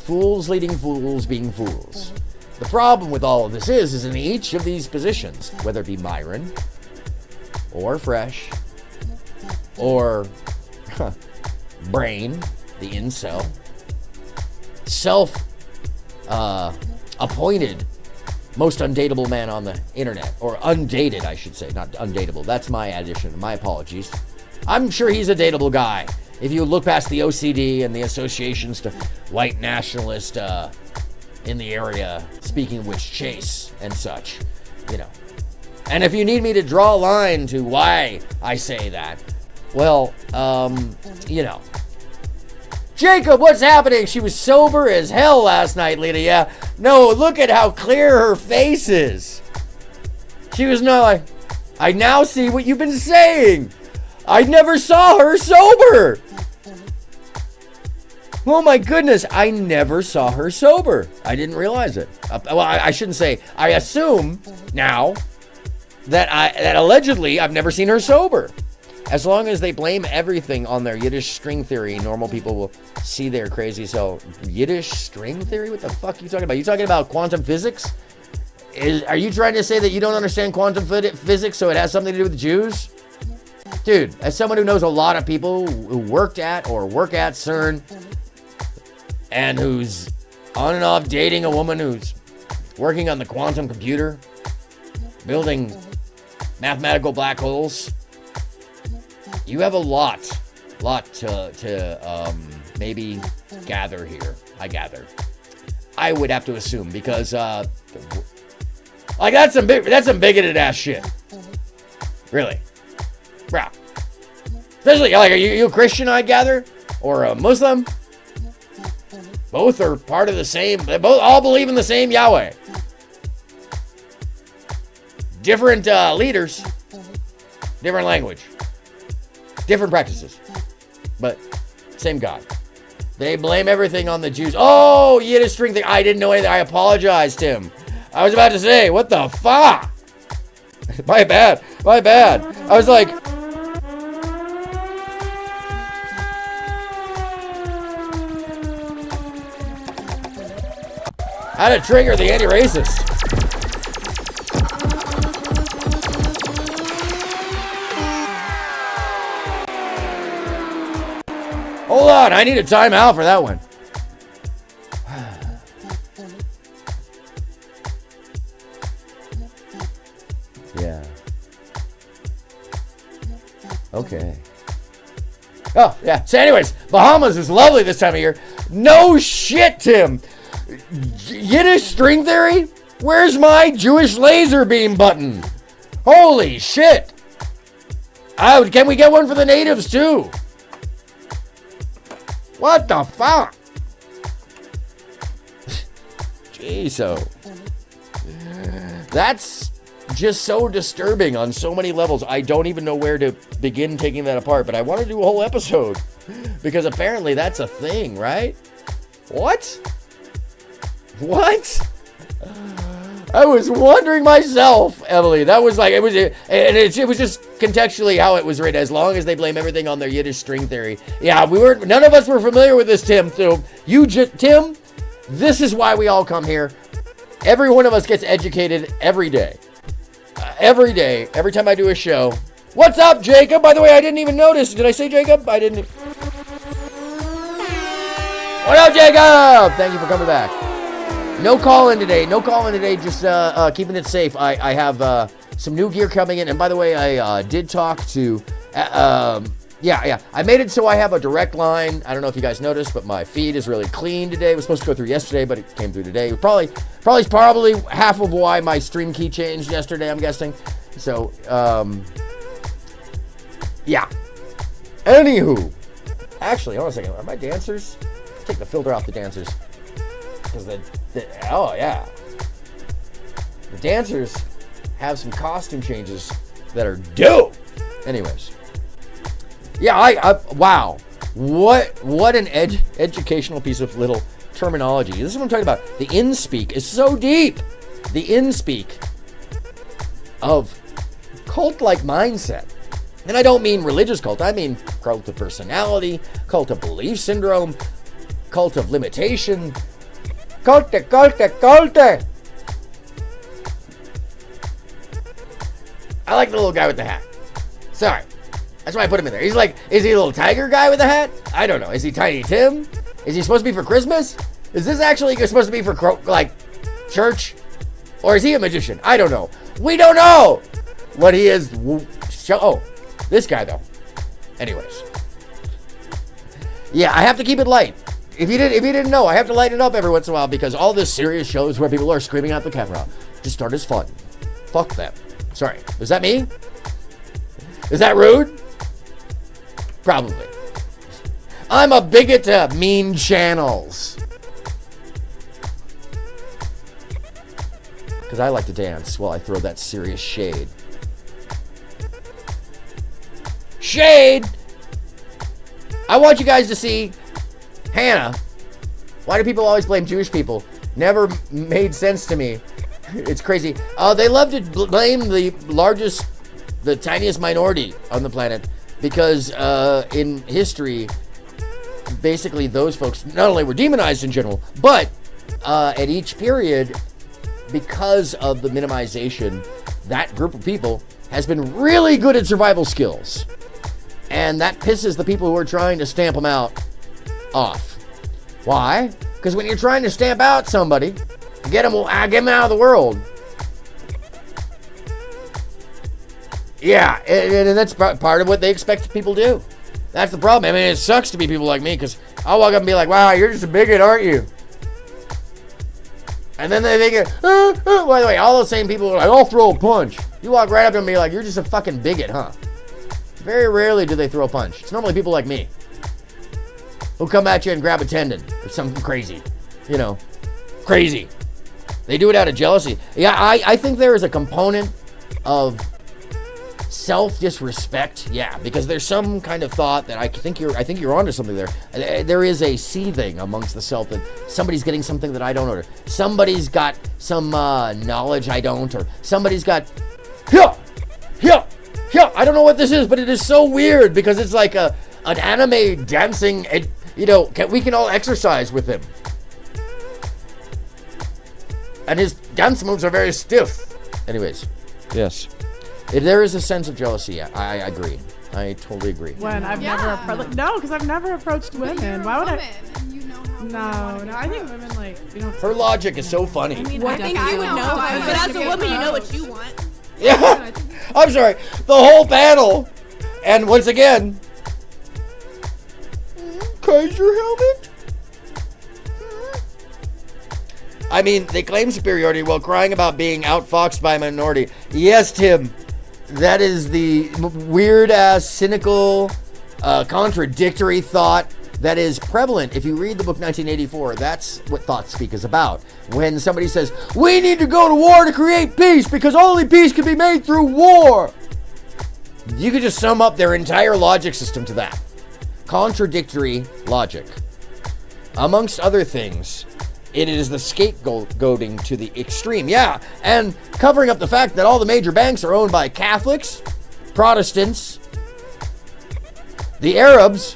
leading fools being fools. The problem with all of this is in each of these positions, whether it be Myron or Fresh or Brain, the incel, appointed most undateable man on the internet, or undated, I should say, not undateable. That's my addition. My apologies. I'm sure he's a dateable guy. If you look past the OCD and the associations to white nationalist in the area, speaking of which, Chase and such, And if you need me to draw a line to why I say that, well, Jacob, what's happening? She was sober as hell last night, Lita. Yeah. No, look at how clear her face is. She was not like, I now see what you've been saying. I never saw her sober. Oh my goodness, I never saw her sober. I didn't realize it. Well, I shouldn't say. I assume now that allegedly I've never seen her sober. As long as they blame everything on their Yiddish string theory, normal people will see they're crazy. So, Yiddish string theory? What the fuck are you talking about? You talking about quantum physics? Are you trying to say that you don't understand quantum physics, so it has something to do with Jews? Dude, as someone who knows a lot of people who worked at or work at CERN, and who's on and off dating a woman who's working on the quantum computer, building mathematical black holes, you have a lot to maybe gather here. I would have to assume, because Like, that's some bigoted ass shit. Really. Bro. Especially, like, are you a Christian, I gather? Or a Muslim? Both are part of the same, they both all believe in the same Yahweh. Different leaders, different language, different practices, but same God. They blame everything on the Jews. Oh, Yiddish string thing. I didn't know anything. I apologize, Tim. I was about to say, what the fuck? My bad. I was like, how to trigger the anti-racist. Hold on, I need a timeout for that one. Yeah. Okay. Oh, yeah. So anyways, Bahamas is lovely this time of year. No shit, Tim. Yiddish string theory? Where's my Jewish laser beam button? Holy shit. Oh, can we get one for the natives too? What the fuck? Jeez, so that's just so disturbing on so many levels. I don't even know where to begin taking that apart, but I want to do a whole episode because apparently that's a thing, right? What? I was wondering myself, Emily. That was like, it was just contextually how it was written. As long as they blame everything on their Yiddish string theory. Yeah, none of us were familiar with this, Tim. So Tim, this is why we all come here. Every one of us gets educated every day. Every day, every time I do a show. What's up, Jacob? By the way, I didn't even notice. Did I say Jacob? I didn't. What up, Jacob? Thank you for coming back. No calling today, just keeping it safe. I have some new gear coming in, and by the way, I did talk to, I made it so I have a direct line. I don't know if you guys noticed, but my feed is really clean today. It was supposed to go through yesterday, but it came through today. It was probably half of why my stream key changed yesterday, I'm guessing. So, yeah. Anywho, actually, hold on a second. Are my dancers? Take the filter off the dancers. Because oh yeah, the dancers have some costume changes that are dope. Anyways, yeah, wow, what an educational piece of little terminology. This is what I'm talking about. The in-speak is so deep. The in-speak of cult-like mindset. And I don't mean religious cult. I mean cult of personality, cult of belief syndrome, cult of limitation. Culte. I like the little guy with the hat. Sorry. That's why I put him in there. He's like, is he a little tiger guy with a hat? I don't know. Is he Tiny Tim? Is he supposed to be for Christmas? Is this actually supposed to be for, like, church? Or is he a magician? I don't know. We don't know what he is. Oh, this guy, though. Anyways. Yeah, I have to keep it light. If you didn't know, I have to lighten it up every once in a while because all this serious shows where people are screaming at the camera just start as fun. Fuck them. Sorry. Was that me? Is that rude? Probably. I'm a bigot to mean channels. Because I like to dance while I throw that serious shade. Shade! I want you guys to see Hannah. Why do people always blame Jewish people? Never made sense to me. It's crazy. They love to blame the tiniest minority on the planet because in history, basically those folks not only were demonized in general, but at each period, because of the minimization, that group of people has been really good at survival skills. And that pisses the people who are trying to stamp them out off. Why? Because when you're trying to stamp out somebody, get them out of the world. Yeah, and that's part of what they expect people to do. That's the problem. I mean, it sucks to be people like me because I'll walk up and be like, wow, you're just a bigot, aren't you? And then they think, by the way, all those same people are like, I'll throw a punch. You walk right up to them and be like, you're just a fucking bigot, huh? Very rarely do they throw a punch. It's normally people like me who come at you and grab a tendon or something crazy. You know, crazy. They do it out of jealousy. Yeah, I think there is a component of self-disrespect. Yeah, because there's some kind of thought that I think you're onto something there. There is a seething amongst the self that somebody's getting something that I don't, or somebody's got some knowledge I don't, or somebody's got I don't know what this is, but it is so weird because it's like an anime dancing. You know, we can all exercise with him. And his dance moves are very stiff. Anyways, yes. There is a sense of jealousy. I agree. I totally agree. When I've never approached... No, because I've never approached women. Why would I... No, I think women, like, you don't... Her logic is so funny. I mean, I think you would know. But as a woman, you know what you want. Yeah. I'm sorry. The whole panel. And once again... Kaiser helmet? I mean, they claim superiority while crying about being outfoxed by a minority. Yes, Tim. That is the weird-ass, cynical, contradictory thought that is prevalent. If you read the book 1984, that's what Thought Speak is about. When somebody says, we need to go to war to create peace because only peace can be made through war. You could just sum up their entire logic system to that. Contradictory logic. Amongst other things, it is the scapegoating to the extreme. Yeah, and covering up the fact that all the major banks are owned by Catholics, Protestants, the Arabs,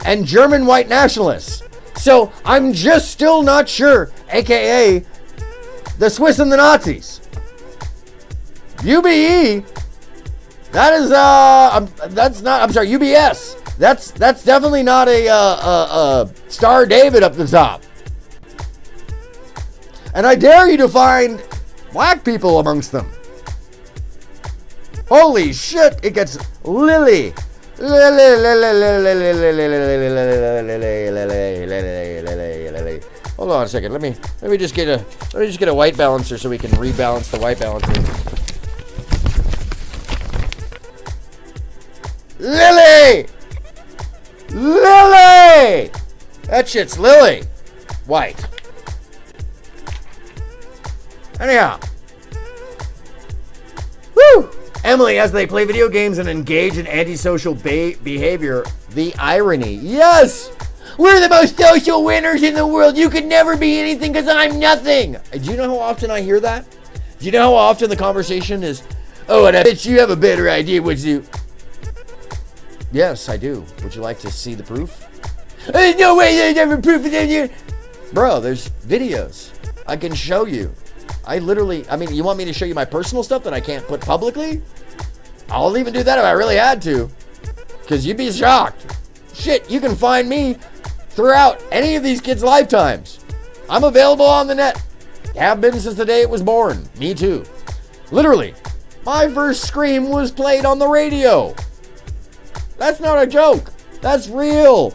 and German white nationalists. So I'm just still not sure, aka the Swiss and the Nazis. UBE, that is that's not, I'm sorry, UBS. That's definitely not a Star David up the top. And I dare you to find black people amongst them. Holy shit, it gets Lily. Hold on a second. Let me just get a white balancer so we can rebalance the white balancer. Lily! That shit's Lily. White. Anyhow. Woo! Emily, as they play video games and engage in antisocial behavior, the irony. Yes! We're the most social winners in the world. You could never be anything because I'm nothing. Do you know how often I hear that? Do you know how often the conversation is, oh, and I bet you have a better idea what to do. Yes, I do. Would you like to see the proof? There's no way there's ever proof in here. Bro, there's videos. I can show you. I mean, you want me to show you my personal stuff that I can't put publicly? I'll even do that if I really had to. Because you'd be shocked. Shit, you can find me throughout any of these kids' lifetimes. I'm available on the net. Have been since the day it was born. Me too. Literally, my first scream was played on the radio. That's not a joke. That's real.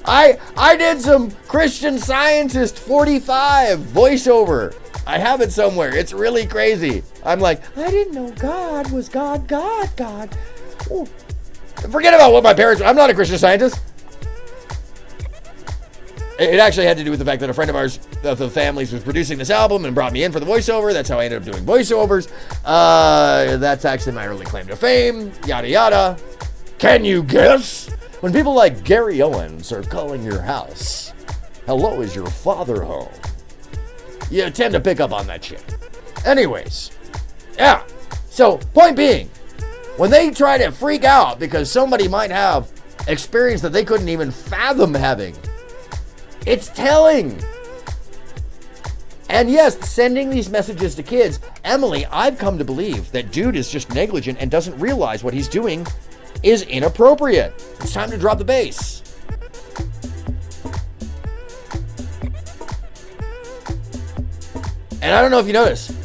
I did some Christian Scientist 45 voiceover. I have it somewhere. It's really crazy. I'm like, I didn't know God was God. Oh. Forget about what my parents... I'm not a Christian Scientist. It actually had to do with the fact that a friend of ours, of the family's, was producing this album and brought me in for the voiceover. That's how I ended up doing voiceovers. That's actually my early claim to fame. Yada, yada. Can you guess? When people like Gary Owens are calling your house, hello, is your father home? You tend to pick up on that shit. Anyways. Yeah. So, point being, when they try to freak out because somebody might have experience that they couldn't even fathom having, it's telling. And yes, sending these messages to kids, Emily, I've come to believe that dude is just negligent and doesn't realize what he's doing is inappropriate. It's time to drop the bass. And I don't know if you notice,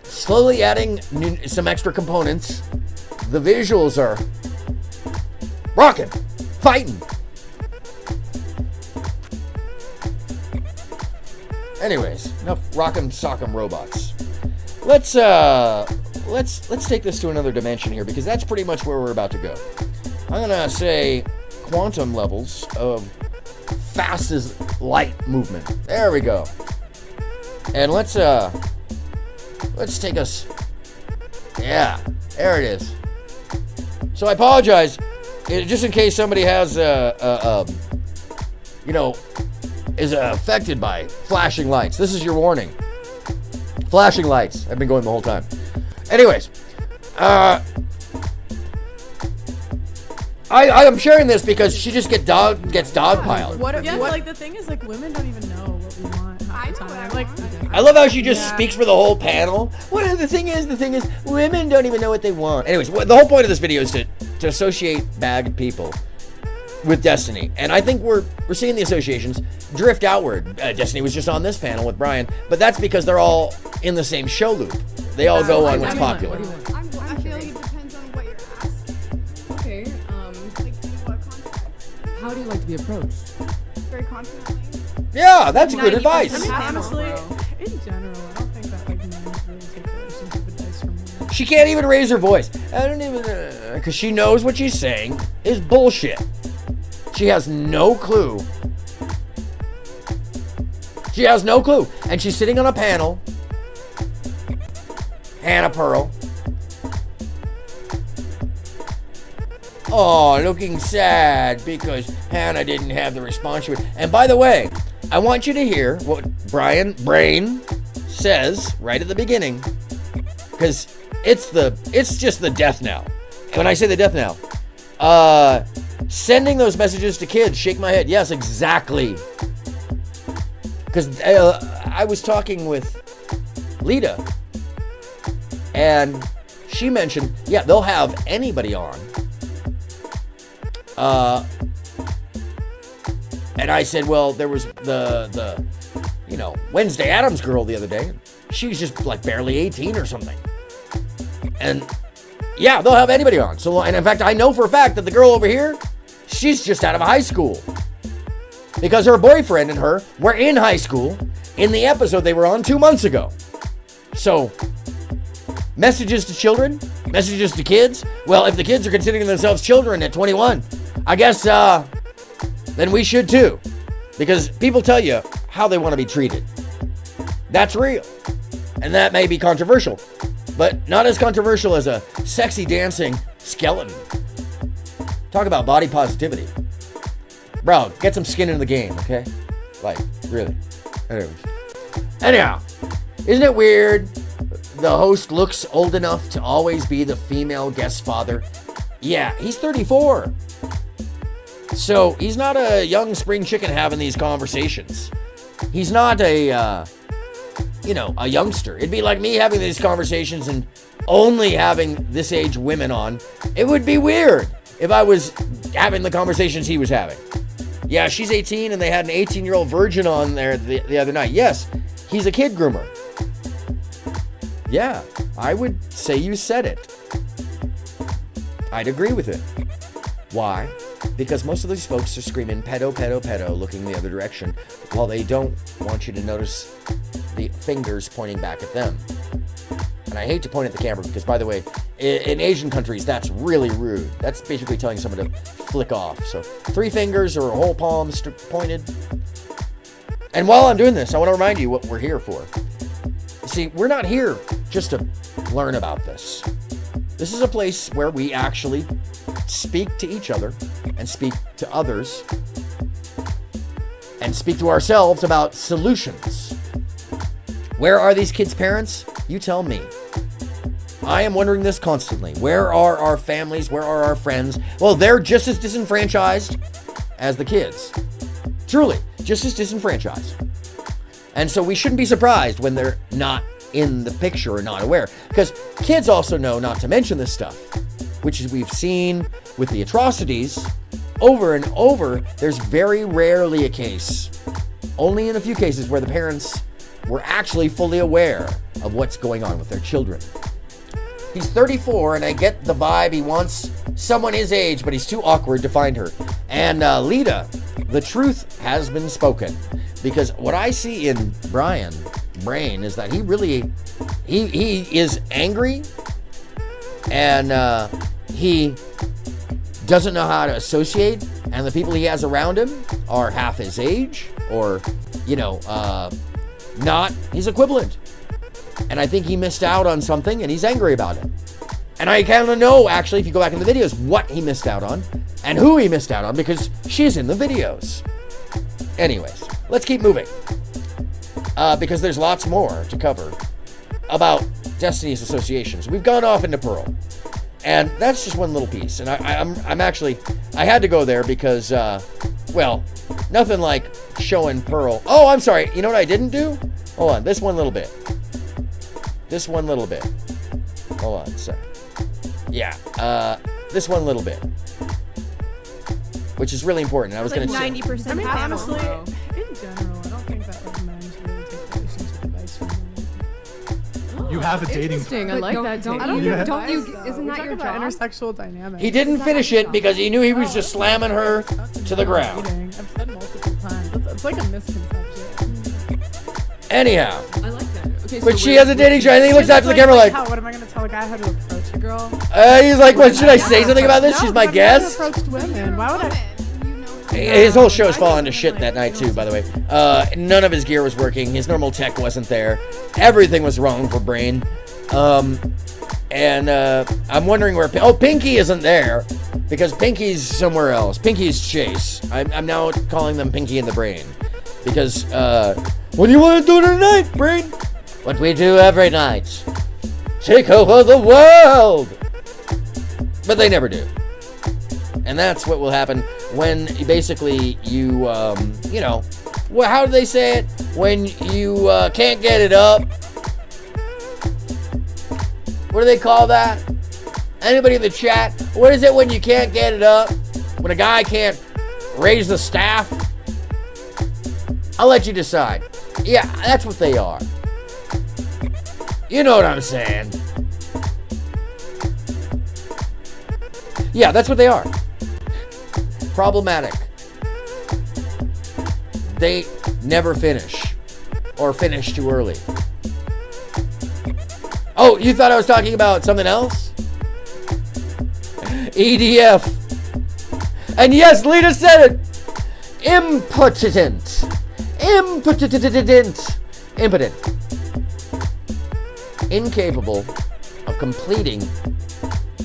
slowly adding some extra components, the visuals are rocking, fighting. Anyways, enough rock'em sock'em robots. Let's take this to another dimension here, because that's pretty much where we're about to go. I'm gonna say quantum levels of fast as light movement. There we go. And let's take us. Yeah, there it is. So I apologize, just in case somebody has is affected by flashing lights. This is your warning. Flashing lights. I've been going the whole time. Anyways, I'm sharing this because she just gets dogpiled. Like the thing is, like, women don't even know what we want half the time. Like, I love how she just speaks for the whole panel. The thing is, women don't even know what they want. Anyways, the whole point of this video is to associate bad people with Destiny, and I think we're seeing the associations drift outward. Destiny was just on this panel with Brian, but that's because they're all in the same show loop. They all go on what's popular. I feel like it depends on what you're asking. Okay. Like in what context? How do you like to be approached? Very confidently. Yeah, that's good advice. I mean, honestly, in general, I don't think that like men really take relationship advice from women. She can't even raise her voice. I don't even, because she knows what she's saying is bullshit. She has no clue. She has no clue. And she's sitting on a panel. Hannah Pearl. Oh, looking sad because Hannah didn't have the response. And by the way, I want you to hear what Brian Brain says right at the beginning, because it's just the death knell. And when I say the death knell, sending those messages to kids, shake my head. Yes, exactly. Because I was talking with Lita, and she mentioned, yeah, they'll have anybody on. And I said, well, there was the Wednesday Addams girl the other day. She's just like barely 18 or something. And yeah, they'll have anybody on. So, and in fact, I know for a fact that the girl over here, she's just out of high school. Because her boyfriend and her were in high school in the episode they were on 2 months ago. So, messages to children, messages to kids. Well, if the kids are considering themselves children at 21, I guess then we should too. Because people tell you how they want to be treated. That's real. And that may be controversial. But not as controversial as a sexy dancing skeleton. Talk about body positivity. Bro, get some skin in the game, okay? Like, really. Anyhow, isn't it weird? The host looks old enough to always be the female guest father. Yeah, he's 34. So he's not a young spring chicken having these conversations. He's not a youngster. It'd be like me having these conversations and only having this age women on. It would be weird if I was having the conversations he was having. Yeah, she's 18 and they had an 18-year-old virgin on there the other night. Yes, he's a kid groomer. Yeah, I would say you said it. I'd agree with it. Why? Because most of these folks are screaming pedo, pedo, pedo, looking the other direction, while they don't want you to notice the fingers pointing back at them. And I hate to point at the camera because, by the way, in Asian countries, that's really rude. That's basically telling someone to flick off. So 3 fingers or a whole palm pointed. And while I'm doing this, I want to remind you what we're here for. See, we're not here just to learn about this. This is a place where we actually speak to each other and speak to others and speak to ourselves about solutions. Where are these kids' parents? You tell me. I am wondering this constantly. Where are our families? Where are our friends? Well, they're just as disenfranchised as the kids. Truly, just as disenfranchised. And so we shouldn't be surprised when they're not in the picture or not aware. Because kids also know not to mention this stuff, which is we've seen with the atrocities over and over. There's very rarely a case, only in a few cases, where the parents were actually fully aware of what's going on with their children. He's 34, and I get the vibe he wants someone his age, but he's too awkward to find her. And Lita the truth has been spoken. Because what I see in Brain is that he really, he is angry, and he doesn't know how to associate, and the people he has around him are half his age, or, you know, not his equivalent. And I think he missed out on something, and he's angry about it. And I kind of know, actually, if you go back in the videos, what he missed out on and who he missed out on, because she's in the videos. Anyways, let's keep moving, because there's lots more to cover about Destiny's associations. We've gone off into Pearl, and that's just one little piece. And I'm actually, I had to go there because, well, nothing like showing Pearl. Oh, I'm sorry. You know what I didn't do? Hold on. This one little bit. This one little bit. Hold on a sec. Yeah. This one little bit. Which is really important. I was going to say. 90%. I mean, half honestly, normal. in general, I don't think that like men should really take relationship advice from women. You have a dating. Interesting. I like that. Don't take. you? Yeah. Don't you? Though. Isn't We're that your talking job? about intersexual dynamics? He didn't finish it because he knew he was just slamming her to the ground. I've said multiple times. It's like a misconception. Anyhow. I like that. Okay, But so she has a dating show, and then he looks out to the camera like, what am I going to tell a guy how to approach a girl? he's like, what, should I say something about this? No, She's my I've never guest. approached women. Why would I? His whole show's falling to shit that night too, by the way. None of his gear was working. His normal tech wasn't there. Everything was wrong for Brain. And I'm wondering where... Oh, Pinky isn't there because Pinky's somewhere else. Pinky's Chase. I'm now calling them Pinky and the Brain. Because, what do you want to do tonight, Brain? What we do every night. Take over the world! But they never do. And that's what will happen when basically you, you know, well, how do they say it? When you can't get it up. What do they call that? Anybody in the chat? What is it when you can't get it up? When a guy can't raise the staff? I'll let you decide. Yeah, that's what they are. You know what I'm saying. Yeah, that's what they are. Problematic. They never finish. Or finish too early. Oh, you thought I was talking about something else? EDF. And yes, Lita said it. Impotent. Impotent. Incapable of completing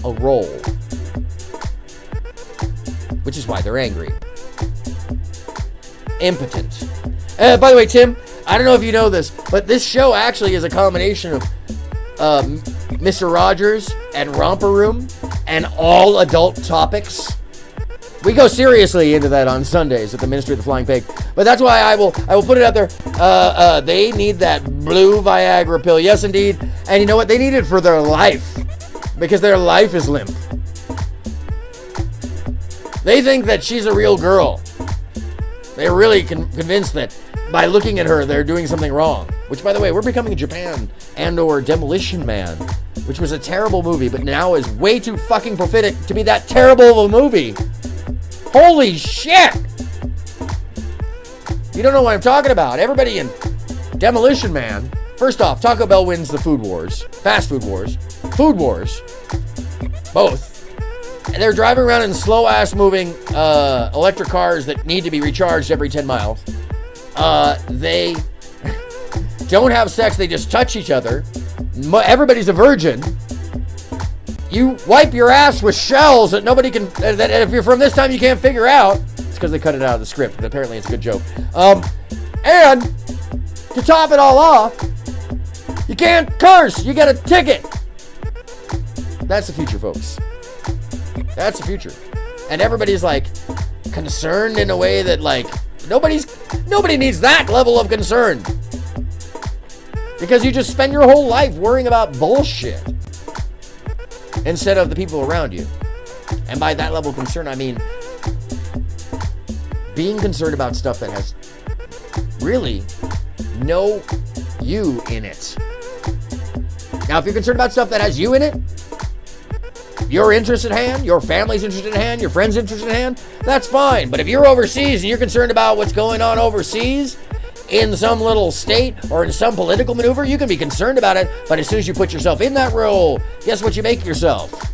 a role. Which is why they're angry. Impotent. By the way, Tim, I don't know if you know this, but this show actually is a combination of Mr. Rogers and Romper Room and all adult topics. We go seriously into that on Sundays at the Ministry of the Flying Pig. But that's why I will put it out there. They need that blue Viagra pill. Yes, indeed. And you know what? They need it for their life. Because their life is limp. They think that she's a real girl. They're really convinced that by looking at her, they're doing something wrong. Which, by the way, we're becoming Japan and/or Demolition Man, which was a terrible movie, but now is way too fucking prophetic to be that terrible of a movie. Holy shit! You don't know what I'm talking about. Everybody in Demolition Man. First off, Taco Bell wins the food wars. Fast food wars. Food wars. Both. And they're driving around in slow-ass moving electric cars that need to be recharged every 10 miles. They don't have sex. They just touch each other. Everybody's a virgin. You wipe your ass with shells that nobody can... That if you're from this time, you can't figure out. It's because they cut it out of the script, but apparently it's a good joke. And to top it all off, you can't curse. You get a ticket. That's the future, folks. That's the future. And everybody's like concerned in a way that like nobody needs that level of concern. Because you just spend your whole life worrying about bullshit instead of the people around you. And by that level of concern, I mean being concerned about stuff that has really no you in it. Now, if you're concerned about stuff that has you in it, your interest at hand, your family's interest at hand, your friend's interest at hand, that's fine. But if you're overseas and you're concerned about what's going on overseas in some little state or in some political maneuver, you can be concerned about it. But as soon as you put yourself in that role, guess what you make yourself?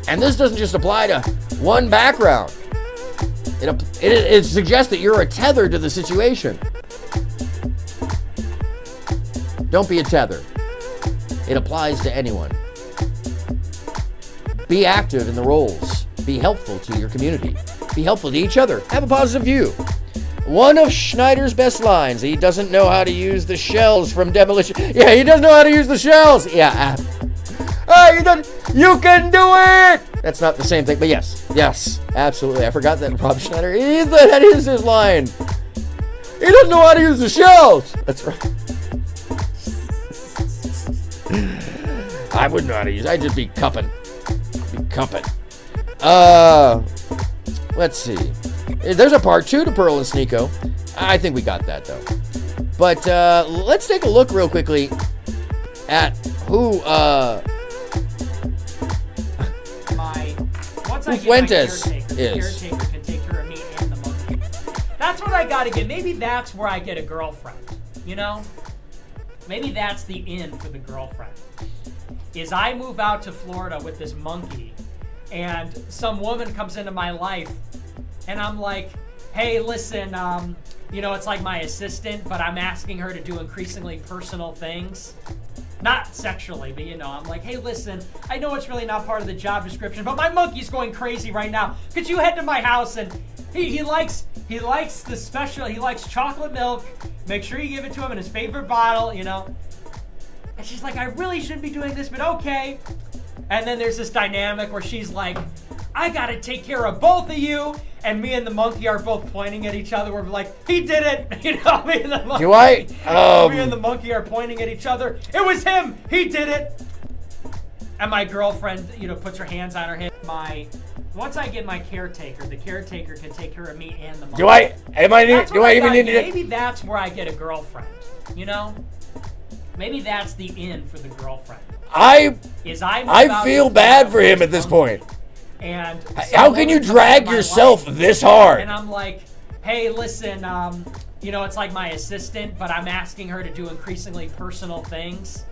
And this doesn't just apply to one background. It suggests that you're a tether to the situation. Don't be a tether. It applies to anyone. Be active in the roles. Be helpful to your community. Be helpful to each other. Have a positive view. One of Schneider's best lines, he doesn't know how to use the shells from Demolition. Yeah, he doesn't know how to use the shells. Yeah. You can do it! That's not the same thing, but yes, absolutely. I forgot that Rob Schneider, that is his line. He doesn't know how to use the shells. That's right. I wouldn't know how to use it. I'd just be cupping. Let's see. There's a part 2 to Pearl and Sneeko. I think we got that, though. But let's take a look real quickly at who Fuentes is. The caretaker can take care of me and the monkey. That's what I gotta get. Maybe that's where I get a girlfriend, you know? Maybe that's the in for the girlfriend. Is I move out to Florida with this monkey, and some woman comes into my life, and I'm like, hey, listen, it's like my assistant, but I'm asking her to do increasingly personal things. Not sexually, but I'm like, hey, listen, I know it's really not part of the job description, but my monkey's going crazy right now. Could you head to my house? And he likes the special, he likes chocolate milk. Make sure you give it to him in his favorite bottle, And she's like, I really shouldn't be doing this, but okay. And then there's this dynamic where she's like, I gotta take care of both of you. And me and the monkey are both pointing at each other. We're like, he did it. Me and the monkey. Me and the monkey are pointing at each other. It was him. He did it. And my girlfriend, puts her hands on her hip. Once I get my caretaker, the caretaker can take care of me and the monkey. Maybe that's where I get a girlfriend. Maybe that's the in for the girlfriend. I feel bad for him at this point. And how can you drag yourself this hard? And I'm like, hey, listen, it's like my assistant, but I'm asking her to do increasingly personal things.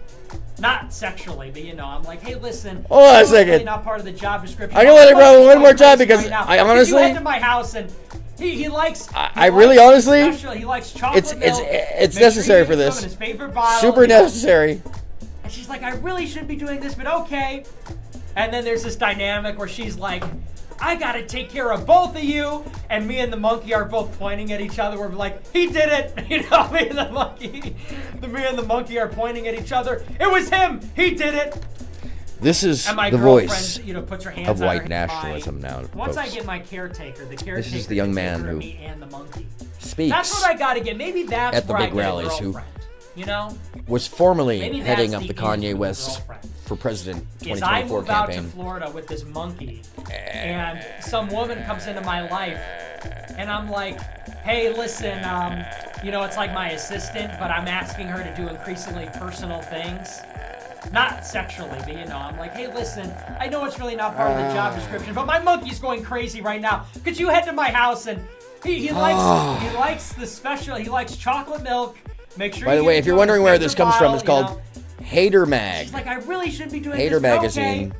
Not sexually, but I'm like, hey, listen. Hold on a second. Really not part of the job description. I'm gonna let it run one more time because I honestly. Could you head to my house and he likes. I really honestly. He likes chocolate milk. It's necessary for this. His favorite bottle, super necessary. And she's like, I really shouldn't be doing this, but okay. And then there's this dynamic where she's like, I gotta take care of both of you. And me and the monkey are both pointing at each other. We're like, he did it. Me and the monkey are pointing at each other. It was him. He did it. This is the voice puts her hands of on white her nationalism now. Once folks. I get my caretaker, the caretaker This is the young man who me and the monkey. speaks that's what I gotta get. Maybe that's at the where big I get rallies. a girlfriend, was formerly Maybe heading that's up the the Kanye in West for president Is I 2024 move out to campaign. Florida with this monkey, and some woman comes into my life, and I'm like, hey, listen, it's like my assistant, but I'm asking her to do increasingly personal things. Not sexually, but I'm like, hey, listen, I know it's really not part of the job description, but my monkey's going crazy right now. Could you head to my house? And he likes the special, he likes chocolate milk. Make sure. By the way, if you're wondering where this comes from, it's called Hater Mag. She's like, I really shouldn't be doing Hater this, magazine. Okay.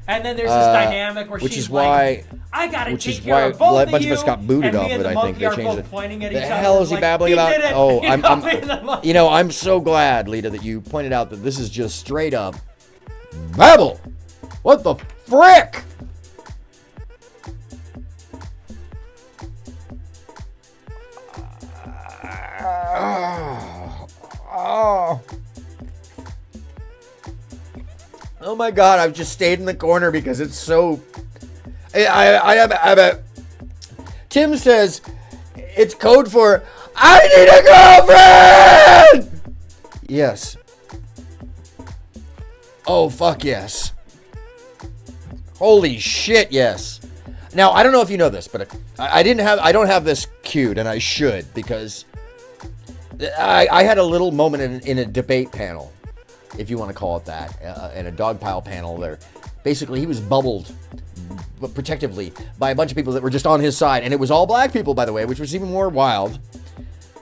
And then there's this dynamic where she's like, I gotta take care of both a bunch of us got booted off it. I think they changed it. The hell is he babbling about? Oh, I'm so glad, Lita, that you pointed out that this is just straight up babble. What the frick? Oh my God! I've just stayed in the corner because it's so. Tim says it's code for I need a girlfriend. Yes. Oh fuck yes. Holy shit yes. Now I don't know if you know this, but I don't have this queued, and I should, because I had a little moment in a debate panel, if you want to call it that, in a dog pile panel there, basically he was bubbled protectively by a bunch of people that were just on his side, and it was all black people, by the way, which was even more wild.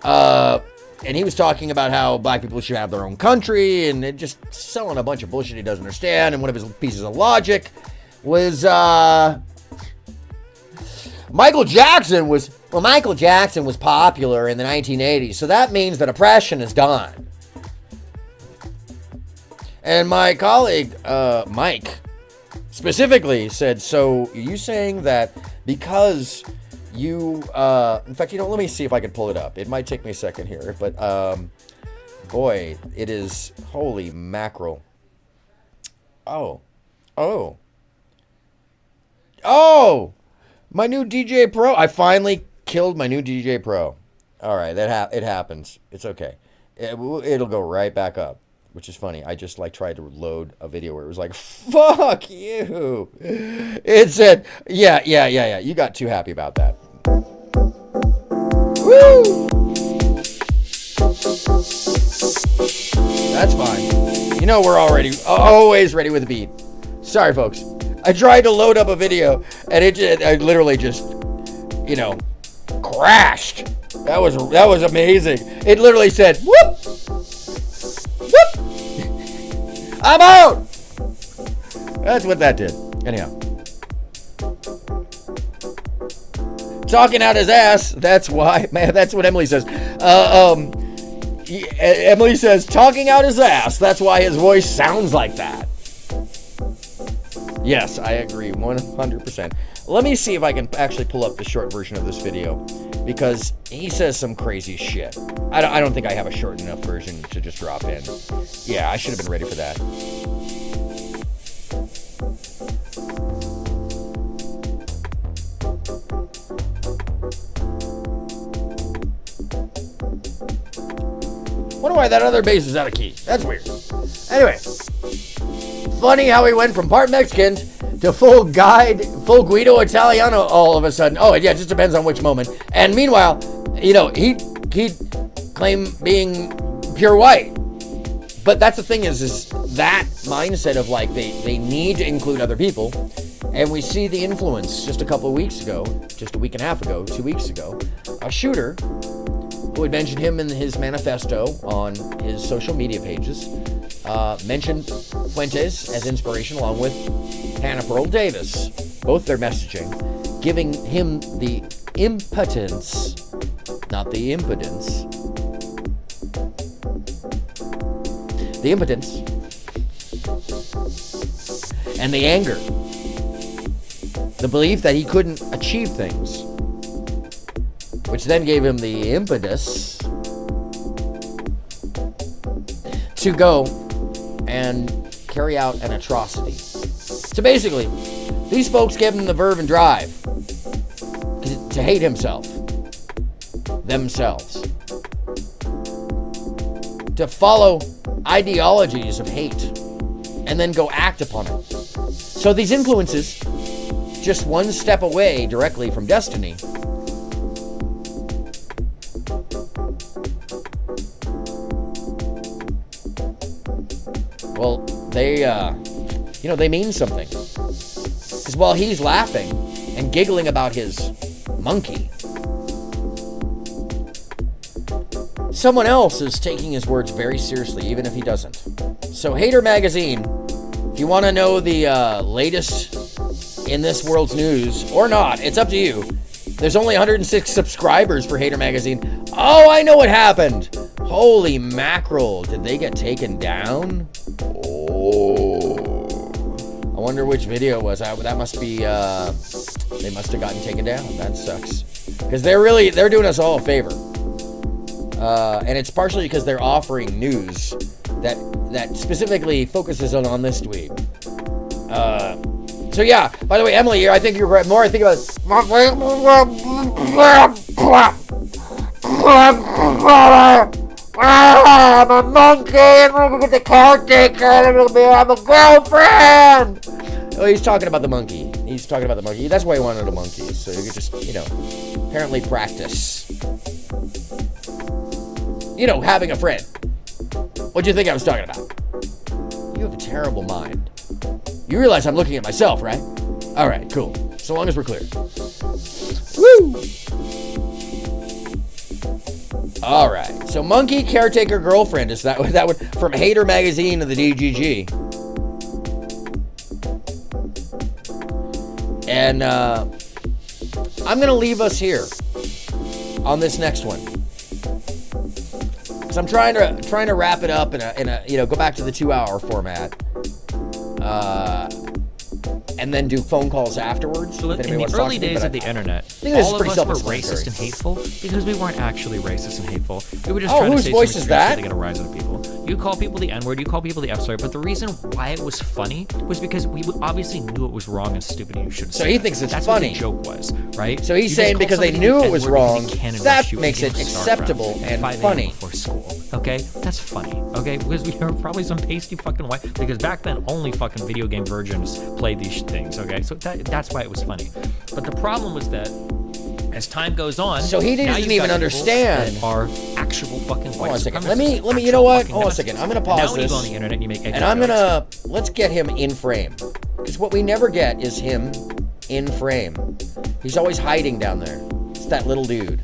And he was talking about how black people should have their own country, and just selling a bunch of bullshit he doesn't understand. And one of his pieces of logic was Michael Jackson was popular in the 1980s, so that means that oppression is done. And my colleague Mike specifically said, so are you saying that because you, in fact, let me see if I can pull it up. It might take me a second here, but boy, it is, holy mackerel. Oh, my new DJ Pro. I finally killed my new DJ Pro. All right, it happens. It's okay. It'll go right back up, which is funny. I just tried to load a video where it was like, fuck you. It said, yeah. You got too happy about that. Woo! That's fine. We're always ready with a beat. Sorry, folks. I tried to load up a video, and I literally just, crashed. That was amazing. It literally said, whoop! Whoop! I'm out! That's what that did. Anyhow. Talking out his ass. That's why. Man, that's what Emily says. Emily says, talking out his ass. That's why his voice sounds like that. Yes, I agree. 100%. Let me see if I can actually pull up the short version of this video, because he says some crazy shit. I don't think I have a short enough version to just drop in. Yeah, I should have been ready for that. Wonder why that other bass is out of key. That's weird. Anyway, funny how he went from part Mexican to full Guido Italiano all of a sudden. Oh, yeah, it just depends on which moment. And meanwhile, he'd claim being pure white. But that's the thing is that mindset of they need to include other people. And we see the influence just a couple of weeks ago, just a week and a half ago, 2 weeks ago, a shooter who had mentioned him in his manifesto on his social media pages, mentioned Fuentes as inspiration along with Hannah Pearl Davis, both their messaging, giving him the impotence, not the impotence, the impotence, and the anger, the belief that he couldn't achieve things, which then gave him the impetus to go and carry out an atrocity. So basically, these folks gave him the verve and drive to hate himself, themselves, to follow ideologies of hate, and then go act upon it. So these influences, just one step away directly from destiny, well, they mean something. Because while he's laughing and giggling about his monkey, someone else is taking his words very seriously, even if he doesn't. So Hater Magazine, if you want to know the latest in this world's news, or not, it's up to you. There's only 106 subscribers for Hater Magazine. Oh, I know what happened. Holy mackerel, did they get taken down? Oh, I wonder which video it was. That must be, they must have gotten taken down. That sucks. Because they're doing us all a favor. And it's partially because they're offering news that specifically focuses on this tweet. So yeah, by the way, Emily, I think you're right. More I think about it. I'm a monkey, and we're gonna get the caretaker, and I'm a girlfriend. Oh, he's talking about the monkey. That's why he wanted a monkey, so you could just, apparently practice. Having a friend. What do you think I was talking about? You have a terrible mind. You realize I'm looking at myself, right? All right, cool. So long as we're clear. Woo! All right. So monkey caretaker girlfriend is that would from Hater Magazine to the DGG. And I'm gonna leave us here on this next one. So I'm trying to wrap it up in a go back to the 2-hour format. And then do phone calls afterwards. So in the early days of the internet, all of us were racist and hateful because we weren't actually racist and hateful. We were just trying to say voice is that? To get a rise out of people. You call people the N-word, you call people the F-word, but the reason why it was funny was because we obviously knew it was wrong and stupid and you shouldn't say he thinks it's That's funny. What the joke was, right? So he's saying because they knew it was wrong, that makes it acceptable and funny. Before school, okay? That's funny, okay? Because we were probably some pasty fucking white, because back then only fucking video game virgins played these things, okay? So that's why it was funny. But the problem was that as time goes on, so he didn't even understand our actual fucking white supremacists. Let me you know what? Hold on a second. I'm gonna pause now when this. You go on the internet and you make and I'm gonna let's get him in frame. Because what we never get is him in frame. He's always hiding down there. It's that little dude.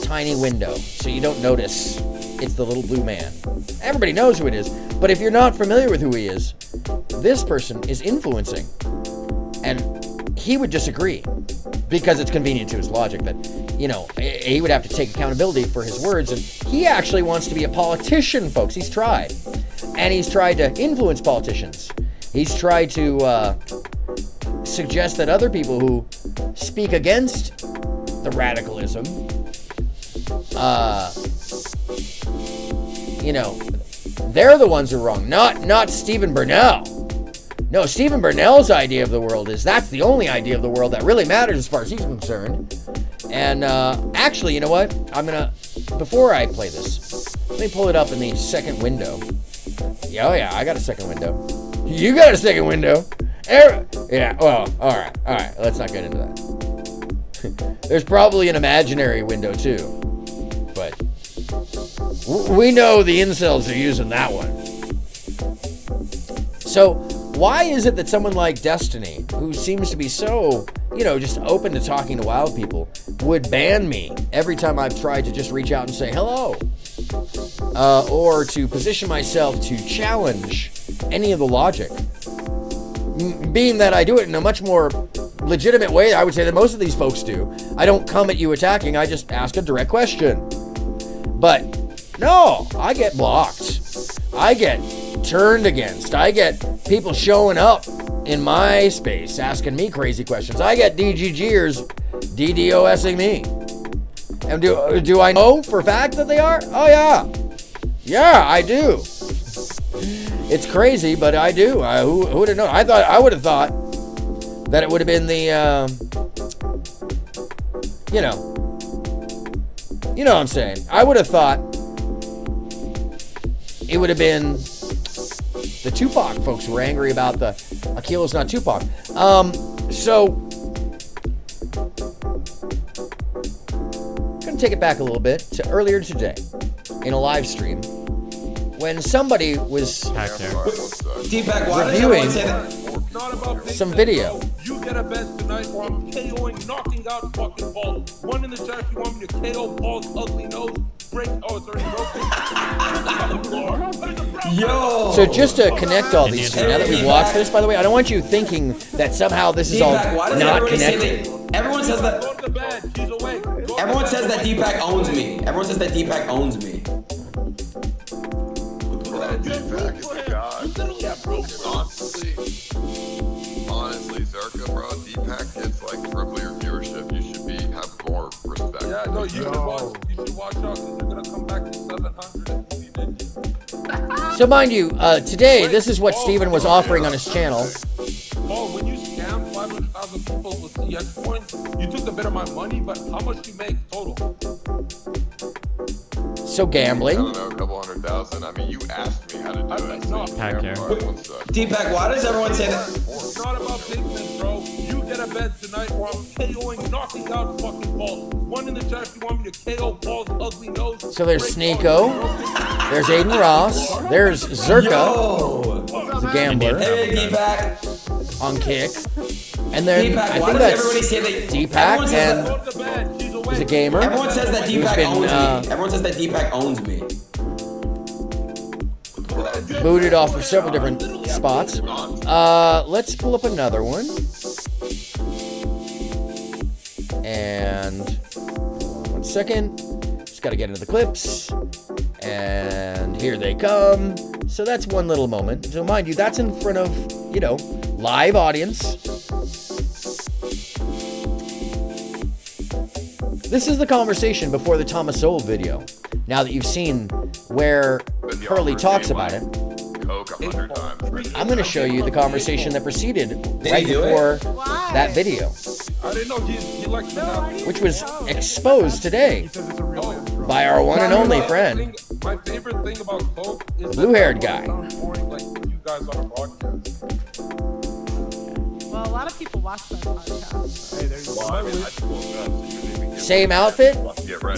Tiny window. So you don't notice it's the little blue man. Everybody knows who it is. But if you're not familiar with who he is, this person is influencing. And he would disagree because it's convenient to his logic that, he would have to take accountability for his words. And he actually wants to be a politician, folks. He's tried. And he's tried to influence politicians. He's tried to suggest that other people who speak against the radicalism, they're the ones who are wrong, not Stephen Burnell. No, Stephen Burnell's idea of the world is that's the only idea of the world that really matters as far as he's concerned. And actually, you know what? Before I play this, let me pull it up in the second window. Yeah, I got a second window. You got a second window. Yeah, well, all right, let's not get into that. There's probably an imaginary window too, but we know the incels are using that one. So why is it that someone like Destiny, who seems to be so, just open to talking to wild people, would ban me every time I've tried to just reach out and say hello? Or to position myself to challenge any of the logic. Being that I do it in a much more legitimate way, I would say, that most of these folks do. I don't come at you attacking, I just ask a direct question. But no, I get blocked. I get turned against. I get people showing up in my space asking me crazy questions. I get DGGers DDoSing me. And do I know for a fact that they are? Oh yeah. Yeah, I do. It's crazy, but I do. Who would have known? I would have thought that it would have been the, you know what I'm saying. I would have thought it would have been the Tupac folks who were angry about the Akilo's not Tupac. So I'm gonna take it back a little bit to earlier today in a live stream when somebody was reviewing some video. You get a bet tonight or I'm KOing, knocking out fucking balls. One in the chat if you want me to KO balls, ugly nose, break. Oh, it's already broken. Yo! So just to connect all these two, now that we've watched this, by the way, I don't want you thinking that somehow this is all not connected. Everyone says that. Everyone says that Deepak owns me. Everyone says that Deepak owns me. Deepak is a god. Honestly, Zerka, bro, Deepak gets like triple your viewership. You should have more respect. Yeah, no, you should watch out because they're gonna come back to 700. So mind you, today this is what Steven was offering on his channel. Oh, when you scam 500,000 people with CS points, you took a bit of my money, but how much do you make total? So gambling. I don't know, a couple 100,000. I mean, you asked me how to do it. So Deepak, why does everyone say that? It's not about big men, bro. You get a bet tonight or I'm KOing, knocking out fucking balls. One in the chat if you want me to KO balls, ugly nose. So there's Sneeko, there's Aiden Ross, there's Zerka. who's a gambler. Hey, Deepak. On Kick. And then Deepak, I why think does that's everybody say that? Deepak and who's a gamer. Everyone says that who's Deepak been, owns me. Everyone says that Deepak owns me. booted off of several different spots. Let's pull up another one. And 1 second. Just got to get into the clips. And here they come. So that's one little moment. So mind you, that's in front of, you know, live audience. This is the conversation before the Thomas Sowell video. Now that you've seen where Hurley talks about it, I'm going to show you the conversation that preceded right before that video, I didn't know he liked me. which was exposed today by our one and only friend, My favorite thing about Coke is the blue-haired guy. like you guys on a podcast. Well, a lot of people watch that podcast. Hey, there you go. Same outfit,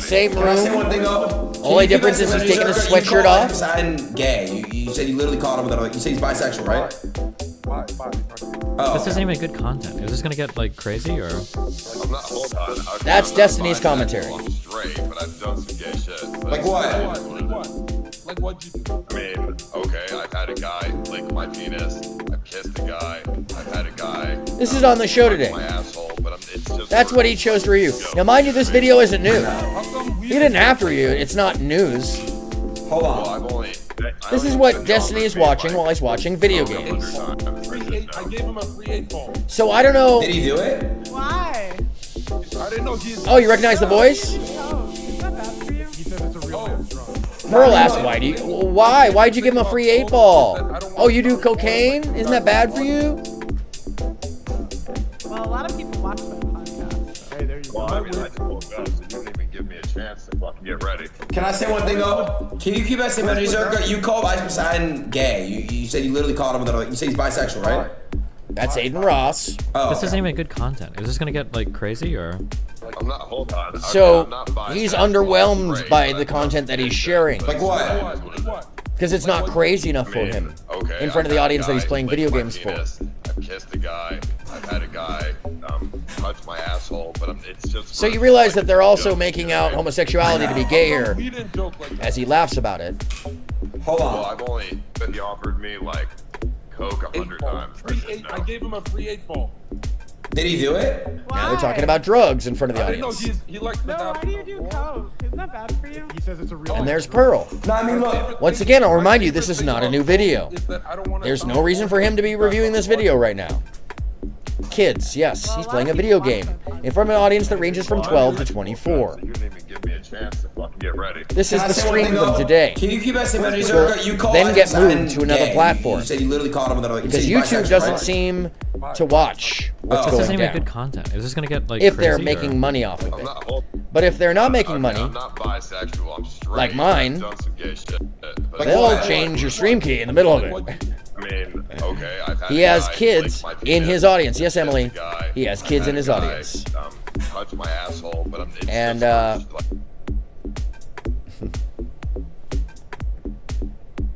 same Can I say one room. thing though? Only difference is he's taking his sweatshirt off. Poseidon gay. You said you literally called him with another. You said he's bisexual, right? Oh. This isn't even good content. Is this gonna get like crazy or? Hold on. Okay, That's I'm not Destiny's bisexual, commentary. I'm straight, but I've done some gay shit. Like what? Like what'd you do? I mean, okay, I've had a guy lick my penis. I've kissed a guy. I've had a guy. This is on the show today. My asshole, but it's just. That's what he chose to review. Now, mind you, this video isn't new. He didn't have to review it. It's not news. Hold Well, on. This is what Destiny is watching while he's watching video games. I gave him a free 8-ball. So I don't know. Did he do it? Why? I didn't know he's. Oh, you recognize the voice? Oh, is that bad for you? He says it's a real man's drunk. Pearl asked, why? Why'd you give him a free 8-ball? Oh, you do cocaine? Isn't that bad for you? Well, a lot of people watch that podcast. Hey, there you go. Well, I mean, I just woke up, so you didn't even give me a chance to fucking get ready. Can I say one thing though? Can you keep that same energy, Zerka? You called Ice Poseidon gay. You said you literally called him with another. You said he's bisexual, right? That's Aiden Ross. Oh. This isn't even good content. Is this gonna get like crazy or? I'm not. Hold on. So I'm not bisexual, he's I'm underwhelmed straight, by but the content that he's sharing. Like what? Because it's not crazy enough for him. Okay, In front of the I've had a audience that he's guy playing lick video my games for. penis. I've kissed a guy. I've had a guy touch my asshole, but it's just. So you realize that they're also making out homosexuality to be gay here, as he laughs about it. Hold Well, on. I've only. He offered me like Coke 100 times. I gave him a free 8-ball. Did he do it? Now they're talking about drugs in front of the I didn't know audience. he liked No, why do you do coke? Isn't that bad for you? He says it's a real. And there's Pearl. No, I mean look. Once again, I'll remind you, this is not a new video. There's no reason for him to be reviewing this video right now. Kids, yes, he's playing a video game in front of an audience that ranges from 12 to 24. You didn't even give me a chance to fucking get ready. This is Can I the say one stream thing, from though? today. Can you keep that same energy, So Zerka? You called then Ice get Poseidon moved to another gay. platform. You said you literally called him with another. You said Because he's YouTube bisexual, doesn't right? seem to watch what's This going isn't even down. good content. Is this gonna get like If crazy they're or? making money off of I'm it. not. Hold, But if they're not making money, I'm not bisexual. I'm straight. like mine, I've done some gay shit. But they'll what? change your stream key in the middle of it. I mean, okay. I've had He a has guy kids lick my in penis. his audience. Yes, I've kissed Emily. a guy. He has I've kids had in a his guy, audience. Touch my asshole, but it's And, just like,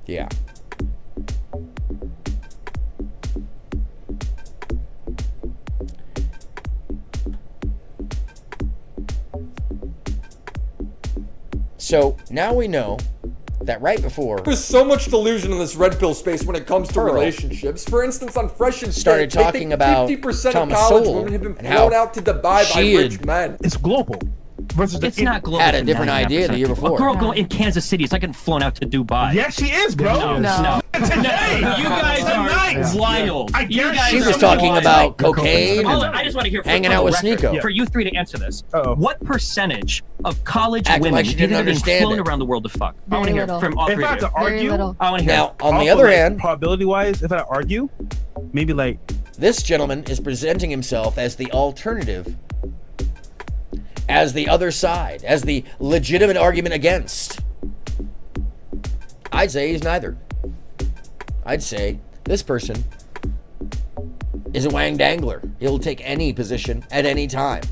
Yeah. So now we know that right before There's so much delusion in this red pill space when it comes to Pearl relationships. For instance, on Fresh and started State, they talking think about 50% of Thomas college Sowell women have been and flown how out to Dubai by she rich had men. It's global. Versus It's not global. had a for different 99% idea the of year people. before. A girl going in Kansas City is not getting flown out to Dubai. Yeah, she is, bro. No. Today. You guys are wild. I You guarantee guys She are was talking wild. about cocaine Hold on, and I just want to hear hanging from out the with record, Sneeko. For you three to answer this, what percentage of college Acting women like she do you didn't think are being understand flown it. around the world to fuck? I want to hear little. from all If three I of have to you. Very argue, little. I want to hear. Now, on the also, other like, hand, probability-wise, if I argue, maybe like this gentleman is presenting himself as the alternative, as the other side, as the legitimate argument against. I'd say he's neither. I'd say this person is a wang dangler. He'll take any position at any time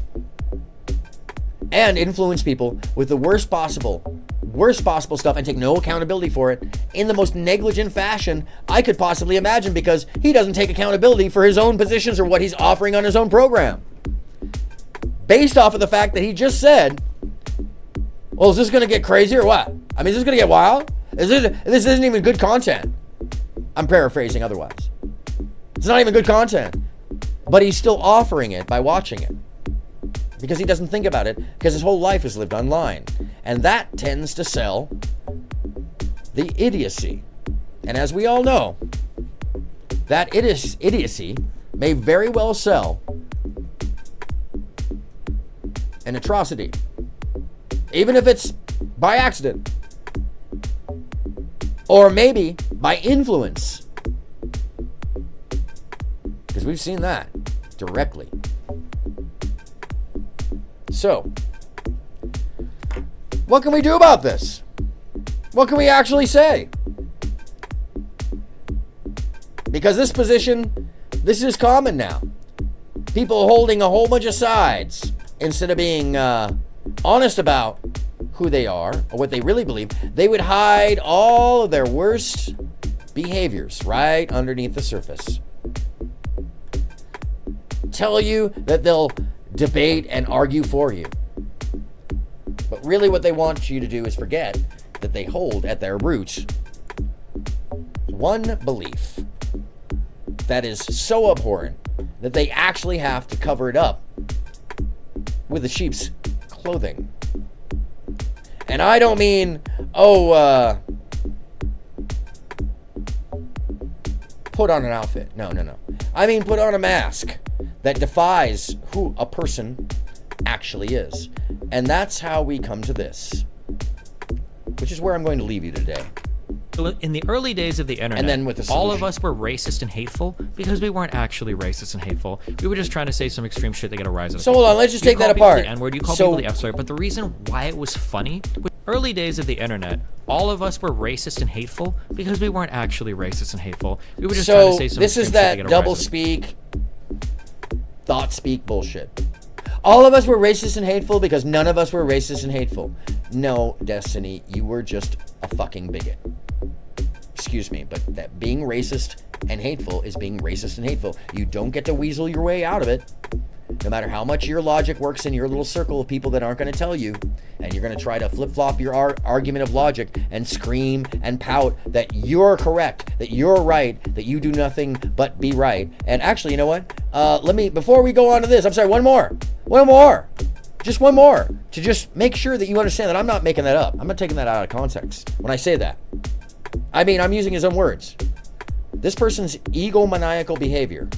and influence people with the worst possible worst possible stuff and take no accountability for it in the most negligent fashion I could possibly imagine, because he doesn't take accountability for his own positions or what he's offering on his own program. Based off of the fact that he just said, well, is this going to get crazy or what? I mean, is this going to get wild? This isn't even good content. I'm paraphrasing otherwise. It's not even good content. But he's still offering it by watching it. Because he doesn't think about it, because his whole life is lived online. And that tends to sell the idiocy. And as we all know, that idiocy may very well sell an atrocity. Even if it's by accident. Or maybe by influence. Because we've seen that directly. So, what can we do about this? What can we actually say? Because this position, this is common now. People holding a whole bunch of sides instead of being honest about who they are or what they really believe. They would hide all of their worst behaviors right underneath the surface. Tell you that they'll debate and argue for you. But really what they want you to do is forget that they hold at their roots one belief that is so abhorrent that they actually have to cover it up with the sheep's clothing. And I don't mean, put on an outfit. No. I mean put on a mask that defies who a person actually is. And that's how we come to this, which is where I'm going to leave you today. In the early days of the internet, and then with the all of us were racist and hateful because we weren't actually racist and hateful. We were just trying to say some extreme shit to get a rise out of So hold on, let's just take that apart. You call people the N-word, you call people the F-word, but the reason why it was funny, early days of the internet, all of us were racist and hateful because we weren't actually racist and hateful. We were just trying to say some this is extreme shit to that get a double rise out of speak, thought speak bullshit. All of us were racist and hateful because none of us were racist and hateful. No, Destiny, you were just a fucking bigot. Excuse me, but that being racist and hateful is being racist and hateful. You don't get to weasel your way out of it. No matter how much your logic works in your little circle of people that aren't going to tell you, and you're going to try to flip-flop your argument of logic and scream and pout that you're correct, that you're right, that you do nothing but be right. And actually, you know what? Before we go on to this, I'm sorry, one more. Just one more. To just make sure that you understand that I'm not making that up. I'm not taking that out of context when I say that. I mean, I'm using his own words. This person's egomaniacal behavior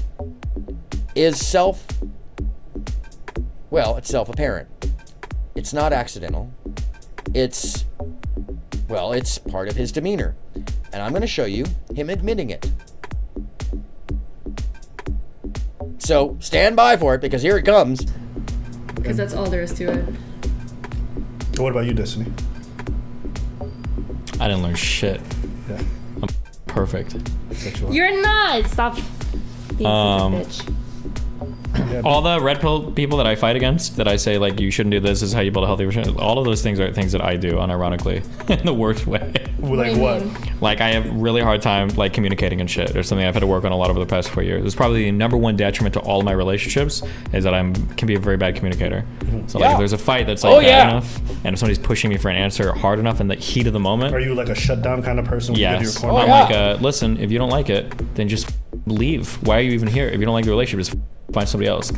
is it's self-apparent. It's not accidental. It's part of his demeanor. And I'm going to show you him admitting it. So stand by for it, because here it comes. Because that's all there is to it. What about you, Destiny? I didn't learn shit. Yeah. I'm perfect. You're not! Stop being such a bitch. All the red pill people that I fight against, that I say, like, you shouldn't do this, is how you build a healthy relationship, all of those things are things that I do, unironically, in the worst way. Like what? Like, I have really hard time, like, communicating and shit. There's something I've had to work on a lot over the past 4 years. It's probably the #1 detriment to all of my relationships, is that can be a very bad communicator. So, like, if there's a fight that's, like, bad enough, and if somebody's pushing me for an answer hard enough in the heat of the moment. Are you, like, a shutdown kind of person? Yes. I'm like, listen, if you don't like it, then just leave. Why are you even here? If you don't like the relationship, just find somebody else.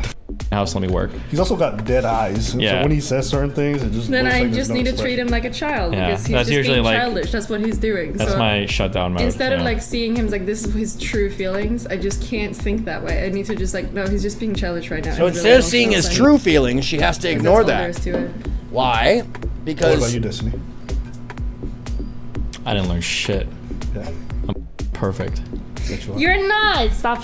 House, let me work. He's also got dead eyes. Yeah. So when he says certain things, it just then looks I like just need to treat him like a child, because he's that's just usually being like, childish. That's what he's doing. That's so my shutdown mode. Instead of like seeing him like this is his true feelings, I just can't think that way. I need to just like, no, he's just being childish right now. So instead of seeing his true feelings, she has to ignore that. That's all there is to it. Why? Because. What about you, Destiny? I didn't learn shit. Yeah. I'm perfect. You're not. Stop.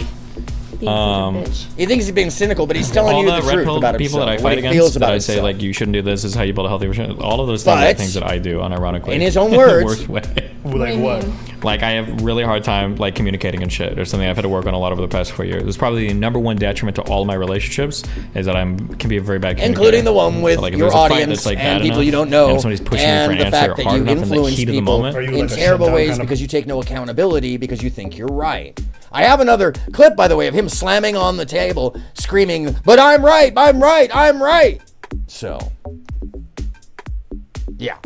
He thinks he's being cynical, but he's telling you the truth about people himself. that I what fight he against, feels that about I say himself. like you shouldn't do this. This is how you build a healthy relationship. All of those things are things that I do, unironically. In his own words. Worst way. Like what? Like I have really hard time like communicating and shit, or something I've had to work on a lot over the past 4 years. It's probably the #1 detriment to all of my relationships is that can be a very bad communicator. Including the one with like, if your there's a fight audience that's, like, and bad people enough, you don't know, and somebody's pushing and me for the an fact answer that hard you enough in the influence heat of the people moment. in terrible ways because you take no accountability because you think you're right. I have another clip, by the way, of him slamming on the table, screaming, "But I'm right, I'm right, I'm right." So, yeah.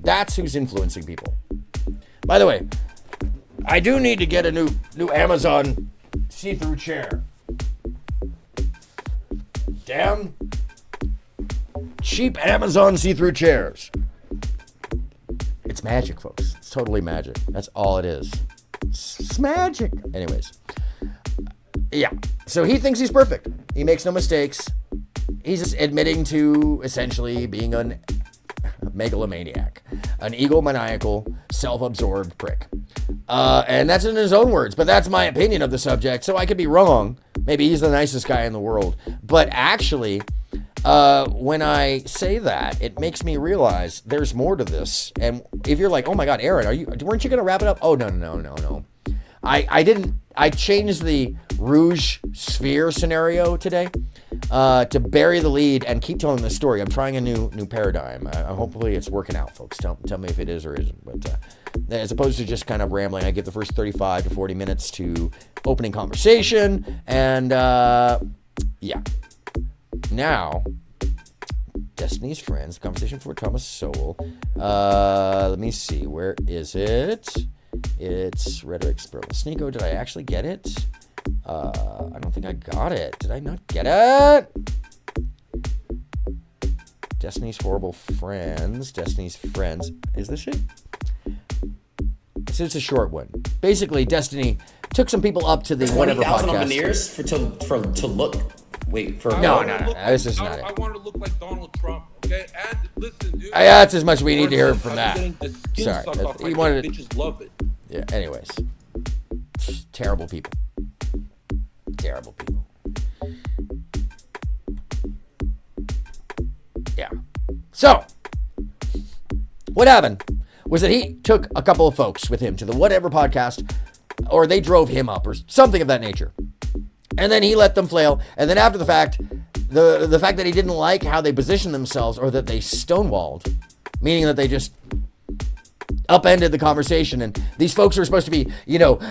That's who's influencing people. By the way, I do need to get a new Amazon see-through chair. Damn cheap Amazon see-through chairs. It's magic, folks. It's totally magic. That's all it is. It's magic. Anyways. Yeah. So he thinks he's perfect. He makes no mistakes. He's just admitting to essentially being a megalomaniac, an egomaniacal, self-absorbed prick. And that's in his own words, but that's my opinion of the subject, so I could be wrong. Maybe he's the nicest guy in the world. But actually, when I say that, it makes me realize there's more to this. And if you're like, oh my God, Aaron, weren't you going to wrap it up? Oh, no. I changed the Rouge Sphere scenario today to bury the lead and keep telling the story. I'm trying a new paradigm. Hopefully it's working out, folks. Tell me if it is or isn't. But as opposed to just kind of rambling, I give the first 35 to 40 minutes to opening conversation. And yeah. Now, Destiny's Friends, Conversation for Thomas Sowell. Let me see. Where is it? It's Rhetoric Spurl. Sneeko, did I actually get it? I don't think I got it. Did I not get it? Destiny's Horrible Friends. Destiny's Friends. Is this it? It's a short one. Basically, Destiny took some people up to the whatever 20,000 podcast. on veneers to look. Wait for No. This is not it. I want to look like Donald Trump, okay? And listen, dude. That's as much as we need to hear from that. Sorry. He wanted They just love it. Yeah, anyways. Terrible people. Terrible people. Yeah. So, what happened was that he took a couple of folks with him to the whatever podcast, or they drove him up, or something of that nature. And then he let them flail. And then after the fact, the fact that he didn't like how they positioned themselves, or that they stonewalled, meaning that they just upended the conversation, and these folks are supposed to be,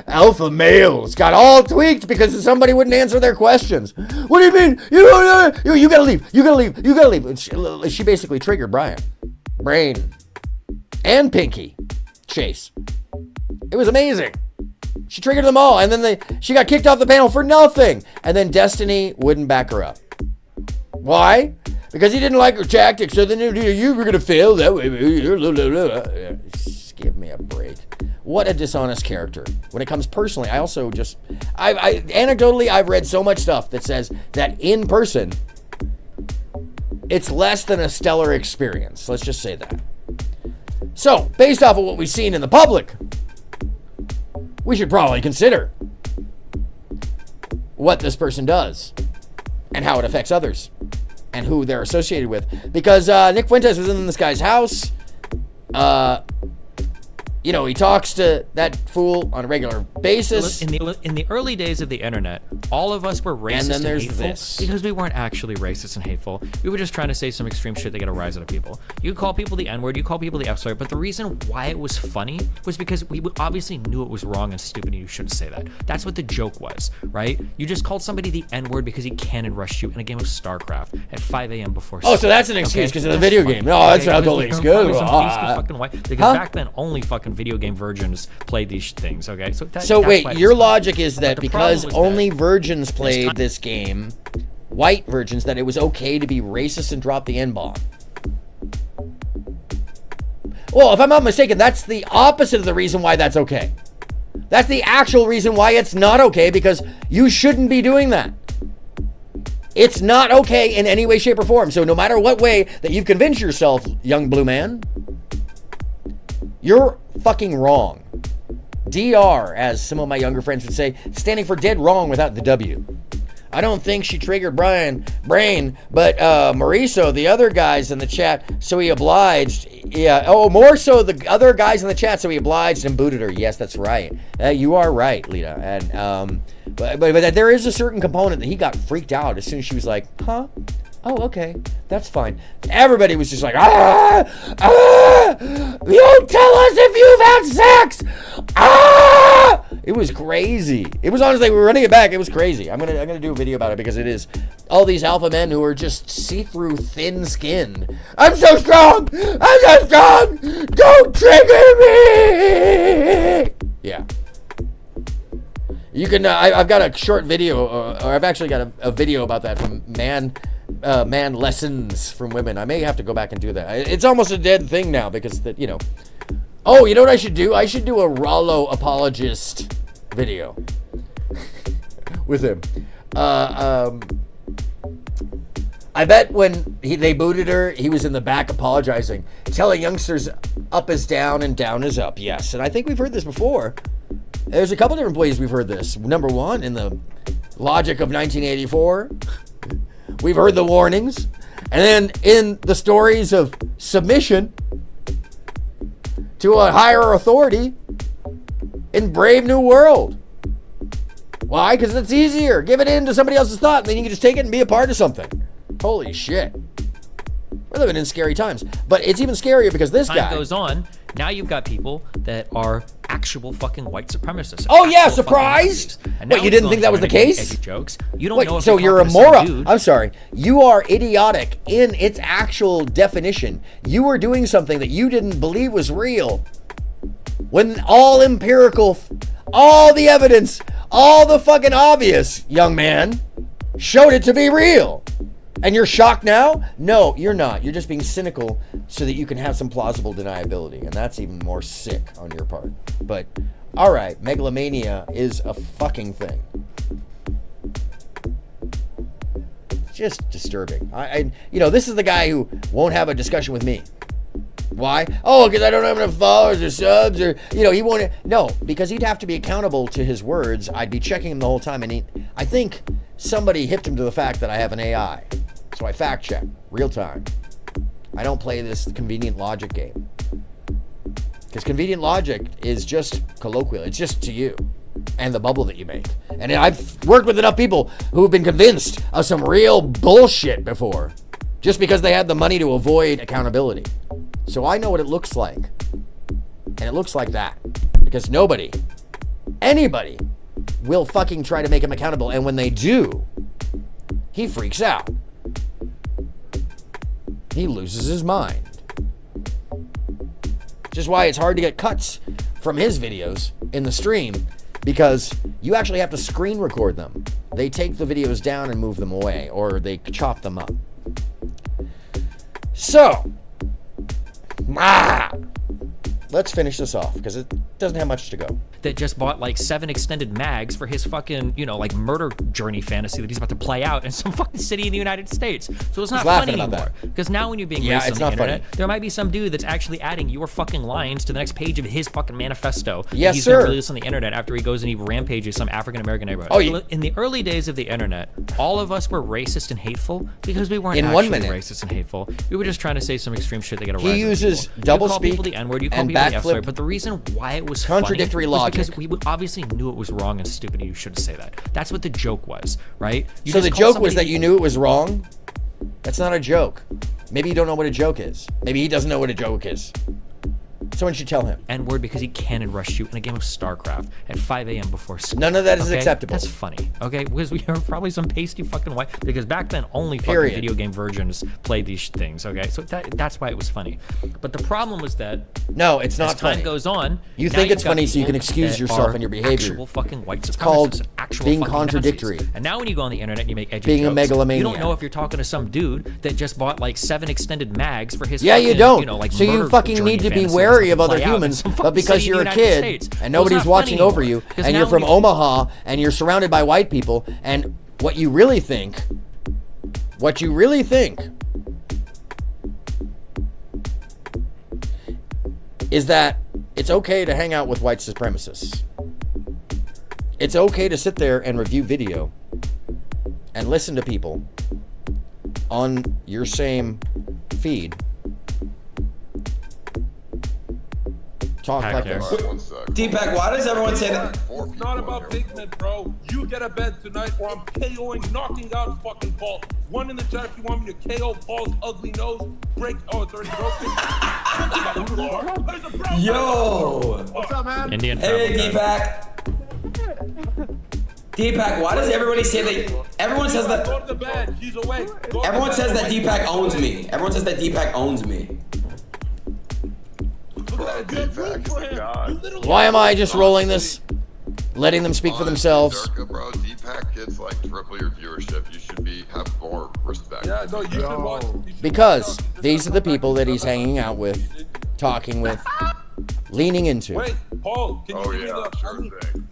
alpha males, got all tweaked because somebody wouldn't answer their questions. What do you mean? You gotta leave. You gotta leave. And she basically triggered Brain, and Pinky Chase. It was amazing. She triggered them all, and then she got kicked off the panel for nothing. And then Destiny wouldn't back her up. Why? Because he didn't like her tactics. So then you were gonna fail that way. Just give me a break. What a dishonest character. When it comes personally, I also just, anecdotally, I've read so much stuff that says that in person, it's less than a stellar experience. Let's just say that. So, based off of what we've seen in the public, we should probably consider what this person does and how it affects others and who they're associated with. Because Nick Fuentes was in this guy's house. He talks to that fool on a regular basis. In the early days of the internet, all of us were racist And then there's hateful this. because we weren't actually racist and hateful. We were just trying to say some extreme shit to get a rise out of people. You call people the N-word, you call people the F-word, but the reason why it was funny was because we obviously knew it was wrong and stupid and you shouldn't say that. That's what the joke was, right? You just called somebody the N-word because he cannon rushed you in a game of StarCraft at 5 a.m. before Oh, so that's an excuse because of the video game. No, that's not totally excuse. Because back then, only fucking video game virgins played these things, okay? So that's wait, why your it's funny. logic is that But the because problem was only that virgins played this game, white virgins, that it was okay to be racist and drop the N-bomb. Well, if I'm not mistaken, that's the opposite of the reason why that's okay. That's the actual reason why it's not okay, because you shouldn't be doing that. It's not okay in any way, shape, or form. So no matter what way that you've convinced yourself, young blue man, you're fucking wrong. DR, as some of my younger friends would say, standing for dead wrong without the W. I don't think she triggered Brain, but Mauricio, the other guys in the chat, so he obliged. Yeah, oh, more so the other guys in the chat, so he obliged and booted her. Yes, that's right. You are right, Lita. And but there is a certain component that he got freaked out as soon as she was like, huh? Oh, okay, that's fine. Everybody was just like, you tell us if you've had sex. It was crazy. It was honestly, we were running it back. It was crazy. I'm gonna do a video about it because it is all these alpha men who are just see-through, thin-skinned. I'm so strong. I'm so strong. Don't trigger me. Yeah. You can. I've got a short video, or I've actually got a video about that from man lessons from women. I may have to go back and do that. It's almost a dead thing now because that, you know. Oh, you know what I should do? I should do a Rollo apologist video with him. I bet when they booted her, he was in the back apologizing, telling youngsters up is down and down is up. Yes, and I think we've heard this before. There's a couple different ways we've heard this. Number one, in the logic of 1984, we've heard the warnings. And then in the stories of submission to a higher authority in Brave New World. Why? Because it's easier. Give it in to somebody else's thought, and then you can just take it and be a part of something. Holy shit. We're living in scary times. But it's even scarier because this guy... Time goes on. Now you've got people that are actual fucking white supremacists. Oh yeah, surprised? What, you didn't think that was the case? Jokes. You don't know if so you're a moron. I'm sorry. You are idiotic in its actual definition. You were doing something that you didn't believe was real. When all empirical, all the evidence, all the fucking obvious, young man, showed it to be real. And you're shocked now? No, you're not. You're just being cynical so that you can have some plausible deniability. And that's even more sick on your part. But, all right, megalomania is a fucking thing. Just disturbing. You know, this is the guy who won't have a discussion with me. Why? Oh, because I don't have enough followers or subs, or, you know, he won't. No, because he'd have to be accountable to his words. I'd be checking him the whole time. And I think somebody hipped him to the fact that I have an AI. So I fact check, real time. I don't play this convenient logic game. Because convenient logic is just colloquial. It's just to you and the bubble that you make. And I've worked with enough people who have been convinced of some real bullshit before, just because they had the money to avoid accountability. So I know what it looks like. And it looks like that. Because anybody will fucking try to make him accountable. And when they do, he freaks out. He loses his mind. Which is why it's hard to get cuts from his videos in the stream, because you actually have to screen record them. They take the videos down and move them away, or they chop them up. So, let's finish this off, because it doesn't have much to go. That just bought like 7 extended mags for his fucking, you know, like murder journey fantasy that he's about to play out in some fucking city in the United States. So it's not funny anymore. Because now when you're being racist on the internet, there might be some dude that's actually adding your fucking lines to the next page of his fucking manifesto. Yes, he's sir. Gonna release on the internet after he goes and he rampages some African American neighborhood. Oh, yeah. In the early days of the internet, all of us were racist and hateful because we weren't in actually 1 minute racist and hateful. We were just trying to say some extreme shit to get a rise. He uses double speak. You call people the N-word, you call and people the backflip. F-word, but the reason why it was Contradictory funny was logic. because we obviously knew it was wrong and stupid and you shouldn't say that. That's what the joke was, right? So the joke was that you knew it was wrong? That's not a joke. Maybe you don't know what a joke is. Maybe he doesn't know what a joke is. Someone should tell him. N-word because he cannon rushed you in a game of StarCraft at 5 a.m. before school. None of that is acceptable. That's funny, okay? Because we are probably some pasty fucking white. Because back then, only fucking video game virgins played these things, okay? So that's why it was funny. But the problem was that... No, it's not funny. As time goes on... You think it's funny so you can excuse yourself and your behavior. Actual fucking white supremacists. It's called actual being fucking contradictory. Nazis. And now when you go on the internet and you make edgy being jokes, a megalomaniac. you don't know if you're talking to some dude that just bought like 7 extended mags for his Yeah, fucking, you don't. You know, like so you fucking need to be wary of other humans, but because you're a kid and nobody's watching over you, and you're from Omaha and you're surrounded by white people, and what you really think is that it's okay to hang out with white supremacists. It's okay to sit there and review video and listen to people on your same feed talk like this. Deepak, why does everyone say that? It's not about pigment, bro. You get a bed tonight or I'm KOing, knocking out fucking Paul. One in the chat if you want me to KO Paul's ugly nose. Break. Oh, it's already broken. Yo! What's up, man? Indian Hey, Deepak. Deepak, why does everybody say that? Everyone says that. Go to the bed. She's awake. Everyone says that Deepak owns me. Everyone says that Deepak owns me. Why am I just rolling this? Letting them speak for themselves? Bro, Deepak gets like triple your viewership. You should have more respect. Yeah, no, you should watch. Because these are the people that he's hanging out with, talking with, leaning into. Wait, Paul, can you give me the...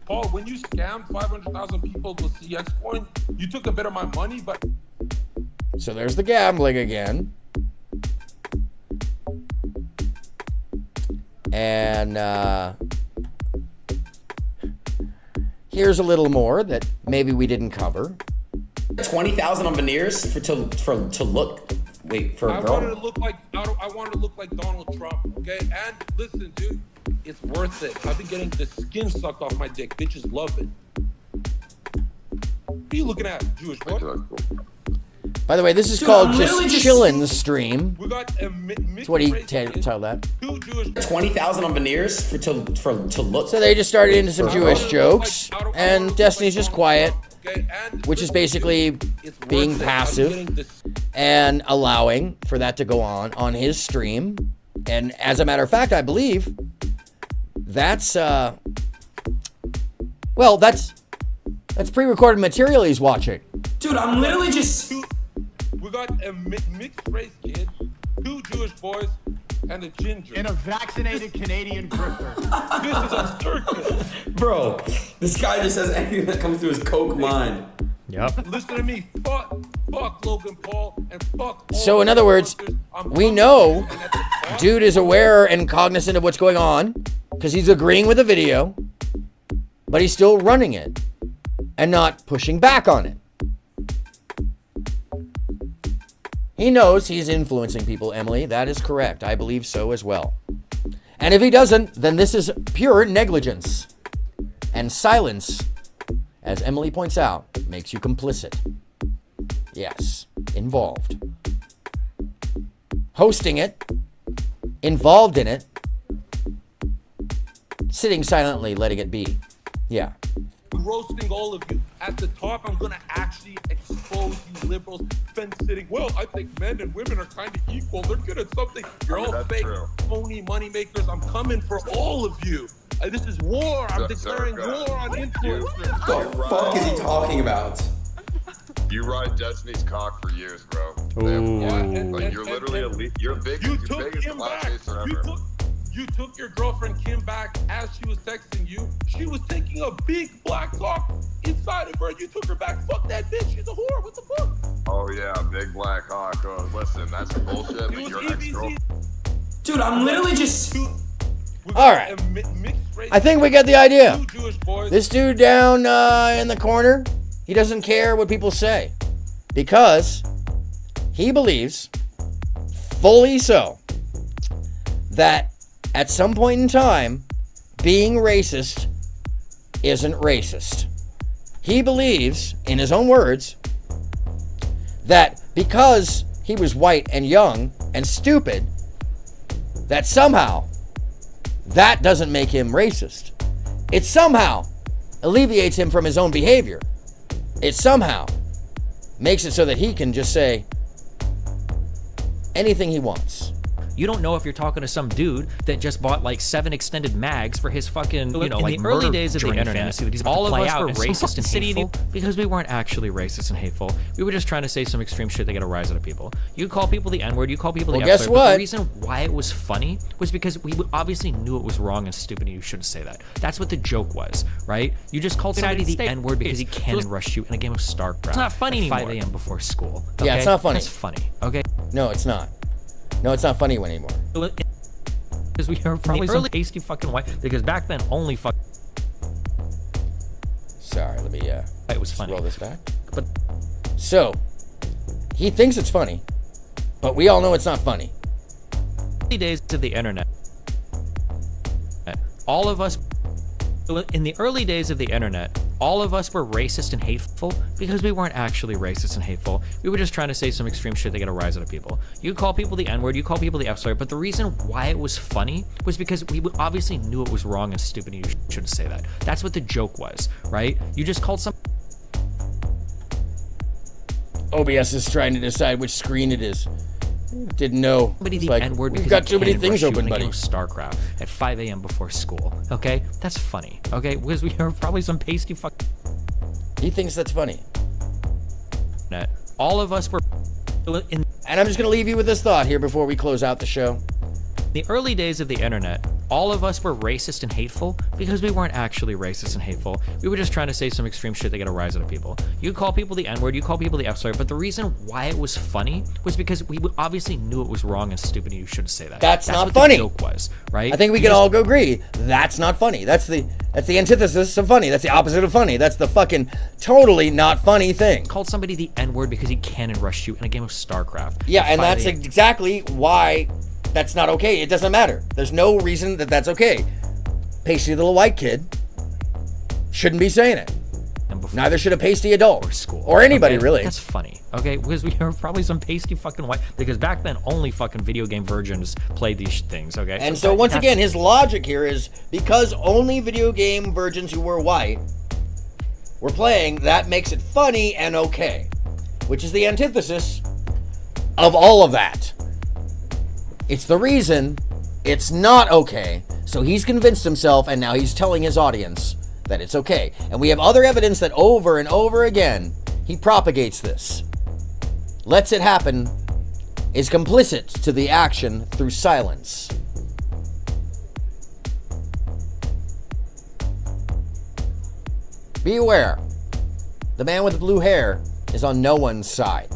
Paul, when you scammed 500,000 people with CX coin, you took a bit of my money, but... So there's the gambling again. And here's a little more that maybe we didn't cover. 20,000 on veneers to look. Wait for a girl. I wanted to look like Donald Trump. Okay, and listen, dude, it's worth it. I've been getting the skin sucked off my dick. Bitches love it. What are you looking at, Jewish boy? By the way, this is called just chillin' stream. That's what he titled that. 20,000 on veneers to look. So they just started into some Jewish jokes, and Destiny's just quiet, which is basically being passive and allowing for that to go on his stream. And as a matter of fact, I believe that's well, that's pre-recorded material he's watching. Dude, I'm literally just... We got a mixed race kid, 2 Jewish boys, and a ginger. And a vaccinated Canadian grifter. This is a circus. Bro, this guy just says anything that comes to his coke mind. Yep. Listen to me. Fuck Logan Paul and fuck all So in other words, we know dude is aware and cognizant of what's going on because he's agreeing with the video, but he's still running it and not pushing back on it. He knows he's influencing people, Emily. That is correct. I believe so as well. And if he doesn't, then this is pure negligence. And silence, as Emily points out, makes you complicit. Yes, involved. Hosting it, involved in it, sitting silently, letting it be. Yeah. Roasting all of you. At the top, I'm gonna actually expose you liberals fence-sitting. Well, I think men and women are kind of equal. They're good at something. You're all fake, phony money makers. I'm coming for all of you. This is war. I'm declaring war on influencers. What the fuck is he talking about? You ride Destiny's cock for years, bro. Like, you're literally you're big. You You're took biggest him black back. face ever. You took your girlfriend Kim back as she was texting you. She was taking a big black cock inside of her. You took her back. Fuck that bitch. She's a whore. What the fuck? Oh yeah, big black cock. Listen, that's bullshit. But your ex-girlfriend. Dude, I'm literally just... All right. I think we get the idea. This dude down in the corner, he doesn't care what people say because he believes, fully so, that at some point in time, being racist isn't racist. He believes, in his own words, that because he was white and young and stupid, that somehow that doesn't make him racist. It somehow alleviates him from his own behavior. It somehow makes it so that he can just say anything he wants. You don't know if you're talking to some dude that just bought like 7 extended mags for his fucking, you know, like early days of the internet. Fantasy that he's about to play out were racist and hateful because we weren't actually racist and hateful. We were just trying to say some extreme shit to get a rise out of people. You call people the N-word, you call people the F-word. Guess what? But the reason why it was funny was because we obviously knew it was wrong and stupid and you shouldn't say that. That's what the joke was, right? You just called somebody the N-word because he cannon rushed you in a game of StarCraft. It's not funny anymore. 5 a.m. before school. Okay? Yeah, it's not funny. That's funny, okay? No, it's not. No, it's not funny anymore. Because we are probably some pasty fucking white. Because back then, only fuck. Sorry, let me it was funny. Roll this back. But so he thinks it's funny, but we all know it's not funny. Early days of the internet, all of us. In the early days of the internet, all of us were racist and hateful because we weren't actually racist and hateful. We were just trying to say some extreme shit to get a rise out of people. You call people the N-word, you call people the F-slur, but the reason why it was funny was because we obviously knew it was wrong and stupid and you shouldn't say that. That's what the joke was, right? You just called some... OBS is trying to decide which screen it is. Didn't know. Somebody the like, N-word we've because got too many things open, buddy. StarCraft at 5 a.m. before school. Okay, that's funny. Okay, because we are probably some pasty fuck. He thinks that's funny. All of us were. And I'm just gonna leave you with this thought here before we close out the show. The early days of the internet, all of us were racist and hateful because we weren't actually racist and hateful. We were just trying to say some extreme shit to get a rise out of people. You call people the N-word, you call people the F-slur, but the reason why it was funny was because we obviously knew it was wrong and stupid and you shouldn't say that. That's not what funny. The joke was, right? I think we can all go agree. That's not funny. That's the antithesis of funny. That's the opposite of funny. That's the fucking totally not funny thing. Called somebody the N-word because he cannon rushed you in a game of StarCraft. Yeah, and that's exactly why that's not okay. It doesn't matter. There's no reason that that's okay. Pasty little white kid shouldn't be saying it. Neither should a pasty adult or anybody, okay? really. That's funny, okay? Because we are probably some pasty fucking white. Because back then, only fucking video game virgins played these things, okay? And so once again, his logic here is because only video game virgins who were white were playing, that makes it funny and okay, which is the antithesis of all of that. It's the reason it's not okay. So he's convinced himself, and now he's telling his audience that it's okay. And we have other evidence that over and over again, he propagates this. Lets it happen, is complicit to the action through silence. Be aware, the man with the blue hair is on no one's side.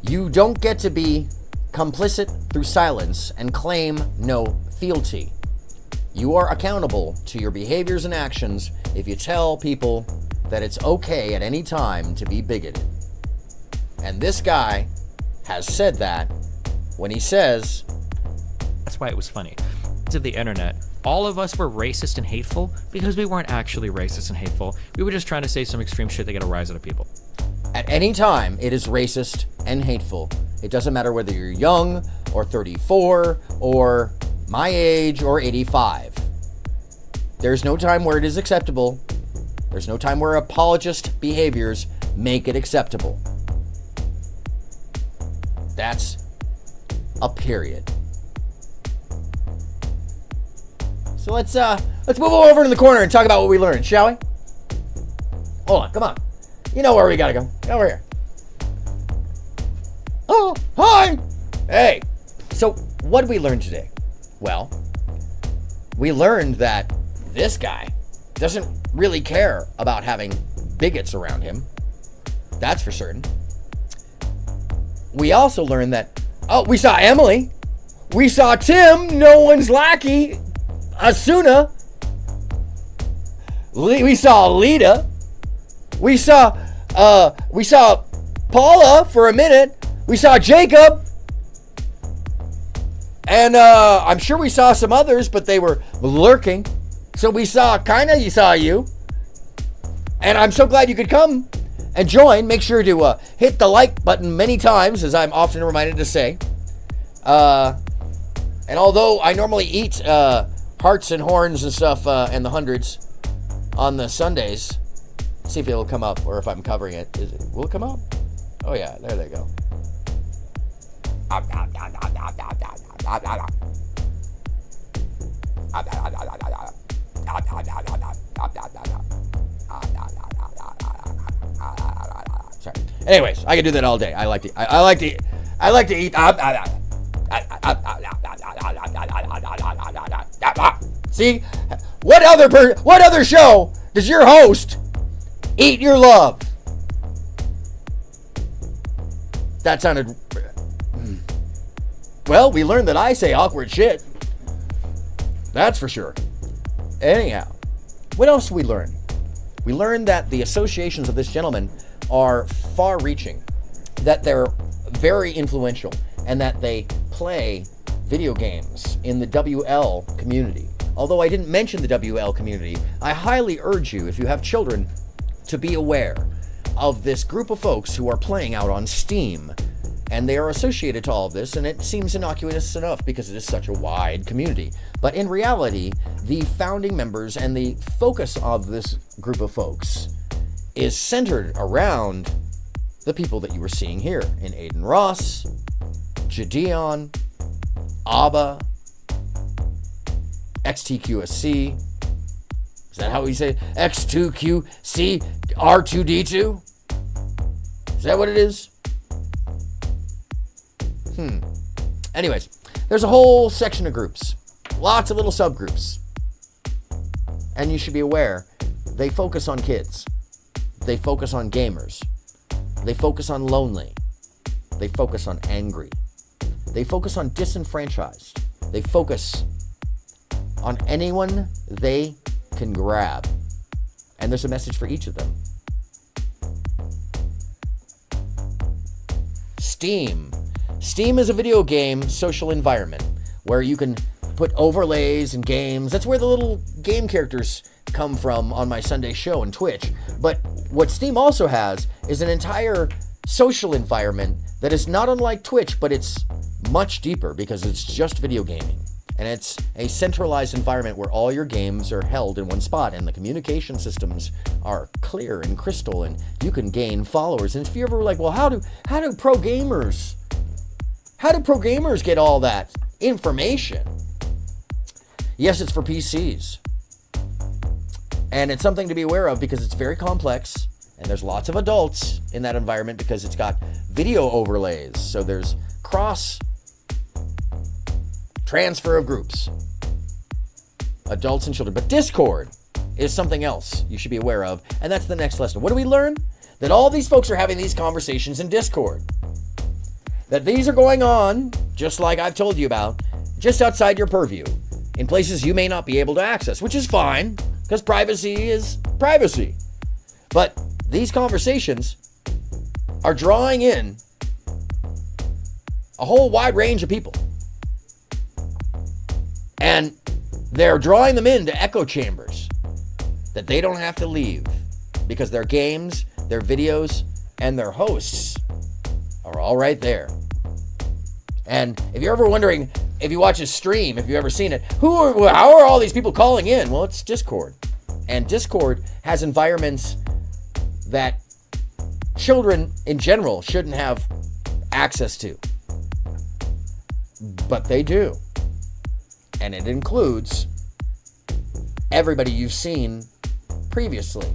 You don't get to be complicit through silence and claim no fealty. You are accountable to your behaviors and actions if you tell people that it's okay at any time to be bigoted. And this guy has said that when he says... That's why it was funny. Of the internet, all of us were racist and hateful because we weren't actually racist and hateful. We were just trying to say some extreme shit to get a rise out of people. At any time, it is racist and hateful. It doesn't matter whether you're young or 34 or my age or 85. There's no time where it is acceptable. There's no time where apologist behaviors make it acceptable. That's a period. So let's move over to the corner and talk about what we learned, shall we? Hold on, come on. You know where we gotta go. Over here. Oh, hi! Hey! So, what did we learn today? Well, we learned that this guy doesn't really care about having bigots around him. That's for certain. We also learned that, we saw Emily. We saw Tim, no one's lackey. Asuna. We saw Lita. We saw Paula for a minute. We saw Jacob. And I'm sure we saw some others, but they were lurking. So we saw, you saw you. And I'm so glad you could come and join. Make sure to hit the like button many times, as I'm often reminded to say. And although I normally eat hearts and horns and stuff and the hundreds on the Sundays, see if it'll come up or if I'm covering it. Will it come up? Oh yeah, there they go. Sorry. Anyways, I can do that all day. I like to eat. See, what other show does your host eat your love? That sounded... Well, we learned that I say awkward shit. That's for sure. Anyhow, what else did we learn? We learned that the associations of this gentleman are far-reaching, that they're very influential, and that they play video games in the WL community. Although I didn't mention the WL community, I highly urge you, if you have children, to be aware of this group of folks who are playing out on Steam. And they are associated to all of this, and it seems innocuous enough because it is such a wide community. But in reality, the founding members and the focus of this group of folks is centered around the people that you were seeing here in Aiden Ross, Jadeon, Abba, XTQSC. Is that how we say it? X2QC R2D2? Is that what it is? Anyways, there's a whole section of groups. Lots of little subgroups. And you should be aware, they focus on kids. They focus on gamers. They focus on lonely. They focus on angry. They focus on disenfranchised. They focus on anyone they can grab. And there's a message for each of them. Steam. Steam is a video game social environment where you can put overlays and games. That's where the little game characters come from on my Sunday show on Twitch. But what Steam also has is an entire social environment that is not unlike Twitch, but it's much deeper because it's just video gaming. And it's a centralized environment where all your games are held in one spot, and the communication systems are clear and crystal, and you can gain followers. And if you're ever like, well, how do pro gamers get all that information? Yes, it's for PCs. And it's something to be aware of because it's very complex, and there's lots of adults in that environment because it's got video overlays. So there's cross transfer of groups, adults and children. But Discord is something else you should be aware of, and that's the next lesson. What do we learn? That all these folks are having these conversations in Discord. That these are going on, just like I've told you about, just outside your purview, in places you may not be able to access, which is fine, because privacy is privacy. But these conversations are drawing in a whole wide range of people. And they're drawing them into echo chambers that they don't have to leave because their games, their videos, and their hosts are all right there. And if you're ever wondering, if you watch a stream, if you've ever seen it, how are all these people calling in? Well, it's Discord. And Discord has environments that children in general shouldn't have access to. But they do. And it includes everybody you've seen previously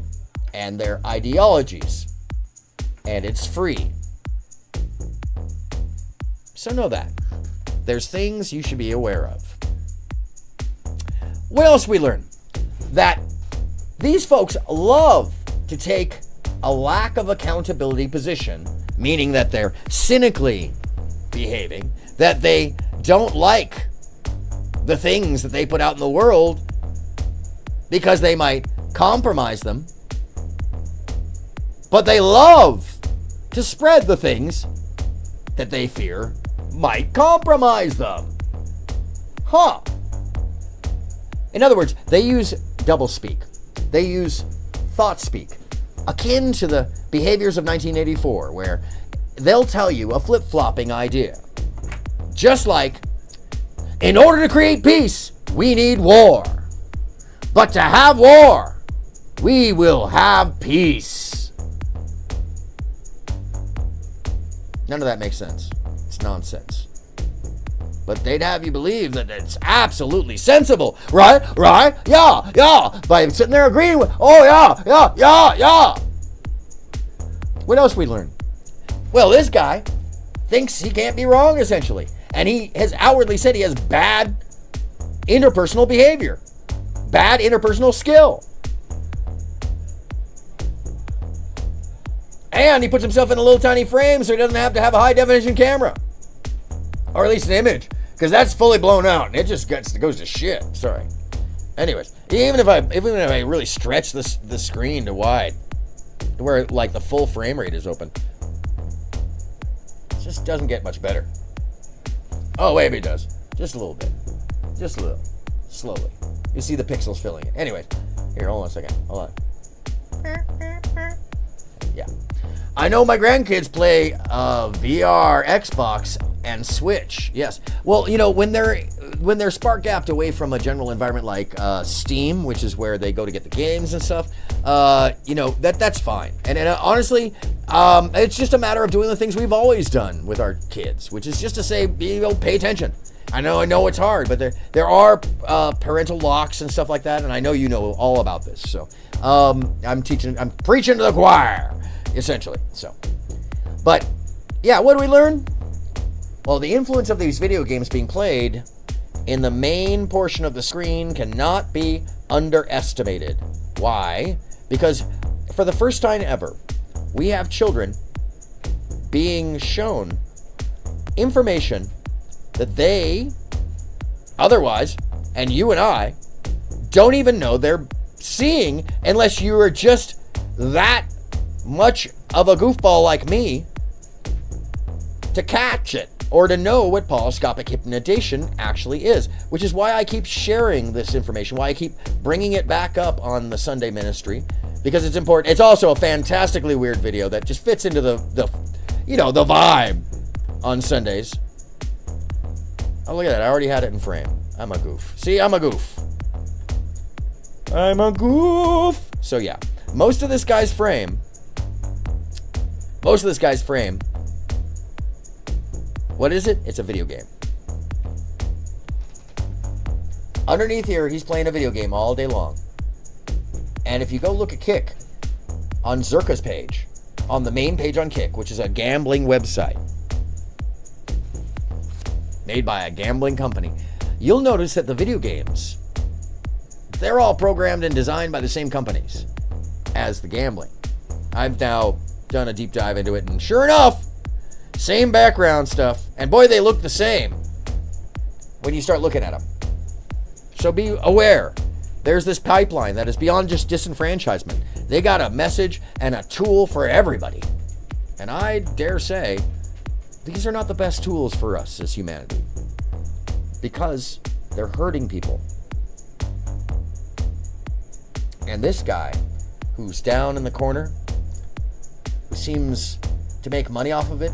and their ideologies. And it's free. So know that. There's things you should be aware of. What else we learn? That these folks love to take a lack of accountability position, meaning that they're cynically behaving, that they don't like the things that they put out in the world because they might compromise them. But they love to spread the things that they fear might compromise them. In other words, they use doublespeak. They use thought speak, akin to the behaviors of 1984, where they'll tell you a flip-flopping idea. Just like, in order to create peace, we need war. But to have war, we will have peace. None of that makes sense. It's nonsense. But they'd have you believe that it's absolutely sensible. Right? Yeah. By sitting there agreeing with, yeah. What else we learn? Well, this guy thinks he can't be wrong, essentially. And he has outwardly said he has bad interpersonal behavior, bad interpersonal skill. And he puts himself in a little tiny frame so he doesn't have to have a high definition camera. Or at least an image. Because that's fully blown out and it just goes to shit. Sorry. Anyways, even if I really stretch the screen to wide, to where like the full frame rate is open, it just doesn't get much better. Oh, maybe it does. Just a little bit. Just a little. Slowly. You see the pixels filling it. Anyways, here, hold on a second. Hold on. Yeah. I know my grandkids play VR, Xbox, and Switch. Yes. Well, you know, when they're spark gapped away from a general environment like Steam, which is where they go to get the games and stuff, you know, that's fine. And honestly, it's just a matter of doing the things we've always done with our kids, which is just to say, you know, pay attention. I know it's hard, but there are parental locks and stuff like that, and I know you know all about this. So I'm preaching to the choir, essentially. So, but yeah, what do we learn? Well, the influence of these video games being played in the main portion of the screen cannot be underestimated. Why? Because for the first time ever, we have children being shown information that they otherwise, and you and I, don't even know they're seeing unless you are just that much of a goofball like me to catch it or to know what polyscopic hypnotization actually is, which is why I keep sharing this information, why I keep bringing it back up on the Sunday ministry, because it's important. It's also a fantastically weird video that just fits into the vibe on Sundays. Oh, look at that. I already had it in frame. I'm a goof. See, I'm a goof. I'm a goof. So yeah, most of this guy's frame, what is it? It's a video game. Underneath here, he's playing a video game all day long. And if you go look at Kick, on Zerka's page, on the main page on Kick, which is a gambling website made by a gambling company, you'll notice that the video games, they're all programmed and designed by the same companies as the gambling. I've now done a deep dive into it, and sure enough, same background stuff, and boy, they look the same when you start looking at them. So be aware, there's this pipeline that is beyond just disenfranchisement. They got a message and a tool for everybody. And I dare say, these are not the best tools for us as humanity, because they're hurting people. And this guy, who's down in the corner, who seems to make money off of it,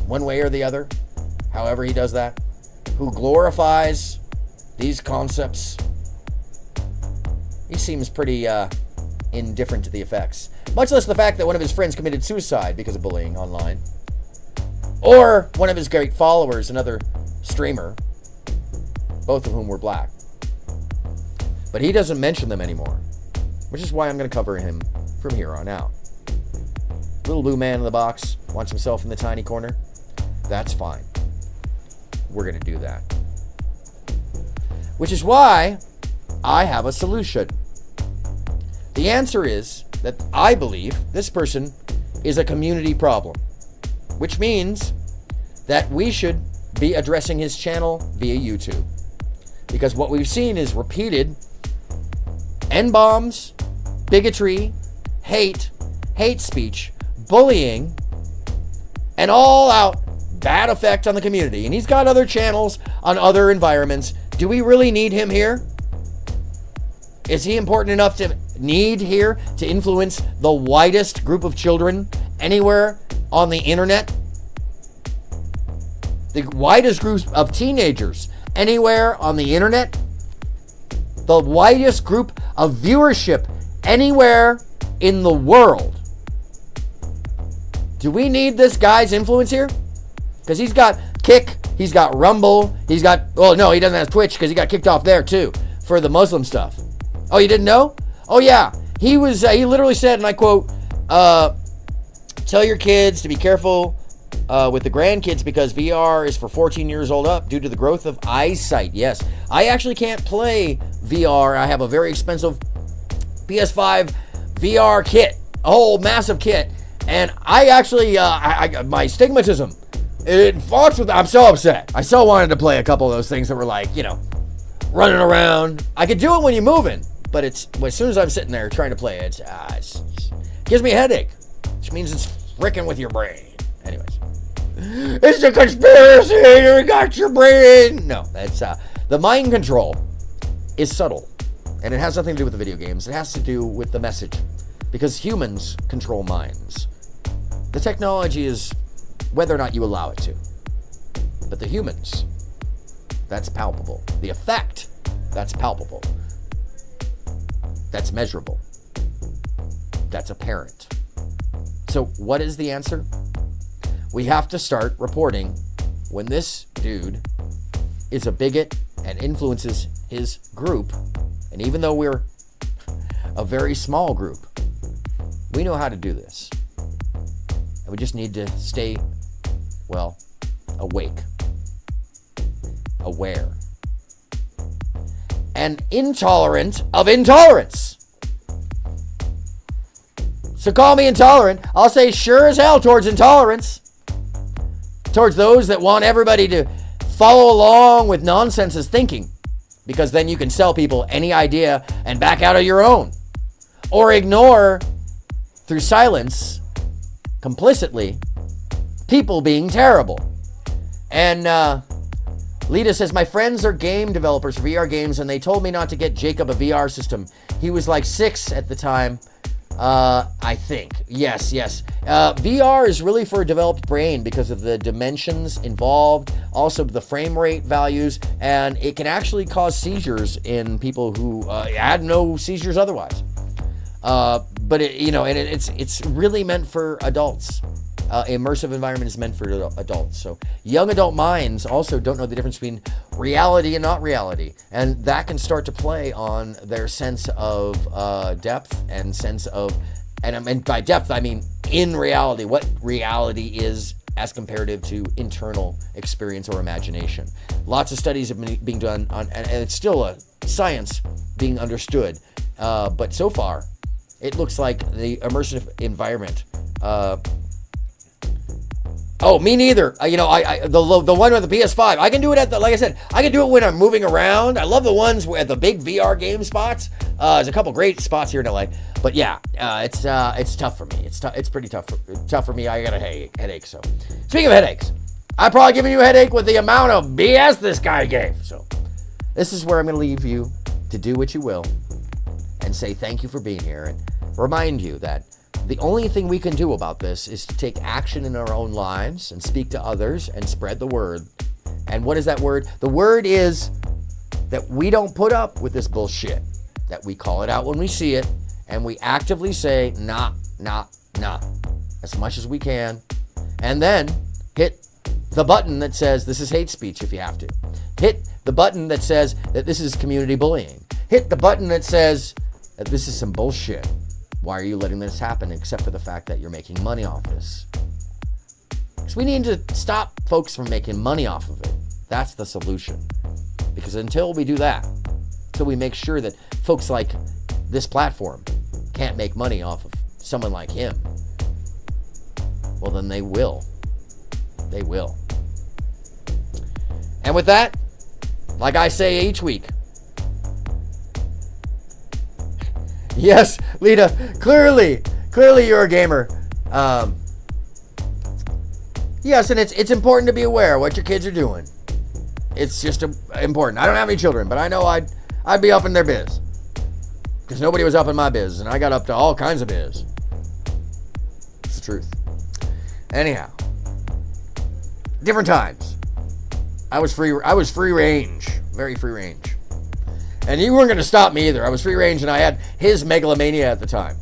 one way or the other, however he does that, who glorifies these concepts, he seems pretty indifferent to the effects. Much less the fact that one of his friends committed suicide because of bullying online. Or one of his great followers, another streamer, both of whom were black. But he doesn't mention them anymore, which is why I'm going to cover him from here on out. Little blue man in the box wants himself in the tiny corner. That's fine. We're going to do that. Which is why I have a solution. The answer is that I believe this person is a community problem, which means that we should be addressing his channel via YouTube. Because what we've seen is repeated N-bombs, bigotry, hate speech, bullying, and all-out bad effect on the community. And he's got other channels on other environments. Do we really need him here? Is he important enough to need here to influence the widest group of children anywhere on the internet? The widest group of teenagers anywhere on the internet? The widest group of viewership anywhere in the world? Do we need this guy's influence here? Because he's got Kick, he's got Rumble, he's got, well, no, he doesn't have Twitch because he got kicked off there too for the Muslim stuff. Oh, you didn't know? Oh yeah, he literally said, and I quote, tell your kids to be careful with the grandkids because VR is for 14 years old up due to the growth of eyesight. Yes, I actually can't play VR. I have a very expensive PS5 VR kit, a whole massive kit, And I actually, my stigmatism, it fucks with, I'm so upset. I so wanted to play a couple of those things that were like, you know, running around. I could do it when you're moving, but it's, as soon as I'm sitting there trying to play it, it gives me a headache, which means it's fricking with your brain. Anyways. It's a conspiracy, you got your brain. No, that's, the mind control is subtle. And it has nothing to do with the video games. It has to do with the message. Because humans control minds. The technology is whether or not you allow it to. But the humans, that's palpable. The effect, that's palpable. That's measurable. That's apparent. So what is the answer? We have to start reporting when this dude is a bigot and influences his group. And even though we're a very small group, we know how to do this. And we just need to stay, well, awake, aware, and intolerant of intolerance. So call me intolerant. I'll say sure as hell towards intolerance. Towards those that want everybody to follow along with nonsense thinking. Because then you can sell people any idea and back out of your own. Or ignore, through silence, complicitly, people being terrible. And Lita says, my friends are game developers for VR games, and they told me not to get Jacob a VR system. He was like 6 at the time. I think. Yes. VR is really for a developed brain because of the dimensions involved, also the frame rate values, and it can actually cause seizures in people who had no seizures otherwise. But it's really meant for adults. Immersive environment is meant for adults. So young adult minds also don't know the difference between reality and not reality. And that can start to play on their sense of depth and sense of, and by depth, I mean in reality, what reality is as comparative to internal experience or imagination. Lots of studies have been being done on, and it's still a science being understood. But so far, it looks like the immersive environment, oh, me neither. The one with the PS5, I can do it like I said, I can do it when I'm moving around. I love the ones at the big VR game spots. There's a couple great spots here in LA, but yeah, it's tough for me. It's pretty tough for me. I got a headache. So, speaking of headaches, I've probably given you a headache with the amount of BS this guy gave. So, this is where I'm going to leave you to do what you will, and say thank you for being here, and remind you that the only thing we can do about this is to take action in our own lives and speak to others and spread the word. And what is that word? The word is that we don't put up with this bullshit, that we call it out when we see it, and we actively say, nah, as much as we can. And then hit the button that says this is hate speech if you have to. Hit the button that says that this is community bullying. Hit the button that says that this is some bullshit. Why are you letting this happen except for the fact that you're making money off this? Because we need to stop folks from making money off of it. That's the solution. Because until we do that, until we make sure that folks like this platform can't make money off of someone like him, well, then they will. They will. And with that, like I say each week, yes, Lita, clearly you're a gamer. Yes, and it's important to be aware of what your kids are doing. It's just important. I don't have any children, but I know I'd be up in their biz. Because nobody was up in my biz, and I got up to all kinds of biz. It's the truth. Anyhow, different times. I was free range, very free range. And you weren't going to stop me either. I was free range, and I had his megalomania at the time.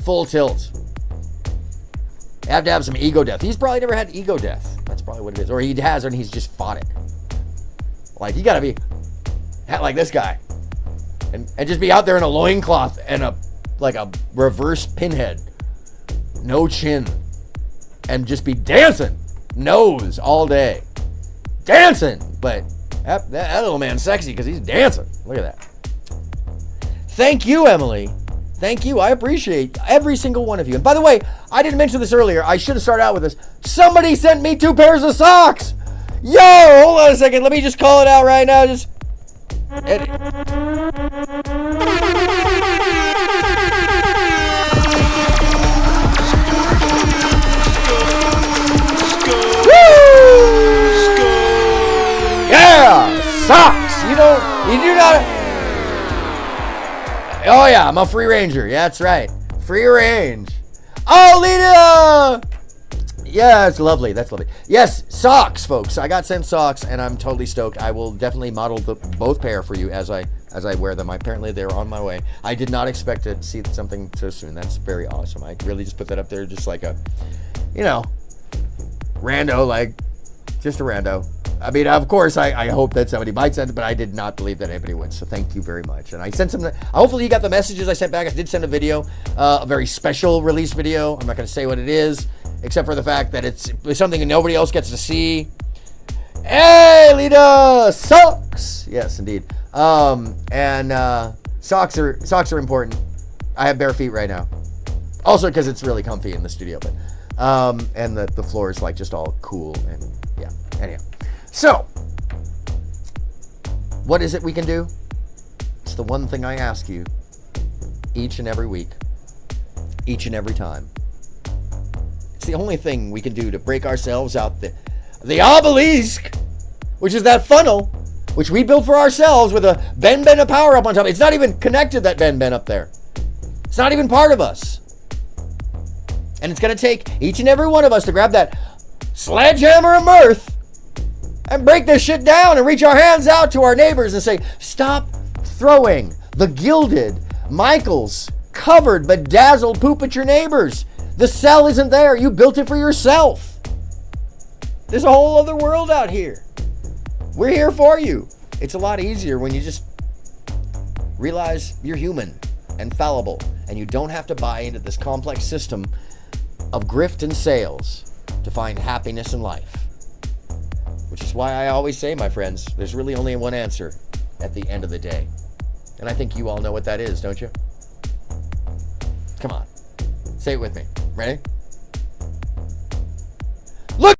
Full tilt. You have to have some ego death. He's probably never had ego death. That's probably what it is. Or he has, and he's just fought it. Like, you got to be like this guy. And just be out there in a loincloth and a reverse pinhead. No chin. And just be dancing. Nose all day. Dancing. But that little man's sexy because he's dancing. Look at that. Thank you, Emily, Thank you. I appreciate every single one of you. And by the way, I didn't mention this earlier. I should have started out with this. Somebody sent me 2 pairs of socks. Yo, hold on a second. Let me just call it out right now. Just. Yeah, socks. You do not. Oh yeah, I'm a free ranger. Yeah, that's right. Free range. Oh, Lita. Yeah, that's lovely. That's lovely. Yes, socks, folks. I got sent socks, and I'm totally stoked. I will definitely model both pair for you as I wear them. Apparently, they're on my way. I did not expect to see something so soon. That's very awesome. I really just put that up there just like a, rando, like just a rando. I mean, of course, I hope that somebody might send it, but I did not believe that anybody would. So thank you very much. And I sent some. Hopefully, you got the messages I sent back. I did send a video, a very special release video. I'm not going to say what it is, except for the fact that it's something that nobody else gets to see. Hey, Lita, socks. Yes, indeed. And socks are important. I have bare feet right now. Also, because it's really comfy in the studio, but and the floor is like just all cool and yeah. Anyhow. So, what is it we can do? It's the one thing I ask you each and every week, each and every time. It's the only thing we can do to break ourselves out the obelisk, which is that funnel, which we built for ourselves with a Ben of power up on top. It's not even connected, that Ben up there. It's not even part of us. And it's going to take each and every one of us to grab that sledgehammer of mirth and break this shit down and reach our hands out to our neighbors and say, stop throwing the gilded, Michael's covered, bedazzled poop at your neighbors. The cell isn't there. You built it for yourself. There's a whole other world out here. We're here for you. It's a lot easier when you just realize you're human and fallible and you don't have to buy into this complex system of grift and sales to find happiness in life. Which is why I always say, my friends, there's really only one answer at the end of the day. And I think you all know what that is, don't you? Come on. Say it with me. Ready? Look!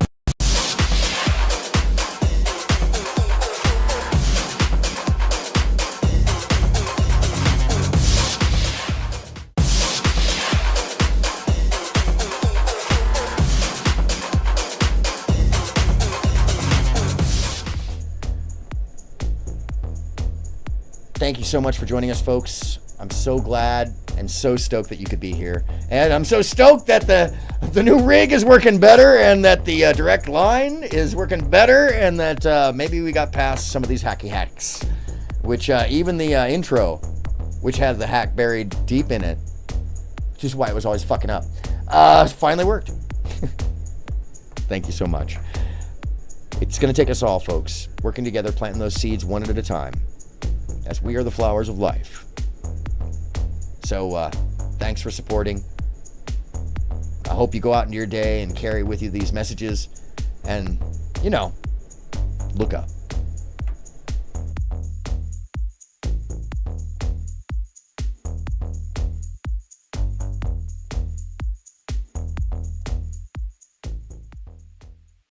Thank you so much for joining us, folks. I'm so glad and so stoked that you could be here. And I'm so stoked that the new rig is working better and that the direct line is working better and that maybe we got past some of these hacky hacks, which even the intro, which had the hack buried deep in it, which is why it was always fucking up, finally worked. Thank you so much. It's going to take us all, folks, working together, planting those seeds one at a time, as we are the flowers of life. So, thanks for supporting. I hope you go out into your day and carry with you these messages and, look up.